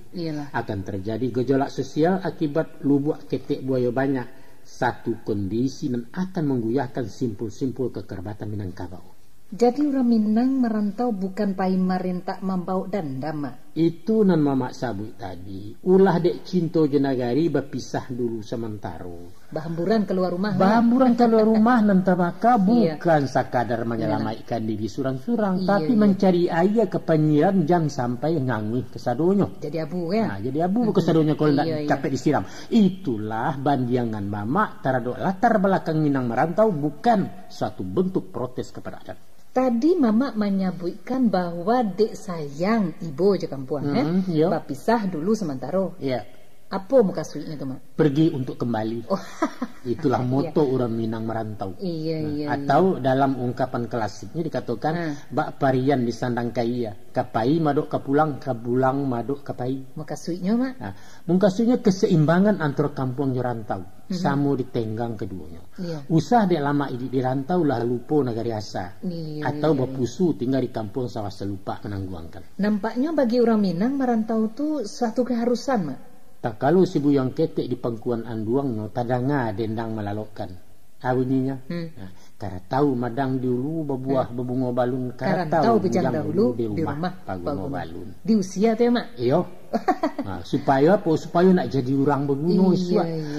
Akan terjadi gejolak sosial akibat lubuk ketek buaya banyak. Satu kondisi dan akan mengguyahkan simpul-simpul kekerabatan Minangkabau. Jadi orang Minang merantau bukan pai marenta membau dendam mak. Itu nan mamak sabut tadi. Ulah dek cinto jenagari berpisah dulu sementara. Bahamburan keluar rumah. Bahamburan keluar rumah nan tabaka bukan sakadar menyelamatkan diri surang-surang, tapi mencari ayah kepenyiran jangan sampai ngangih kesadonyo. Jadi abu ya. Nah, jadi abu kesadonyo kalau tidak capek disiram. Itulah bandiangan mamak terhadap latar belakang Minang merantau bukan suatu bentuk protes kepada adat. Tadi mama menyebutkan bahwa dek sayang ibu je kampung berpisah dulu sementara. Apa muka suinya tu mak? Pergi untuk kembali. Itulah moto orang Minang merantau. Atau dalam ungkapan klasiknya dikatakan bak parian disandang kaya, kapai madok kapulang, kabulang madok kapai. Muka suinya mak? Muka suinya keseimbangan antara kampung rantau. Samo ditenggang keduanya. Usah dek lama di rantau lah lupa negari asa. Atau berpusu tinggal di kampung sawah selupa menangguangkan. Nampaknya bagi orang Minang merantau tu suatu keharusan mak. Tak kalau si buyang ketek di pangkuan anduangnya tadanga dendang melalokkan. Awininya. Karena tahu madang dulu berbuah berbunga balun. Karena tahu bujang dahulu di rumah berbunga balun. Di usia tu ya mak? Iyo. Supaya apa? Supaya nak jadi orang berguna.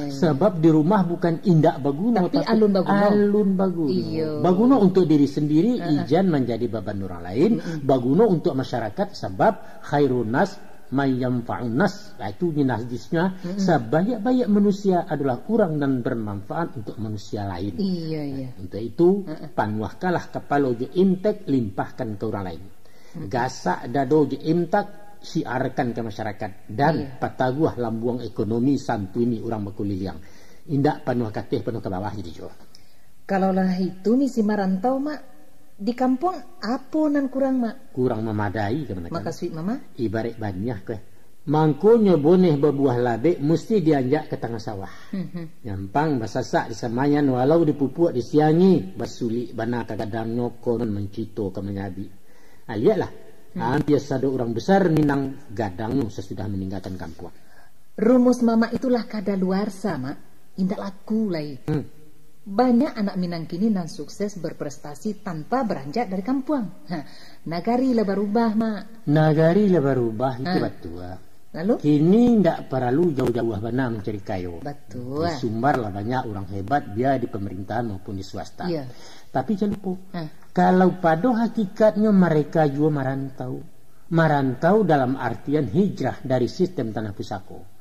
Sebab di rumah bukan indak berguna, tapi alun berguna. Alun berguna. Berguna untuk diri sendiri, ijan menjadi beban orang lain. Berguna untuk masyarakat sebab khairun nas mayyamfa'un nas. Itu hadisnya. Sebanyak-banyak manusia adalah orang dan bermanfaat untuk manusia lain. Untuk itu panuahkalah kepala je imtek limpahkan ke orang lain. Gasak dado je imtak siarkan ke masyarakat dan pataguah lambuang ekonomi santuni orang berkuliliang. Indak panuh kateh panuh ke bawah jadi jo. Kalaulah itu misi merantau mak di kampung apa nan kurang mak? Kurang memadai ke mana? Maka sweet mama? Ibarat banyak ke. Mangkonya boneh berbuah labek mesti dianjak ke tengah sawah. Nyampang basasak di samayan walau dipupuk disiangi basulik bana kadang nyoko dan mencito ke menyabi. Lihatlah. Biasa ada orang besar Minang gadang sesudah meninggalkan kampung. Rumus mama itulah kadaluarsa mak. Indak laku lagi. Banyak anak Minang kini nan sukses berprestasi tanpa beranjak dari kampung. Nagari lah berubah mak. Nagari lah berubah itu betul. Lalu? Kini tidak perlu jauh-jauh benar mencari kayu. Betul. Di Sumbar lah banyak orang hebat, dia di pemerintahan maupun di swasta. Iya. Tapi jangan lupa, kalau pada hakikatnya mereka juga merantau. Merantau dalam artian hijrah dari sistem tanah pusako.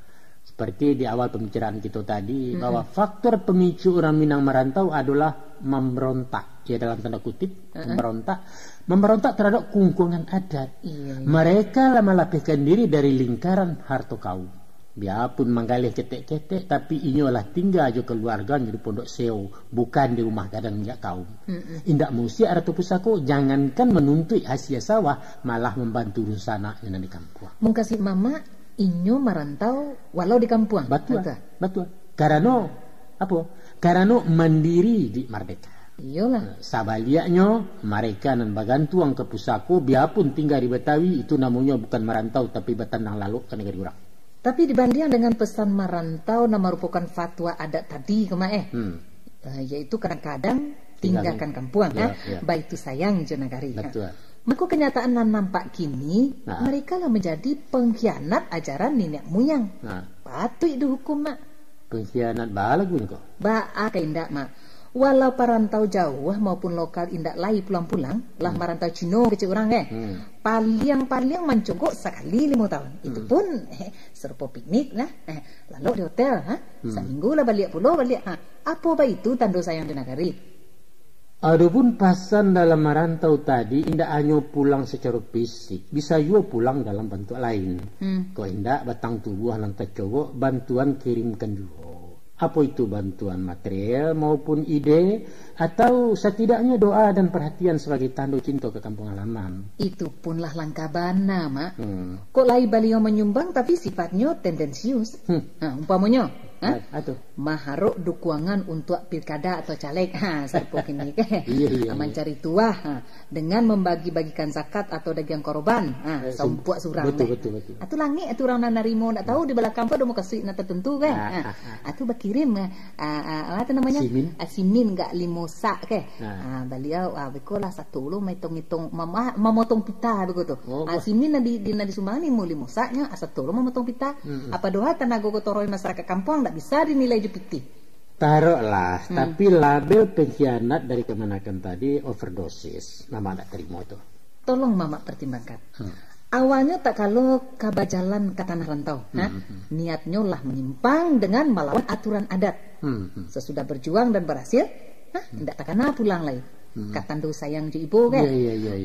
Seperti di awal pembicaraan kita tadi, bahwa faktor pemicu orang Minang merantau adalah memberontak. Ya dalam tanda kutip, memberontak terhadap kungkungan adat. Iya. Mereka melapihkan diri dari lingkaran harta kaum. Biarpun menggalih ketek-ketek, tapi inyolah tinggal aja keluarganya di pondok seo, bukan di rumah gadang minyak kaum. Indak mesti ada pusako, jangankan menuntut hasil sawah, malah membantu rusana yang di kampung. Mau kasih mama, inyo merantau walau di kampung. Betul. Karena apa? Karena mandiri di merdeka. Iyalah. Sabaliaknya mereka nan bagantuang ke pusako, biarpun tinggal di Betawi, itu namanya bukan merantau tapi betanang lalu ke negeri orang. Tapi dibanding dengan pesan merantau nama merupakan fatwa adat tadi yaitu kadang-kadang tinggalkan kampung, baik itu sayang jenagari. Betul. Maka kenyataan yang nampak kini, mereka lah menjadi pengkhianat ajaran nenek moyang. Patut dihukum, Mak. Pengkhianat balagu ni kok. Ba'a indak, Mak. Walau perantau jauh maupun lokal indak lai pulang-pulang, lah merantau Cino kecil orang paling mencogok sekali 5 tahun. Itu pun serupa piknik lah. Lalu di hotel, seminggu lah balik. Apa itu tanda sayang di negari? Adapun pasan dalam merantau tadi indak hanya pulang secara fisik, bisa juga pulang dalam bentuk lain. Kau indak batang tubuh nan tercogok, bantuan kirimkan juga. Apa itu bantuan material maupun ide, atau setidaknya doa dan perhatian sebagai tanda cinta ke kampung halaman. Itu punlah langkah bana, Mak. Kok lai beliau menyumbang tapi sifatnya tendensius. Umpamanya, maharuk dukungan untuk pilkada atau caleg. Serpok ini mencari tuah dengan membagi-bagikan zakat atau dagang korban. Sompuak surang. Betul. Atau langit atau orang narimo nak tahu di belakang apa mau kasih nak tertentu kan. Atau kirim apa namanya simin enggak limosa ke beliau bekolah satu lu hitung-hitung memotong pita begitu simin di sumbangan mau limosanya satu lu memotong pita apa doa tenaga kotoroi masyarakat kampung enggak bisa dinilai jepiti taruhlah tapi label pengkhianat dari kemenakan tadi overdosis mama enggak terima itu tolong mama pertimbangkan. Awalnya tak kalau kabajalan ke tanah rantau, niatnya lah menyimpang dengan melawan aturan adat. Sesudah berjuang dan berhasil, tidak takana pulang lagi. Katandu sayang ju ibu kan.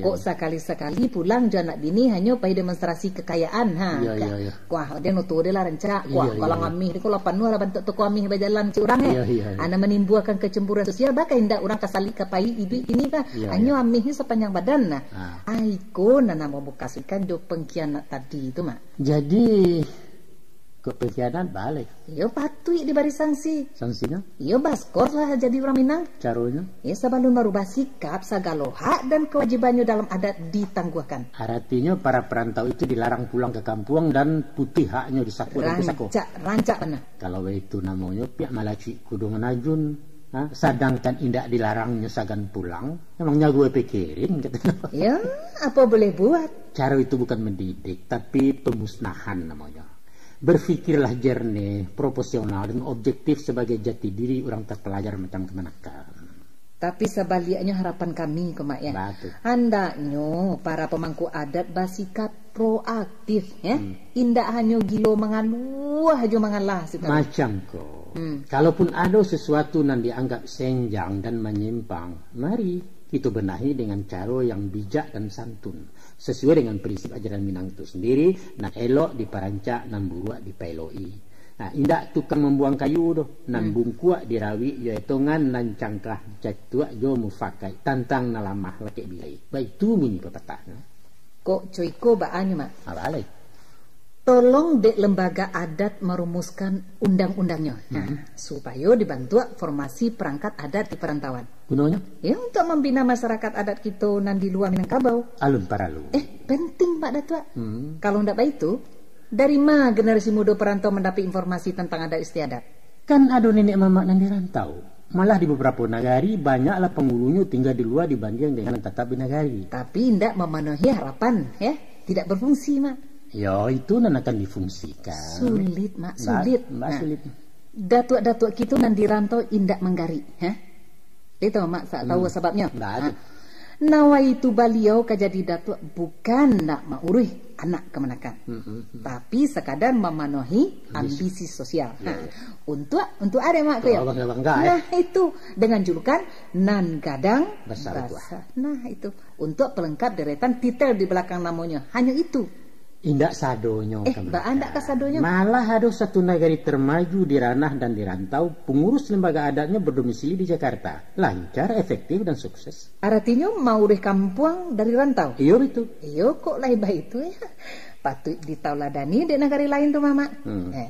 Kok sekali-sekali pulang anak bini hanya pai demonstrasi kekayaan Wah, dia nutu dia lah rencana. Wah, kalau ngamih dia kalau panu lah bentuk toko amih berjalan ci urang ana menimbulkan kecemburuan sosial bahkan indak orang kasali kapai ibu ini kan. Hanya amihnya sepanjang badan nah. Aiko nana mau bukasikan do pengkhianat tadi itu Mak. Jadi ke pengkhianat balik. Yo patui di baris sanksi. Sanksinya? Yo baskor lah jadi orang Minang. Caranya? Ya sebelum merubah sikap segala hak dan kewajibannya dalam adat ditangguhkan. Artinya para perantau itu dilarang pulang ke kampung dan putih haknya disaku dan disako. Rancak benar. Kalau itu namanya pihak malaci kudu menajun. Sedangkan indak dilarangnya sagan pulang, emangnya gue pikirin gitu. Ya, apa boleh buat? Cara itu bukan mendidik, tapi pemusnahan namanya. Berfikirlah jernih, proporsional dan objektif sebagai jati diri orang terpelajar macam kemenakan. Tapi sebaliknya harapan kami Mak ya. Hendaknya para pemangku adat bersikap proaktif ya. Indak hanya gilo mengaluh aja mengalah macam kok. Kalaupun ada sesuatu yang dianggap senjang dan menyimpang, mari kita benahi dengan cara yang bijak dan santun sesuai dengan prinsip ajaran Minang itu sendiri. Nak elok diperancak, nan buruak dipeloi. Indak tukang membuang kayu doh, nan bungkuak dirawi ya hitungan nan cangkah jatuak jo mufakai tantang nalamah laki bilai. Baik tu bunyi pepatahnya. Kok coiko baannya Mak? Balik. Tolong dek lembaga adat merumuskan undang-undangnya supaya dibantu formasi perangkat adat di perantauan. Gunanya? Ya untuk membina masyarakat adat kita nan di luar Minangkabau. Alun paralu. Penting Pak Datuk. Kalau ndak baik itu, dari mana generasi muda perantau mendapat informasi tentang adat istiadat? Kan ada nenek mama nan di rantau. Malah di beberapa negari banyaklah penghulunya tinggal di luar dibanding dengan tetap di negari. Tapi ndak memenuhi harapan ya, tidak berfungsi Mak. Ya itu nan akan difungsikan. Sulit mak, sulit. Mbak sulit. Datuk-datuk kita nan dirantau indak menggari, Itu mak tak tahu sebabnya. Nawa itu beliau kajadi datuk bukan nak maurih anak kemenakan, tapi sekadar memenuhi ambisi sosial. Untuk ada mak ya. Nah itu dengan julukan nan gadang besar. Nah itu untuk pelengkap deretan titel di belakang namanya. Hanya itu. Indak sadonyo. Ndak kasadonyo. Malah ada satu negari termaju di ranah dan di rantau, pengurus lembaga adatnya berdomisili di Jakarta. Lancar, efektif dan sukses. Artinya mau di kampung dari rantau. Iya betul. Iya kok laiba itu ya. Patut ditauladani di negari lain tuh mama.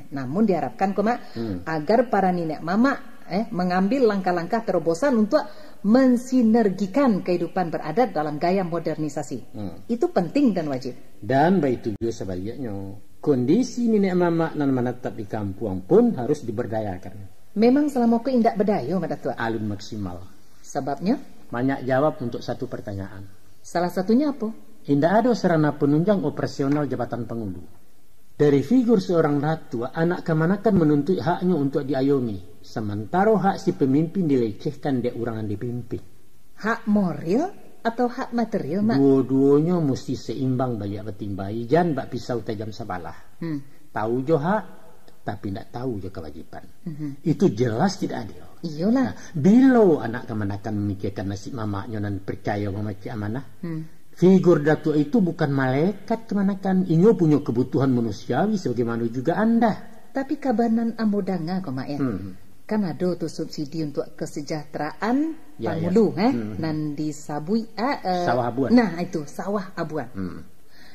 Namun diharapkan kok mak agar para nenek mama mengambil langkah-langkah terobosan untuk mensinergikan kehidupan beradat dalam gaya modernisasi. Itu penting dan wajib. Dan begitu juga sebaliknya, kondisi nenek mama nan menetap di kampung pun harus diberdayakan. Memang selama aku indak berdaya pada tua. Alun maksimal. Sebabnya? Banyak jawab untuk satu pertanyaan. Salah satunya apa? Indak ada sarana penunjang operasional jabatan pengulu. Dari figur seorang ratu, anak kemanakan menuntut haknya untuk diayomi. Sementara hak si pemimpin dilecehkan dek orang yang dipimpin. Hak moral atau hak material, mak? Dua-duanya mesti seimbang banyak bertimbai. Jangan bak pisau tajam sebelah. Tahu jo hak, tapi tidak tahu jo kewajiban. Itu jelas tidak adil. Iyalah. Nah, bila anak kemanakan memikirkan nasib mamaknya dan percaya memaci amanah, figur datuk itu bukan malaikat kemanakan. Inyo punya kebutuhan manusiawi sebagaimana juga anda. Tapi kabanan amodanga kok mak ya. Kan ada tuh subsidi untuk kesejahteraan pangulu nan disabui sawah abuan. Nah itu sawah abuan.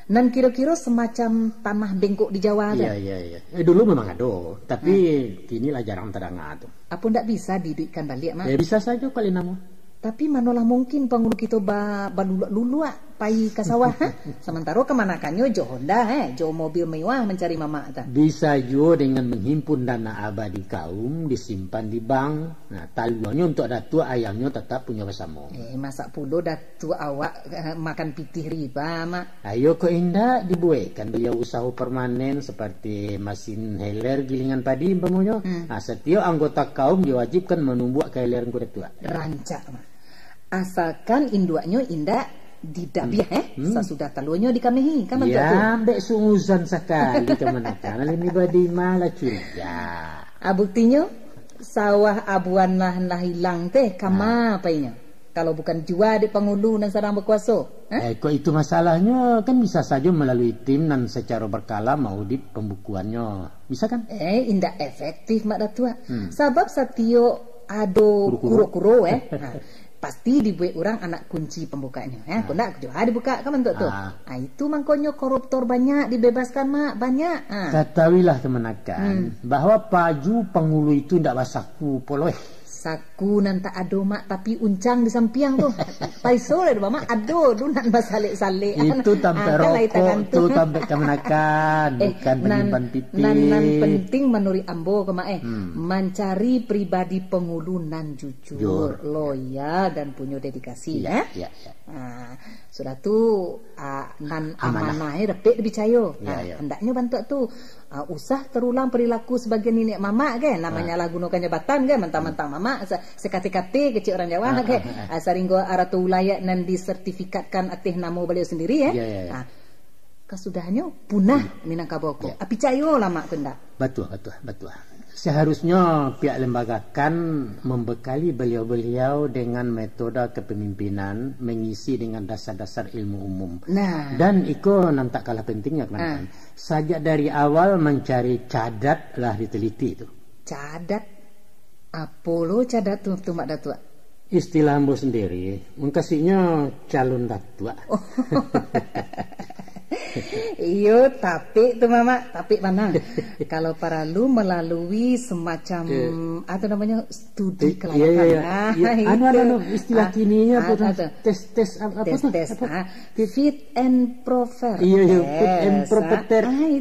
Nan kira-kira semacam tanah bengkok di Jawa ada. Iya. Dulu memang ada, tapi kini lah jarang terdengar tuh. Apa ndak bisa diduitkan balik mak? Bisa saja kali nama. Tapi manolah mungkin pangulu kita balulu pai ke sawah. Sementara kemanakannya jo Honda jo mobil mewah mencari mama ta. Bisa juga dengan menghimpun dana abadi kaum disimpan di bank. Nah, taluannya untuk datuk ayamnya tetap punya bersama. Masa pulo datuk awak makan pitih riba mak. Ayo kok indah dibuatkan beliau usaha permanen seperti mesin heler gilingan padi umpamanya. Nah, setiap anggota kaum diwajibkan menumbuh keheleran kuda tua. Rancak mak. Asalkan induaknya indah didabiah sesudah talunya dikamehi kan betul tu. Ya, ambek sungguhan sekali kemanakan ini badi malah curiga. Buktinya sawah abuan lah hilang teh kama apainya. Kalau bukan jua di pengulu dan sarang berkuasa. Kok itu masalahnya kan bisa saja melalui tim dan secara berkala maudit pembukuannya. Bisa kan? Indah efektif mak datua. Sebab satio ado kuro-kuro pasti dibuat orang anak kunci pembukanya. Kau nak dibuka kan bentuk tu. Itu mangkonyo koruptor banyak dibebaskan mak banyak. Ketahuilah kemenakan bahwa paju pengulu itu tidak basaku poloi. Saku nan tak ado mak tapi uncang di samping tu. Paiso le mak ado tu nan basalik-salik. Itu tambah rokok tu tambah kemenakan bukan penyimpan piti. Nan penting menurut ambo ke mak mencari pribadi pengulu nan jujur, loyal dan punya dedikasi ya. Sudah tu nan amanah repek dipercaya. Hendaknya bantu tu usah terulang perilaku sebagai nenek mama kan namanya lah gunakan jabatan kan mentang-mentang mama sekate-kate kecil orang Jawa kan saringgo aratu wilayah nan disertifikatkan atih nama beliau sendiri kesudahnya punah Minangkabau api cayo lama kenda. Betul. Seharusnya pihak lembaga kan membekali beliau-beliau dengan metode kepemimpinan mengisi dengan dasar-dasar ilmu umum. Dan itu tak kalah pentingnya kan. Sajak dari awal mencari cadat lah diteliti itu. Cadat? Apa lo cadat tu mak datua? Istilah ambo sendiri, mengkasihnya calon datua. Iyo tapi tu mama tapi mana kalau para lu melalui semacam atau namanya studi kelayakan istilah kininya tes fit and proper fit and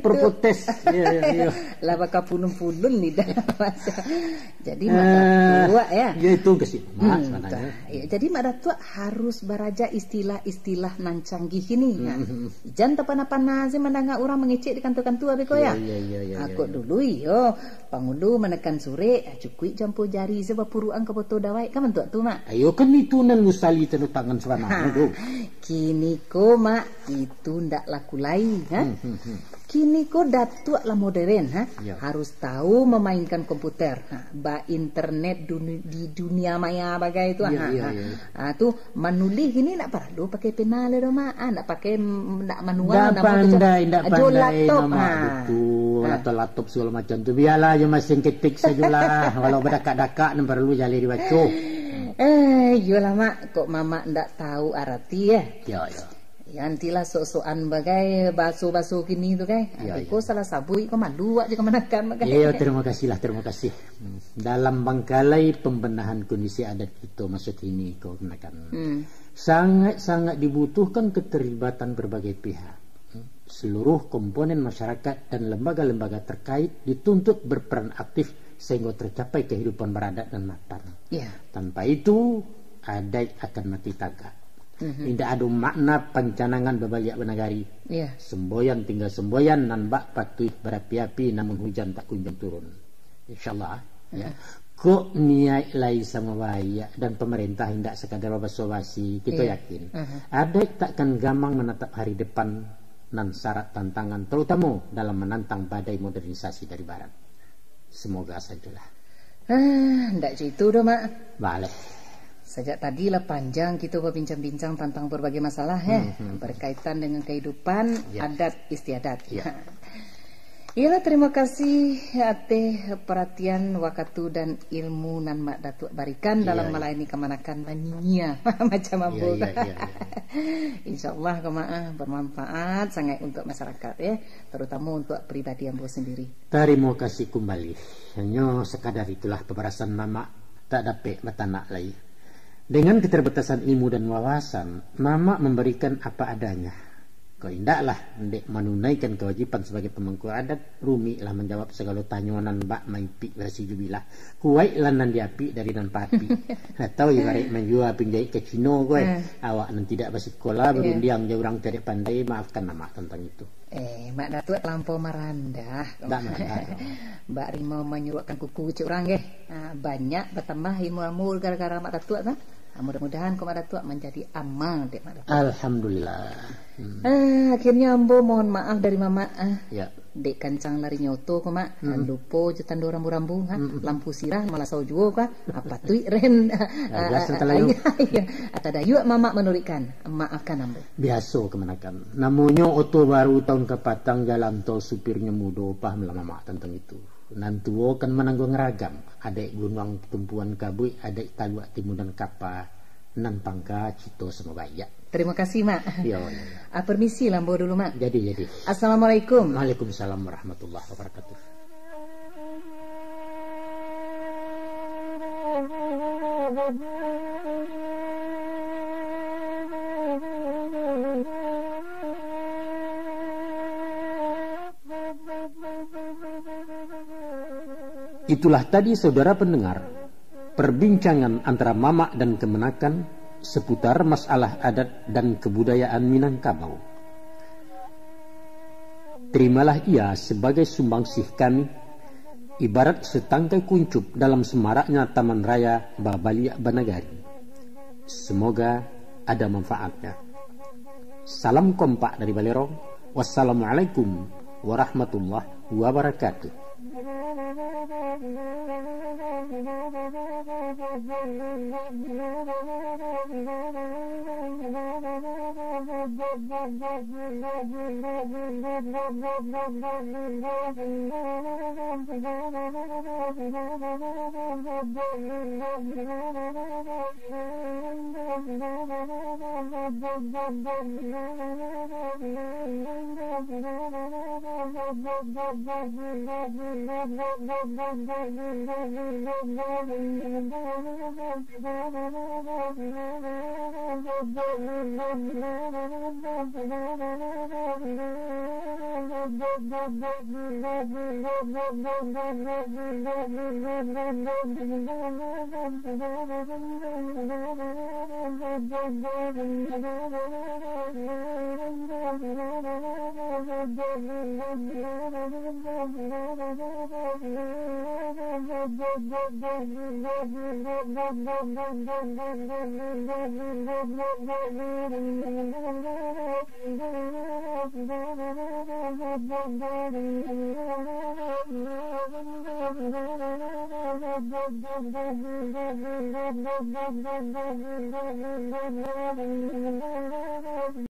proper test lah bakal pulun-pulun nih dah jadi mak tua ya itu kesih jadi mak tua harus beraja istilah-istilah nan canggih ini jangan Jangan tapana-pana sih mendengar orang mengecek di kantor-kantor abiko ya. Aku dulu iyo pangulu menekan sore cukui campur jari sebab puruan ke foto dawai kan mentuk tu mak. Ayo kan itu nan musali tenu tangan sebenarnya tu. Kini ko mak itu ndak laku lain ha. Kini ko datuk lah modern ha. Harus tahu memainkan komputer. Ba internet di dunia maya bagai itu tu menulis gini nak perlu pakai pena le mak. Nak pakai nak manual nak pandai laptop betul atau laptop segala macam tu biarlah je masing ketik sajalah walau berdekat-dekat nan perlu jali dibaca. Yolah mak kok mama ndak tahu arti ya. Ya nantilah sok-sokan bagai baso-baso kini tu kan. Aku salah sabui kau malu aja kemenakan mak. Terima kasih. Dalam bangkalai pembenahan kondisi adat itu maksud ini kau kenakan. Sangat-sangat dibutuhkan keterlibatan berbagai pihak. Seluruh komponen masyarakat dan lembaga-lembaga terkait dituntut berperan aktif sehingga tercapai kehidupan beradat dan mapan. Tanpa itu adat akan mati tagak. Tidak ada makna pancanangan bebaliak benagari. Semboyan tinggal semboyan nan bak patuh berapi-api namun hujan tak kunjung turun. InsyaAllah kok niat lai sama baik dan pemerintah tidak sekadar basa-basi kita yakin adat takkan gampang menatap hari depan nan syarat tantangan terutama dalam menantang badai modernisasi dari barat. Semoga sajalah. Ndak cerita dah mak. Boleh. Sejak tadilah panjang kita berbincang-bincang tentang berbagai masalah berkaitan dengan kehidupan adat istiadat. Iyalah terima kasih atas perhatian waktu dan ilmu nan mak datuk berikan dalam melayani kemanakan laninya macam ambo. InsyaAllah kemaah bermanfaat sangat untuk masyarakat ya, terutama untuk pribadi ambo sendiri. Terima kasih kembali. Hanya sekadar itulah pemberasan mama tak dapat bertanak lagi. Dengan keterbatasan ilmu dan wawasan, mama memberikan apa adanya. Kau indaklah ndek menunaikan kewajiban sebagai pemangku adat, rumilah menjawab segala tanyonan mbak maipi versi jubilah. Kuwait lan nan diapi dari nan papi. Atau ibarat menjual pinjai ke Cina kowe. Awak nan tidak bersekolah berundiang je orang tidak pandai, maafkan nama tentang itu. Mak Datuk lampau merandah. Mbak Rima menyuruhkan kuku cik orang banyak bertambah ilmu gara-gara Mak Datuk kan. Mudah-mudahan Mak Datuk menjadi amal dek Mak Datuk. Alhamdulillah. Akhirnya ambo mohon maaf dari mama. Dek kancang lari nyoto ko mak. Lupa jetando rambu-rambu lampu sirah malah sau juo ka. Apa tu ren. Atada yuk mama menurikan. Maafkan ambo. Biasa kemenakan. Namanya oto baru tahun kepatang jalan tol supirnya mudo paham lah mama tentang itu. Nantuo kan menanggung ragam. Adek gunung tumpuan kabui, adek taluak timunan kapa, nan pangka cito sama bayak. Terima kasih mak. Permisi lambo dulu mak. Jadi. Assalamualaikum. Waalaikumsalam warahmatullahi wabarakatuh. Itulah tadi saudara pendengar perbincangan antara Mamak dan Kemenakan seputar masalah adat dan kebudayaan Minangkabau. Terimalah ia sebagai sumbangsih kami, ibarat setangkai kuncup dalam semaraknya Taman Raya Babaliak Banagari. Semoga ada manfaatnya. Salam kompak dari Balerong. Wassalamualaikum warahmatullahi wabarakatuh.